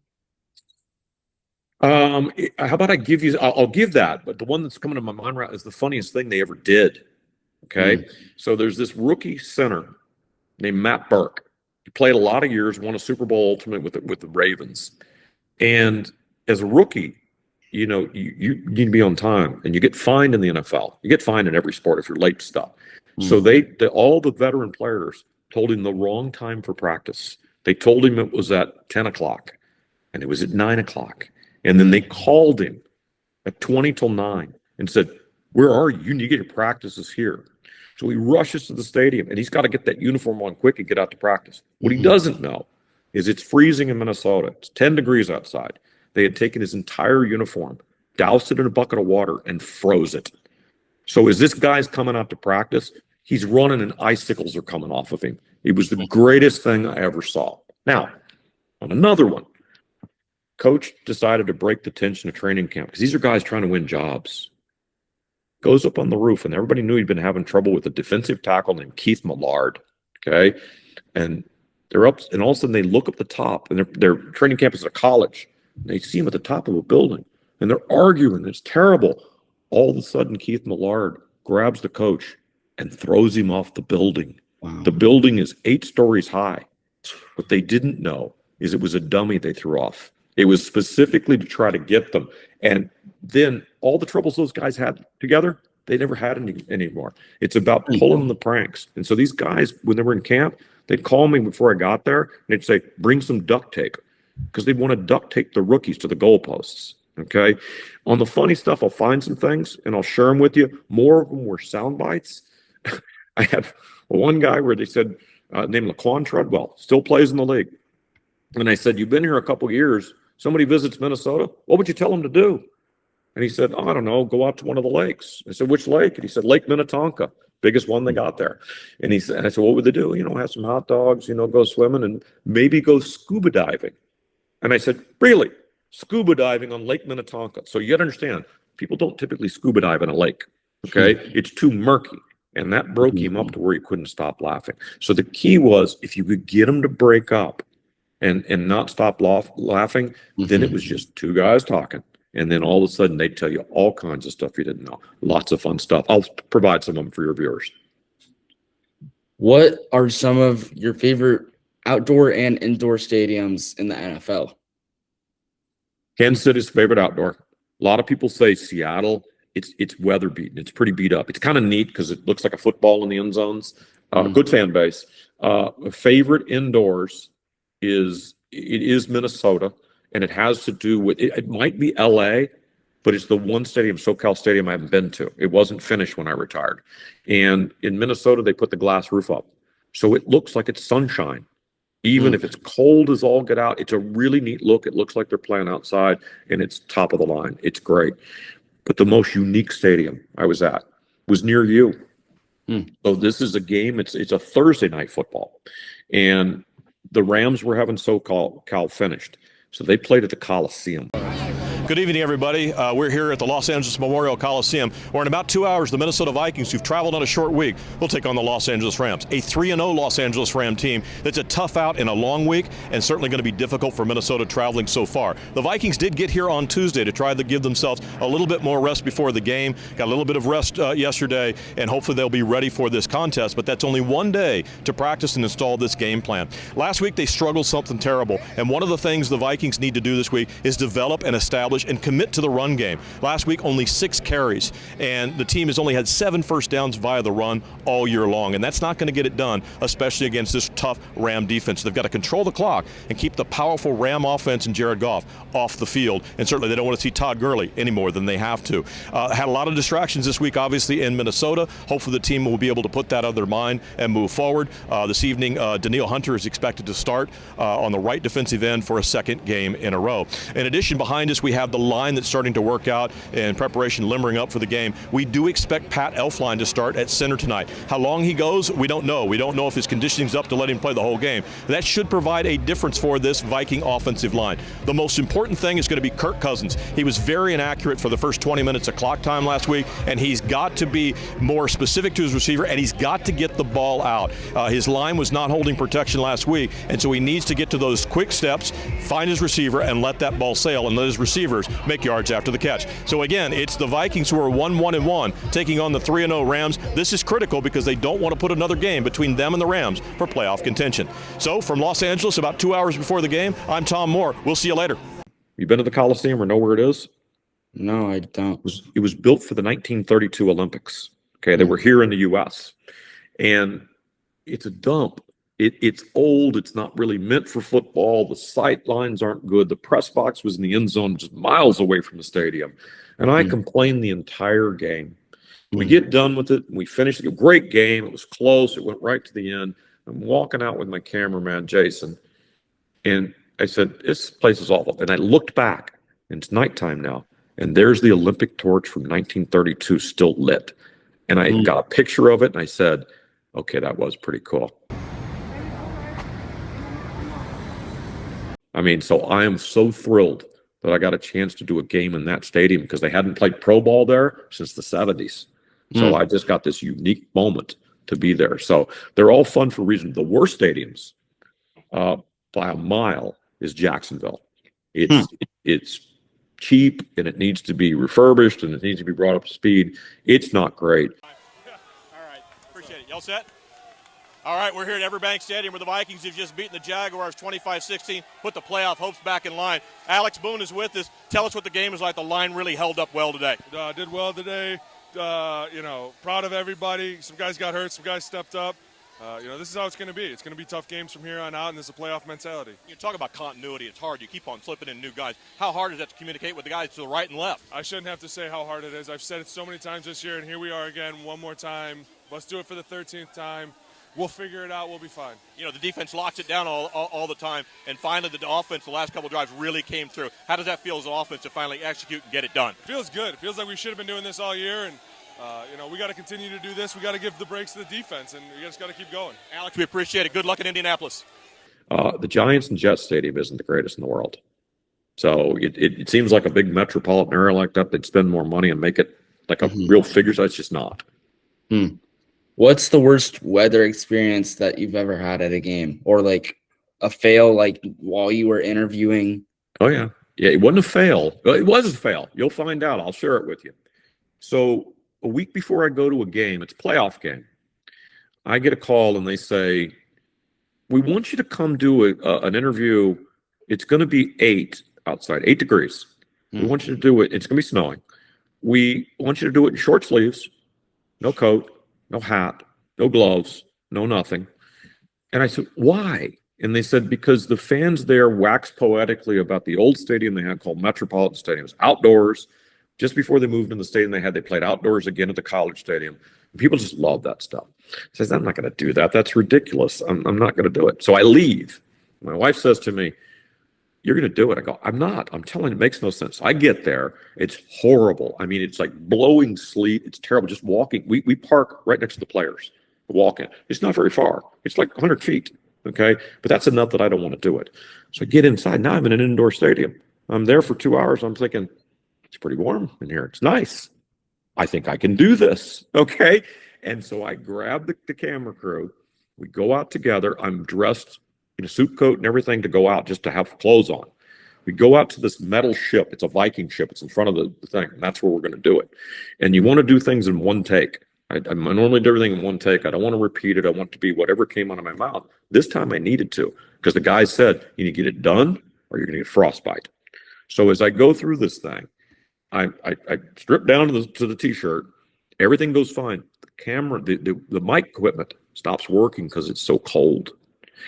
How about I give you, I'll give that, but the one that's coming to my mind right is the funniest thing they ever did. Okay. So there's this rookie center named Matt Burke. He played a lot of years, won a Super Bowl ultimate with the Ravens. And as a rookie, you need to be on time, and you get fined in the NFL. You get fined in every sport if you're late to stuff. So all the veteran players told him the wrong time for practice. They told him it was at 10 o'clock and it was at 9 o'clock. And then they called him at 20 till 9 and said, "Where are you? You need to get your practices here." So he rushes to the stadium, and he's got to get that uniform on quick and get out to practice. What he doesn't know is it's freezing in Minnesota. It's 10 degrees outside. They had taken his entire uniform, doused it in a bucket of water, and froze it. So as this guy's coming out to practice, he's running and icicles are coming off of him. It was the greatest thing I ever saw. Now, on another one, coach decided to break the tension of training camp because these are guys trying to win jobs. Goes up on the roof, and everybody knew he'd been having trouble with a defensive tackle named Keith Millard. Okay. And they're up, and all of a sudden they look up the top, and their training camp is at a college. And they see him at the top of a building, and they're arguing. It's terrible. All of a sudden, Keith Millard grabs the coach and throws him off the building. Wow. The building is 8 stories high. What they didn't know is it was a dummy they threw off. It was specifically to try to get them. And then all the troubles those guys had together, they never had any anymore. It's about pulling the pranks. And so these guys, when they were in camp, they'd call me before I got there, and they'd say, "Bring some duct tape," because they'd want to duct tape the rookies to the goalposts. Okay. On the funny stuff, I'll find some things and I'll share them with you. More of them were sound bites. I have one guy where they said, named Laquan Treadwell, still plays in the league. And I said, "You've been here a couple of years. Somebody visits Minnesota. What would you tell them to do?" And he said, "Oh, I don't know, go out to one of the lakes." I said, "Which lake?" And he said, "Lake Minnetonka, biggest one they got there." And I said, "What would they do?" "Have some hot dogs, go swimming and maybe go scuba diving." And I said, "Really? Scuba diving on Lake Minnetonka?" So you got to understand, people don't typically scuba dive in a lake. Okay. It's too murky. And that broke him up to where he couldn't stop laughing. So the key was, if you could get him to break up and not stop laughing, then it was just two guys talking. And then all of a sudden they'd tell you all kinds of stuff you didn't know. Lots of fun stuff. I'll provide some of them for your viewers. What are some of your favorite outdoor and indoor stadiums in the NFL? Kansas City's favorite outdoor. A lot of people say Seattle. It's weather beaten. It's pretty beat up. It's kind of neat because it looks like a football in the end zones. Good fan base. Favorite indoors is Minnesota, and it has to do with it might be LA, but it's the one stadium, SoCal Stadium, I haven't been to. It wasn't finished when I retired. And in Minnesota, they put the glass roof up. So it looks like it's sunshine. Even if it's cold as all get out, it's a really neat look. It looks like they're playing outside, and it's top of the line. It's great. But the most unique stadium I was at was near you. So this is a game. It's a Thursday night football. And the Rams were having SoCal finished. So they played at the Coliseum. Good evening, everybody. We're here at the Los Angeles Memorial Coliseum, where in about 2 hours, the Minnesota Vikings, who've traveled on a short week, will take on the Los Angeles Rams, a 3-0 Los Angeles Ram team that's a tough out in a long week and certainly going to be difficult for Minnesota traveling so far. The Vikings did get here on Tuesday to try to give themselves a little bit more rest before the game, got a little bit of rest yesterday, and hopefully they'll be ready for this contest, but that's only one day to practice and install this game plan. Last week, they struggled something terrible, and one of the things the Vikings need to do this week is develop and establish and commit to the run game. Last week, only 6 carries, and the team has only had 7 first downs via the run all year long, and that's not going to get it done, especially against this tough Ram defense. They've got to control the clock and keep the powerful Ram offense and Jared Goff off the field, and certainly they don't want to see Todd Gurley any more than they have to. Had a lot of distractions this week, obviously, in Minnesota. Hopefully the team will be able to put that out of their mind and move forward. This evening, Danielle Hunter is expected to start on the right defensive end for a second game in a row. In addition, behind us, we have the line that's starting to work out in preparation, limbering up for the game. We do expect Pat Elflein to start at center tonight. How long he goes, we don't know. We don't know if his conditioning's up to let him play the whole game. That should provide a difference for this Viking offensive line. The most important thing is going to be Kirk Cousins. He was very inaccurate for the first 20 minutes of clock time last week, and he's got to be more specific to his receiver, and he's got to get the ball out. His line was not holding protection last week, and so he needs to get to those quick steps, find his receiver, and let that ball sail, and let his receivers make yards after the catch. So again, it's the Vikings who are 1-1-1 taking on the 3-0 Rams. This is critical because they don't want to put another game between them and the Rams for playoff contention. So from Los Angeles, about 2 hours before the game, I'm Tom Moore. We'll see you later. You been to the Coliseum or know where it is? No, I don't. It was built for the 1932 Olympics. Okay, they were here in the U.S. And it's a dump. It's old. It's not really meant for football. The sight lines aren't good. The press box was in the end zone just miles away from the stadium. And I complained the entire game. We get done with it. We finished a great game. It was close. It went right to the end. I'm walking out with my cameraman, Jason, and I said, this place is awful. And I looked back, and it's nighttime now, and there's the Olympic torch from 1932 still lit. And I got a picture of it, and I said, okay, that was pretty cool. I mean, so I am so thrilled that I got a chance to do a game in that stadium because they hadn't played pro ball there since the 70s. So I just got this unique moment to be there. So they're all fun for a reason. The worst stadiums by a mile is Jacksonville. It's cheap, and it needs to be refurbished, and it needs to be brought up to speed. It's not great. All right. Appreciate it. Y'all set? All right, we're here at Everbank Stadium where the Vikings have just beaten the Jaguars 25-16, put the playoff hopes back in line. Alex Boone is with us. Tell us what the game is like. The line really held up well today. Did well today. Proud of everybody. Some guys got hurt. Some guys stepped up. This is how it's going to be. It's going to be tough games from here on out, and there's a playoff mentality. You talk about continuity. It's hard. You keep on slipping in new guys. How hard is that to communicate with the guys to the right and left? I shouldn't have to say how hard it is. I've said it so many times this year, and here we are again one more time. Let's do it for the 13th time. We'll figure it out. We'll be fine. The defense locks it down all the time, and finally the offense, the last couple of drives, really came through. How does that feel as an offense to finally execute and get it done? It feels good. It feels like we should have been doing this all year, and we got to continue to do this. We got to give the breaks to the defense, and we just got to keep going. Alex, we appreciate it. Good luck in Indianapolis. The Giants and Jets Stadium isn't the greatest in the world. So it seems like a big metropolitan area like that, they'd spend more money and make it like a real figure size. It's just not. What's the worst weather experience that you've ever had at a game, or like a fail, like while you were interviewing? Oh yeah. Yeah, it wasn't a fail. Well, it was a fail. You'll find out. I'll share it with you. So a week before I go to a game, it's a playoff game, I get a call and they say, we want you to come do an interview. It's going to be 8 outside, 8 degrees. We want you to do it. It's going to be snowing. We want you to do it in short sleeves, no coat, no hat, no gloves, no nothing. And I said, why? And they said, because the fans there waxed poetically about the old stadium they had called Metropolitan Stadium. It was outdoors. Just before they moved in the stadium they played outdoors again at the College Stadium. People just love that stuff. I says, I'm not going to do that. That's ridiculous. I'm not going to do it. So I leave. My wife says to me, you're going to do it. I go, I'm not. I'm telling you, it makes no sense. I get there. It's horrible. I mean, it's like blowing sleet. It's terrible. Just walking. We park right next to the players. Walk in. It's not very far. It's like 100 feet. Okay. But that's enough that I don't want to do it. So I get inside. Now I'm in an indoor stadium. I'm there for 2 hours. I'm thinking, it's pretty warm in here. It's nice. I think I can do this. Okay. And so I grab the camera crew. We go out together. I'm dressed in a suit coat and everything to go out, just to have clothes on. We go out to this metal ship. It's a Viking ship. It's in front of the thing. And that's where we're going to do it. And you want to do things in one take. I normally do everything in one take. I don't want to repeat it. I want it to be whatever came out of my mouth. This time I needed to, because the guy said, you need to get it done or you're going to get frostbite. So as I go through this thing, I strip down to the t-shirt. Everything goes fine. The camera, the mic equipment stops working because it's so cold.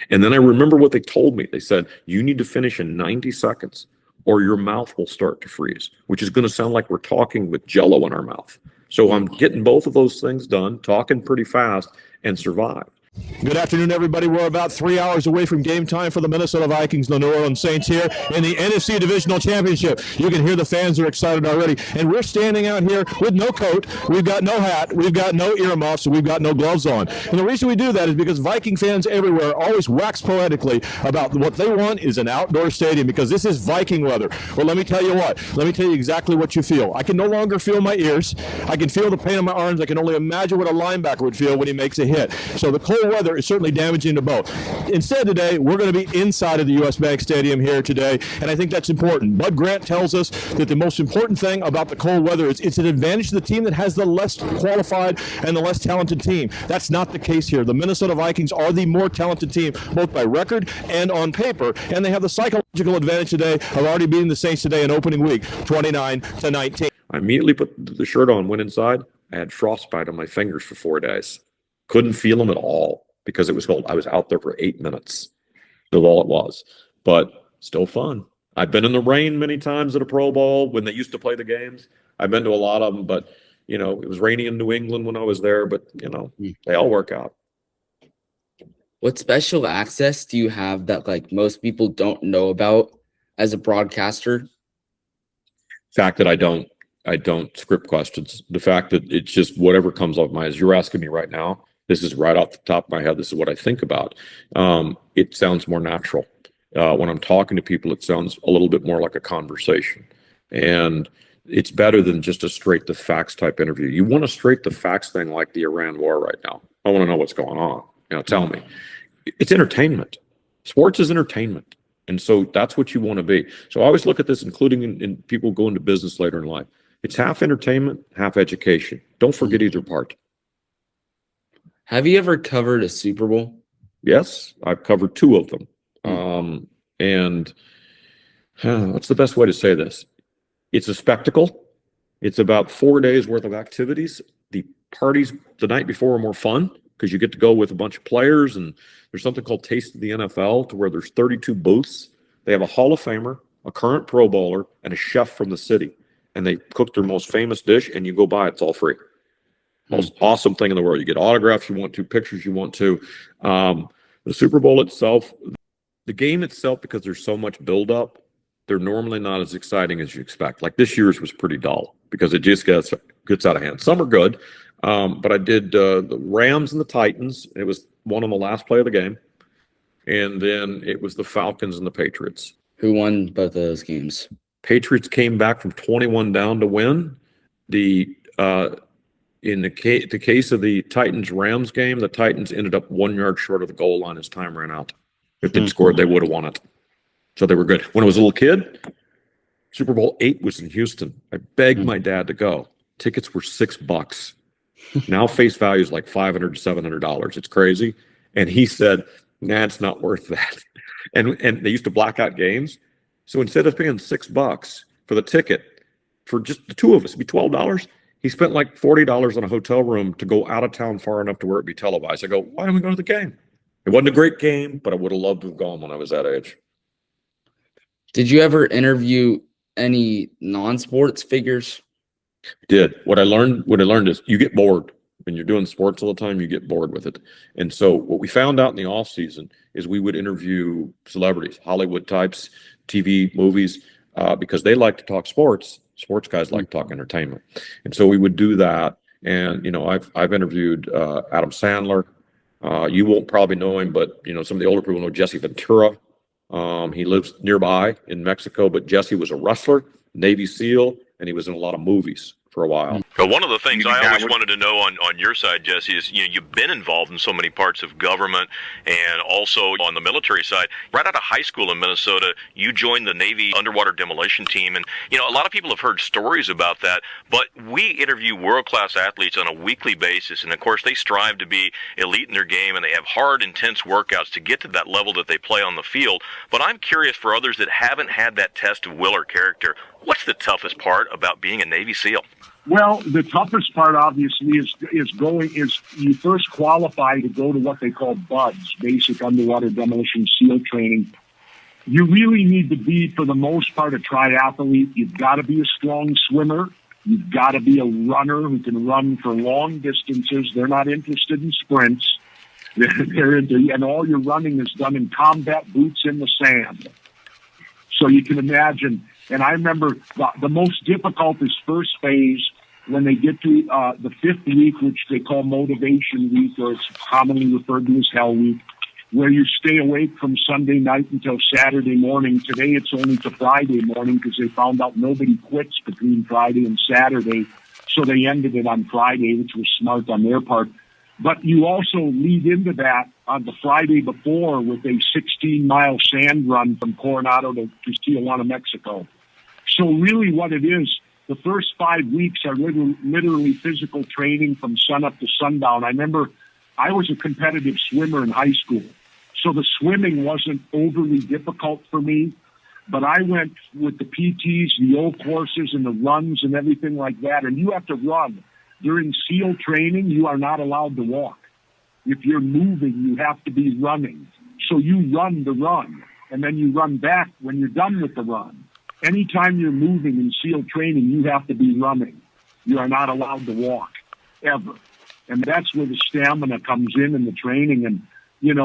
And then I remember what they told me. They said, you need to finish in 90 seconds or your mouth will start to freeze, which is going to sound like we're talking with Jell-O in our mouth. So I'm getting both of those things done, talking pretty fast, and survived. Good afternoon, everybody. We're about 3 hours away from game time for the Minnesota Vikings, the New Orleans Saints here in the NFC Divisional Championship. You can hear the fans are excited already. And we're standing out here with no coat. We've got no hat. We've got no earmuffs. We've got no gloves on. And the reason we do that is because Viking fans everywhere always wax poetically about what they want is an outdoor stadium, because this is Viking weather. Well, let me tell you what. Let me tell you exactly what you feel. I can no longer feel my ears. I can feel the pain in my arms. I can only imagine what a linebacker would feel when he makes a hit. So the cold weather is certainly damaging to both. Instead today, we're going to be inside of the U.S. Bank Stadium here today, and I think that's important. Bud Grant tells us that the most important thing about the cold weather is it's an advantage to the team that has the less qualified and the less talented team. That's not the case here. The Minnesota Vikings are the more talented team, both by record and on paper, and they have the psychological advantage today of already beating the Saints today in opening week, 29-19. I immediately put the shirt on, went inside. I had frostbite on my fingers for 4 days. Couldn't feel them at all because it was cold. I was out there for 8 minutes. That's all it was. But still fun. I've been in the rain many times at a Pro Bowl when they used to play the games. I've been to a lot of them, but, you know, it was rainy in New England when I was there, but, you know, they all work out. What special access do you have that, like, most people don't know about as a broadcaster? The fact that I don't script questions. The fact that it's just whatever comes off my, as you're asking me right now, this is right off the top of my head. This is what I think about. It sounds more natural. When I'm talking to people, it sounds a little bit more like a conversation. And it's better than just a straight to facts type interview. You want a straight to facts thing like the Iran war right now. I want to know what's going on. You know, tell me. It's entertainment. Sports is entertainment. And so that's what you want to be. So I always look at this, including in people go into business later in life. It's half entertainment, half education. Don't forget either part. Have you ever covered a Super Bowl? Yes, I've covered 2 of them. What's the best way to say this? It's a spectacle. It's about 4 days worth of activities. The parties the night before are more fun because you get to go with a bunch of players, and there's something called Taste of the NFL to where there's 32 booths. They have a Hall of Famer, a current Pro Bowler, and a chef from the city. And they cook their most famous dish, and you go buy it. It's all free. Most awesome thing in the world. You get autographs you want to, pictures you want to. The Super Bowl itself, the game itself, because there's so much buildup, they're normally not as exciting as you expect. Like this year's was pretty dull because it just gets out of hand. Some are good, but I did the Rams and the Titans. It was one on the last play of the game. And then it was the Falcons and the Patriots. Who won both of those games? Patriots came back from 21 down to win. The In the case of the Titans-Rams game, the Titans ended up 1 yard short of the goal line as time ran out. If they'd scored, they would have won it. So they were good. When I was a little kid, Super Bowl VIII was in Houston. I begged my dad to go. Tickets were $6. Now face value is like $500 to $700. It's crazy. And he said, nah, it's not worth that. And they used to black out games. So instead of paying $6 for the ticket for just the two of us, it'd be $12. He spent like $40 on a hotel room to go out of town far enough to where it'd be televised. I go, why don't we go to the game? It wasn't a great game, but I would have loved to have gone when I was that age. Did you ever interview any non-sports figures? Did. What I learned is you get bored. When you're doing sports all the time, you get bored with it. And so what we found out in the off season is we would interview celebrities, Hollywood types, TV, movies, because they like to talk sports. Sports guys like to talk entertainment. And so we would do that. And, I've interviewed Adam Sandler. You won't probably know him, but, some of the older people know Jesse Ventura. He lives nearby in Mexico, but Jesse was a wrestler, Navy SEAL, and he was in a lot of movies for a while. Well, one of the things I always wanted to know on your side, Jesse, is you've been involved in so many parts of government and also on the military side. Right out of high school in Minnesota, you joined the Navy underwater demolition team. And, a lot of people have heard stories about that, but we interview world-class athletes on a weekly basis. And, of course, they strive to be elite in their game, and they have hard, intense workouts to get to that level that they play on the field. But I'm curious for others that haven't had that test of will or character, what's the toughest part about being a Navy SEAL? Well, the toughest part, obviously, is you first qualify to go to what they call BUD/S, Basic Underwater Demolition SEAL Training. You really need to be, for the most part, a triathlete. You've got to be a strong swimmer. You've got to be a runner who can run for long distances. They're not interested in sprints. And all your running is done in combat boots in the sand. So you can imagine. And I remember the most difficult is first phase, when they get to the 5th week, which they call motivation week, or it's commonly referred to as Hell Week, where you stay awake from Sunday night until Saturday morning. Today it's only to Friday morning because they found out nobody quits between Friday and Saturday. So they ended it on Friday, which was smart on their part. But you also lead into that on the Friday before with a 16-mile sand run from Coronado to Tijuana, Mexico. So really what it is, the first 5 weeks are literally physical training from sunup to sundown. I remember I was a competitive swimmer in high school, so the swimming wasn't overly difficult for me. But I went with the PTs, the O courses, and the runs and everything like that. And you have to run. During SEAL training, you are not allowed to walk. If you're moving, you have to be running. So you run the run, and then you run back when you're done with the run. Anytime you're moving in SEAL training, you have to be running. You are not allowed to walk, ever. And that's where the stamina comes in the training. And, the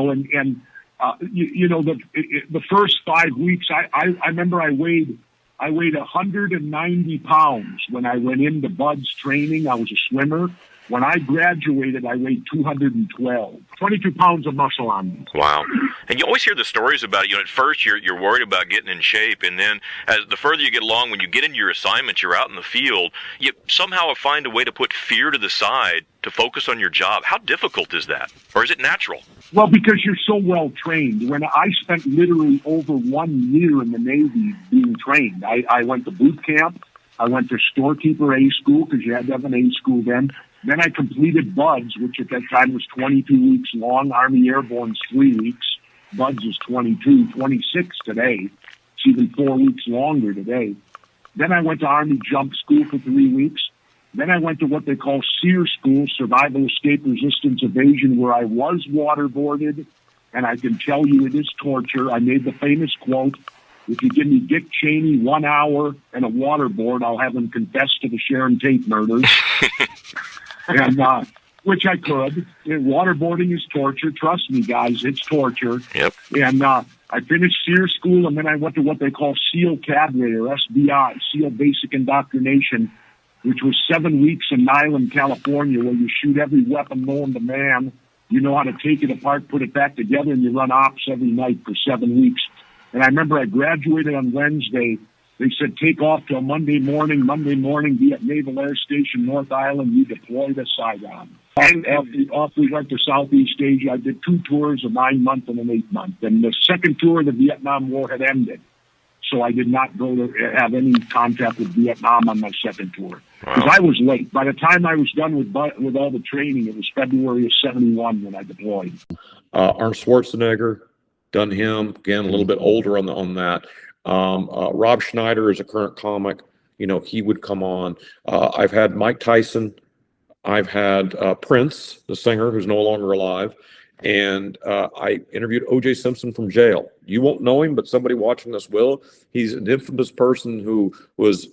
first 5 weeks, I remember I weighed 190 pounds when I went into BUD/S training. I was a swimmer. When I graduated, I weighed 212, 22 pounds of muscle on me. Wow. And you always hear the stories about it. At first you're worried about getting in shape, and then as the further you get along, when you get into your assignments, you're out in the field, you somehow find a way to put fear to the side to focus on your job. How difficult is that? Or is it natural? Well, because you're so well trained. When I spent literally over 1 year in the Navy being trained, I went to boot camp. I went to storekeeper A school because you had to have an A school then. Then I completed BUD/S, which at that time was 22 weeks long. Army Airborne's 3 weeks. BUD/S is 22, 26 today. It's even 4 weeks longer today. Then I went to Army Jump School for 3 weeks. Then I went to what they call SEER School, Survival, Escape, Resistance, Evasion, where I was waterboarded. And I can tell you it is torture. I made the famous quote, if you give me Dick Cheney 1 hour and a waterboard, I'll have him confess to the Sharon Tate murders. And which I could. Waterboarding is torture. Trust me, guys, it's torture. Yep. And I finished SEER School, and then I went to what they call SEAL Cadre, or SBI, SEAL Basic Indoctrination, which was 7 weeks in Niland, California, where you shoot every weapon known to man. You know how to take it apart, put it back together, and you run ops every night for 7 weeks. And I remember I graduated on Wednesday, They said, take off till Monday morning. Monday morning, be at Naval Air Station, North Island. You deploy to Saigon. And off we went to Southeast Asia. I did 2 tours, a 9-month and an 8-month. And the second tour, the Vietnam War had ended. So I did not go to have any contact with Vietnam on my second tour. Because I was late. By the time I was done with all the training, it was February of 71 when I deployed. Arnold Schwarzenegger, done him, again, a little bit older on that. Rob Schneider is a current comic. You know, he would come on. I've had Mike Tyson. I've had Prince, the singer, who's no longer alive. And I interviewed O.J. Simpson from jail. You won't know him, but somebody watching this will. He's an infamous person who was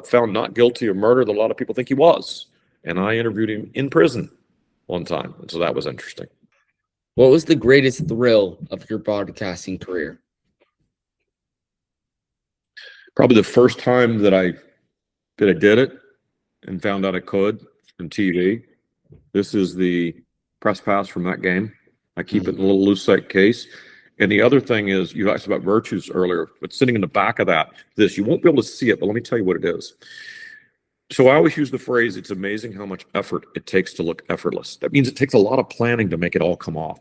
found not guilty of murder that a lot of people think he was. And I interviewed him in prison one time. And so that was interesting. What was the greatest thrill of your broadcasting career? Probably the first time that I did it and found out I could on TV. This is the press pass from that game. I keep it in a little lucite case. And the other thing is, you asked about virtues earlier, but sitting in the back of that, you won't be able to see it, but let me tell you what it is. So I always use the phrase, it's amazing how much effort it takes to look effortless. That means it takes a lot of planning to make it all come off.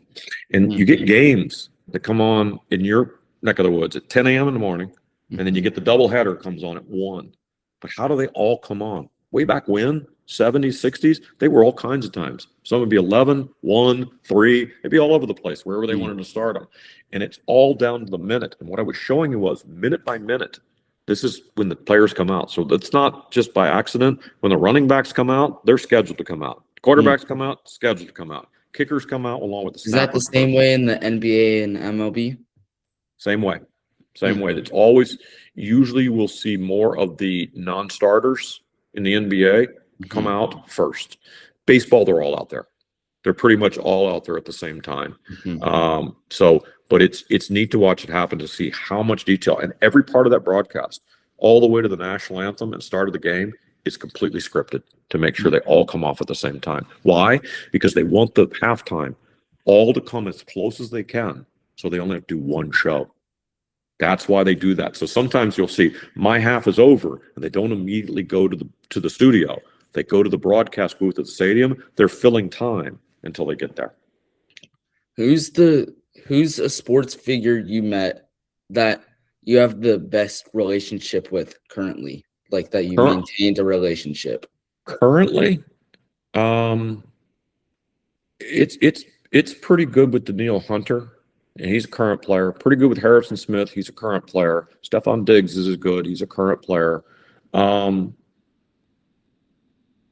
And you get games that come on in your neck of the woods at 10 a.m. in the morning, and then you get the doubleheader comes on at 1. But how do they all come on? Way back when, 70s, 60s, they were all kinds of times. Some would be 11, 1, 3. It'd be all over the place, wherever they wanted to start them. And it's all down to the minute. And what I was showing you was minute by minute. This is when the players come out. So that's not just by accident. When the running backs come out, they're scheduled to come out. Quarterbacks come out, scheduled to come out. Kickers come out along with the snappers. Is that the same way in the NBA and MLB? Same way. Same way. It's always, usually we'll see more of the non-starters in the NBA come out first. Baseball, they're all out there. They're pretty much all out there at the same time. But it's neat to watch it happen, to see how much detail, and every part of that broadcast, all the way to the national anthem and start of the game, is completely scripted to make sure they all come off at the same time. Why? Because they want the halftime all to come as close as they can, so they only have to do one show. That's why they do that. So sometimes you'll see my half is over, and they don't immediately go to the studio. They go to the broadcast booth at the stadium. They're filling time until they get there. Who's a sports figure you met that you have the best relationship with currently, like that you maintained a relationship? Currently, it's pretty good with Daniil Hunter, and he's a current player. Pretty good with Harrison Smith. He's a current player. Stephon Diggs is good. He's a current player.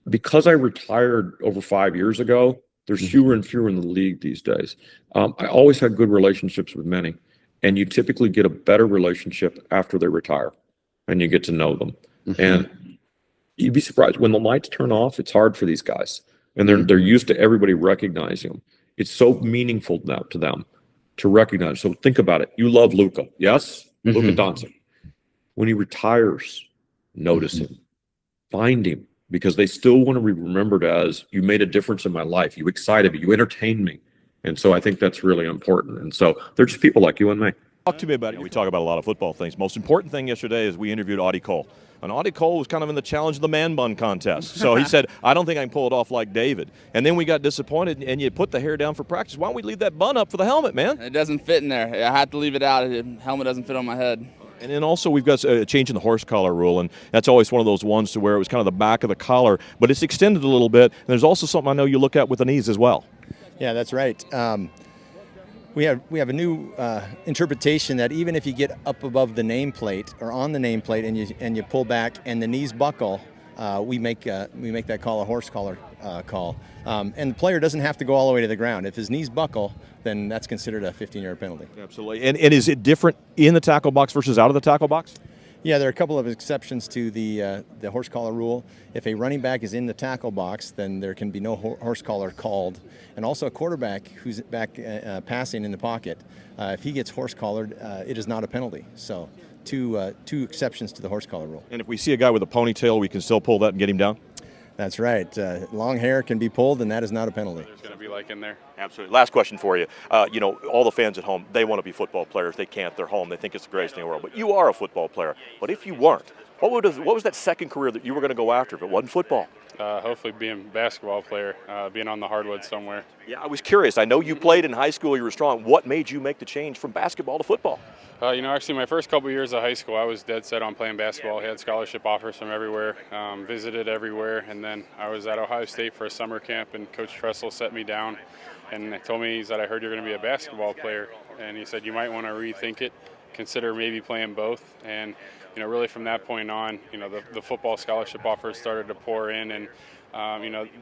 Because I retired over 5 years ago, there's fewer and fewer in the league these days. I always had good relationships with many, and you typically get a better relationship after they retire, and you get to know them. And you'd be surprised when the lights turn off. It's hard for these guys, and they're used to everybody recognizing them. It's so meaningful now to them to recognize. So think about it. You love Luka, yes? Luka Doncic. When he retires, notice him, find him. Because they still want to be remembered as, you made a difference in my life. You excited me. You entertained me. And so I think that's really important. And so they're just people like you and me. Talk to me about it. We talk about a lot of football things. Most important thing yesterday is we interviewed Audie Cole. And Audie Cole was kind of in the challenge of the man bun contest. So he said, I don't think I can pull it off like David. And then we got disappointed, and you put the hair down for practice. Why don't we leave that bun up for the helmet, man? It doesn't fit in there. I had to leave it out. The helmet doesn't fit on my head. And then also we've got a change in the horse collar rule, and that's always one of those ones to where it was kind of the back of the collar, but it's extended a little bit. And there's also something I know you look at with the knees as well. Yeah, that's right. We have a new interpretation that even if you get up above the nameplate or on the nameplate and you pull back and the knees buckle, we make that call a horse collar call. And the player doesn't have to go all the way to the ground. If his knees buckle, then that's considered a 15-yard penalty. Absolutely. And is it different in the tackle box versus out of the tackle box? Yeah, there are a couple of exceptions to the horse collar rule. If a running back is in the tackle box, then there can be no horse collar called. And also a quarterback who's back passing in the pocket, if he gets horse collared, it is not a penalty. So two exceptions to the horse collar rule. And if we see a guy with a ponytail, we can still pull that and get him down? That's right. Long hair can be pulled, and that is not a penalty. There's going to be like in there. Absolutely. Last question for you. All the fans at home, they want to be football players. They can't. They're home. They think it's the greatest thing in the world. But you are a football player. But if you weren't, what was that second career that you were going to go after if it wasn't football? Hopefully being a basketball player, being on the hardwood somewhere. Yeah, I was curious. I know you played in high school. You were strong. What made you make the change from basketball to football? Actually, my first couple years of high school, I was dead set on playing basketball. I had scholarship offers from everywhere, visited everywhere, and then I was at Ohio State for a summer camp, and Coach Tressel set me down and told me, he said, I heard you're going to be a basketball player, and he said, you might want to rethink it, consider maybe playing both. And really from that point on, the football scholarship offers started to pour in, and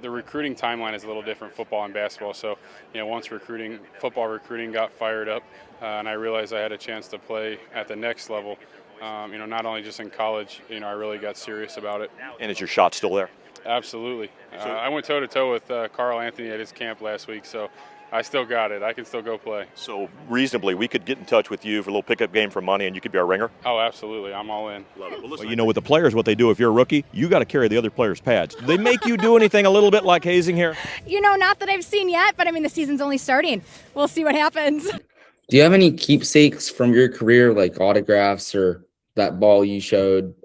the recruiting timeline is a little different, football and basketball. So, once football recruiting got fired up, and I realized I had a chance to play at the next level, not only just in college, I really got serious about it. And is your shot still there? Absolutely. I went toe-to-toe with Carl Anthony at his camp last week, so I still got it. I can still go play. So reasonably, we could get in touch with you for a little pickup game for money, and you could be our ringer? Oh, absolutely. I'm all in. Love it. Well, with the players, what they do, if you're a rookie, you got to carry the other players' pads. Do they make you do anything a little bit like hazing here? Not that I've seen yet, but the season's only starting. We'll see what happens. Do you have any keepsakes from your career, like autographs or that ball you showed?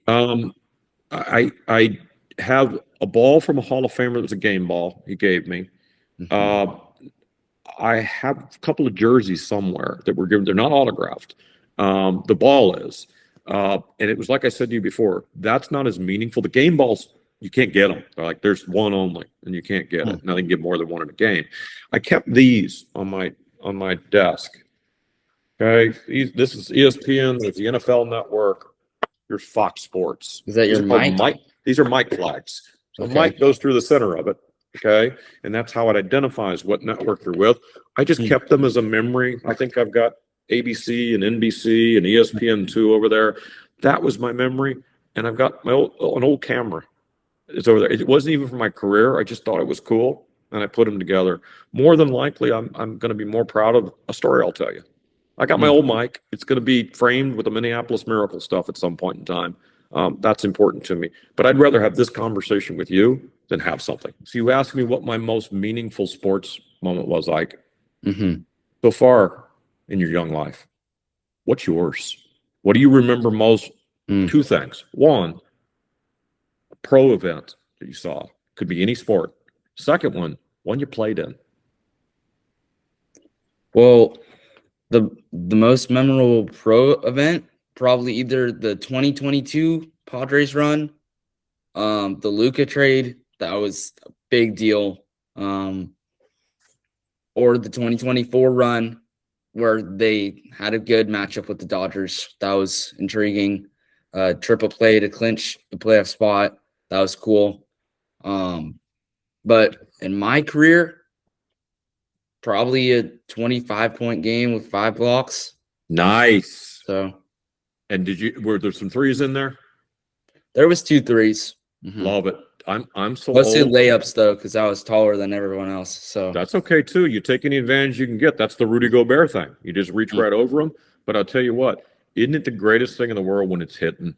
I have a ball from a Hall of Famer that was a game ball he gave me. I have a couple of jerseys somewhere that were given. They're not autographed. The ball is. And it was like I said to you before, that's not as meaningful. The game balls, you can't get them. They're like, there's one only, and you can't get it. Nothing get more than one in a game. I kept these on my desk. Okay, this is ESPN. There's the NFL Network. There's Fox Sports. Is that your mic? These are mic flags. So Okay. the mic goes through the center of it. Okay, and that's how it identifies what network you're with. I just kept them as a memory. I think I've got ABC and NBC and ESPN2 over there. That was my memory, and I've got an old camera. It's over there. It wasn't even for my career. I just thought it was cool, and I put them together. More than likely, I'm going to be more proud of a story I'll tell you. I got my old mic. It's going to be framed with the Minneapolis Miracle stuff at some point in time. That's important to me. But I'd rather have this conversation with you than have something. So you asked me what my most meaningful sports moment was like so far in your young life. What's yours? What do you remember most? Two things. One, a pro event that you saw. Could be any sport. Second one you played in. Well, the most memorable pro event, probably either the 2022 Padres run, the Luka trade, that was a big deal, or the 2024 run where they had a good matchup with the Dodgers. That was intriguing. Triple play to clinch the playoff spot. That was cool. But in my career, probably a 25-point game with 5 blocks. Nice. So, and were there some threes in there? There was 2 threes. Love it. I'm so Mostly old. layups though, because I was taller than everyone else. So That's okay too. You take any advantage you can get. That's the Rudy Gobert thing. You just reach right over them. But I'll tell you what, isn't it the greatest thing in the world when it's hitting?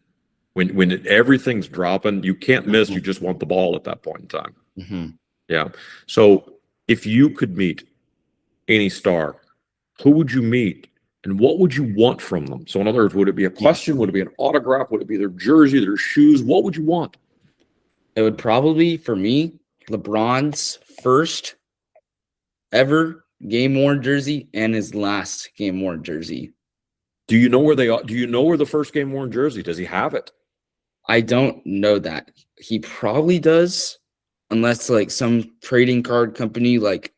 When everything's dropping, you can't miss. You just want the ball at that point in time. Yeah. So if you could meet any star, who would you meet? And what would you want from them? So in other words, would it be a question? Would it be an autograph? Would it be their jersey, their shoes? What would you want? it would probably, for me, LeBron's first ever game worn jersey and his last game worn jersey. Do you know where they are? Do you know where the first game worn jersey? Does he have it? I don't know that. He probably does, unless like some trading card company like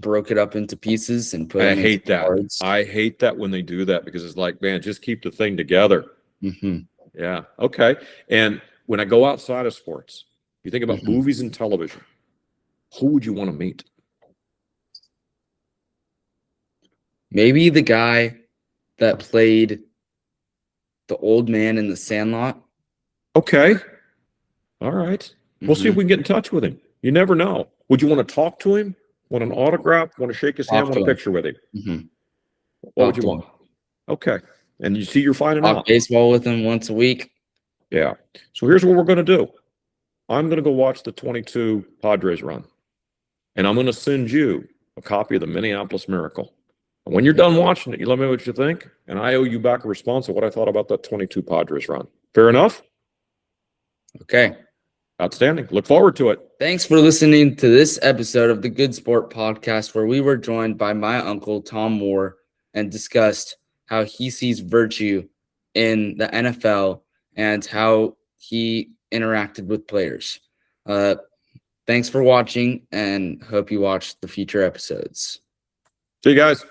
broke it up into pieces and put. I hate that. Cards. I hate that when they do that, because it's like, man, just keep the thing together. Mm-hmm. Yeah. Okay. And when I go outside of sports, you think about movies and television. Who would you want to meet? Maybe the guy that played the old man in The Sandlot. Okay. All right. We'll see if we can get in touch with him. You never know. Would you want to talk to him? Want an autograph? Want to shake his hand? Want a picture with him? What would you want? Okay. And you see, you're finding out. Baseball with him once a week. Yeah. So here's what we're going to do. I'm going to go watch the 22 Padres run. And I'm going to send you a copy of the Minneapolis Miracle. And when you're done watching it, you let me know what you think. And I owe you back a response of what I thought about that 22 Padres run. Fair enough? Okay. Outstanding. Look forward to it. Thanks for listening to this episode of the Good Sport Podcast, where we were joined by my uncle, Tom Moore, and discussed how he sees virtue in the NFL and how he interacted with players. Thanks for watching, and hope you watch the future episodes. See you guys.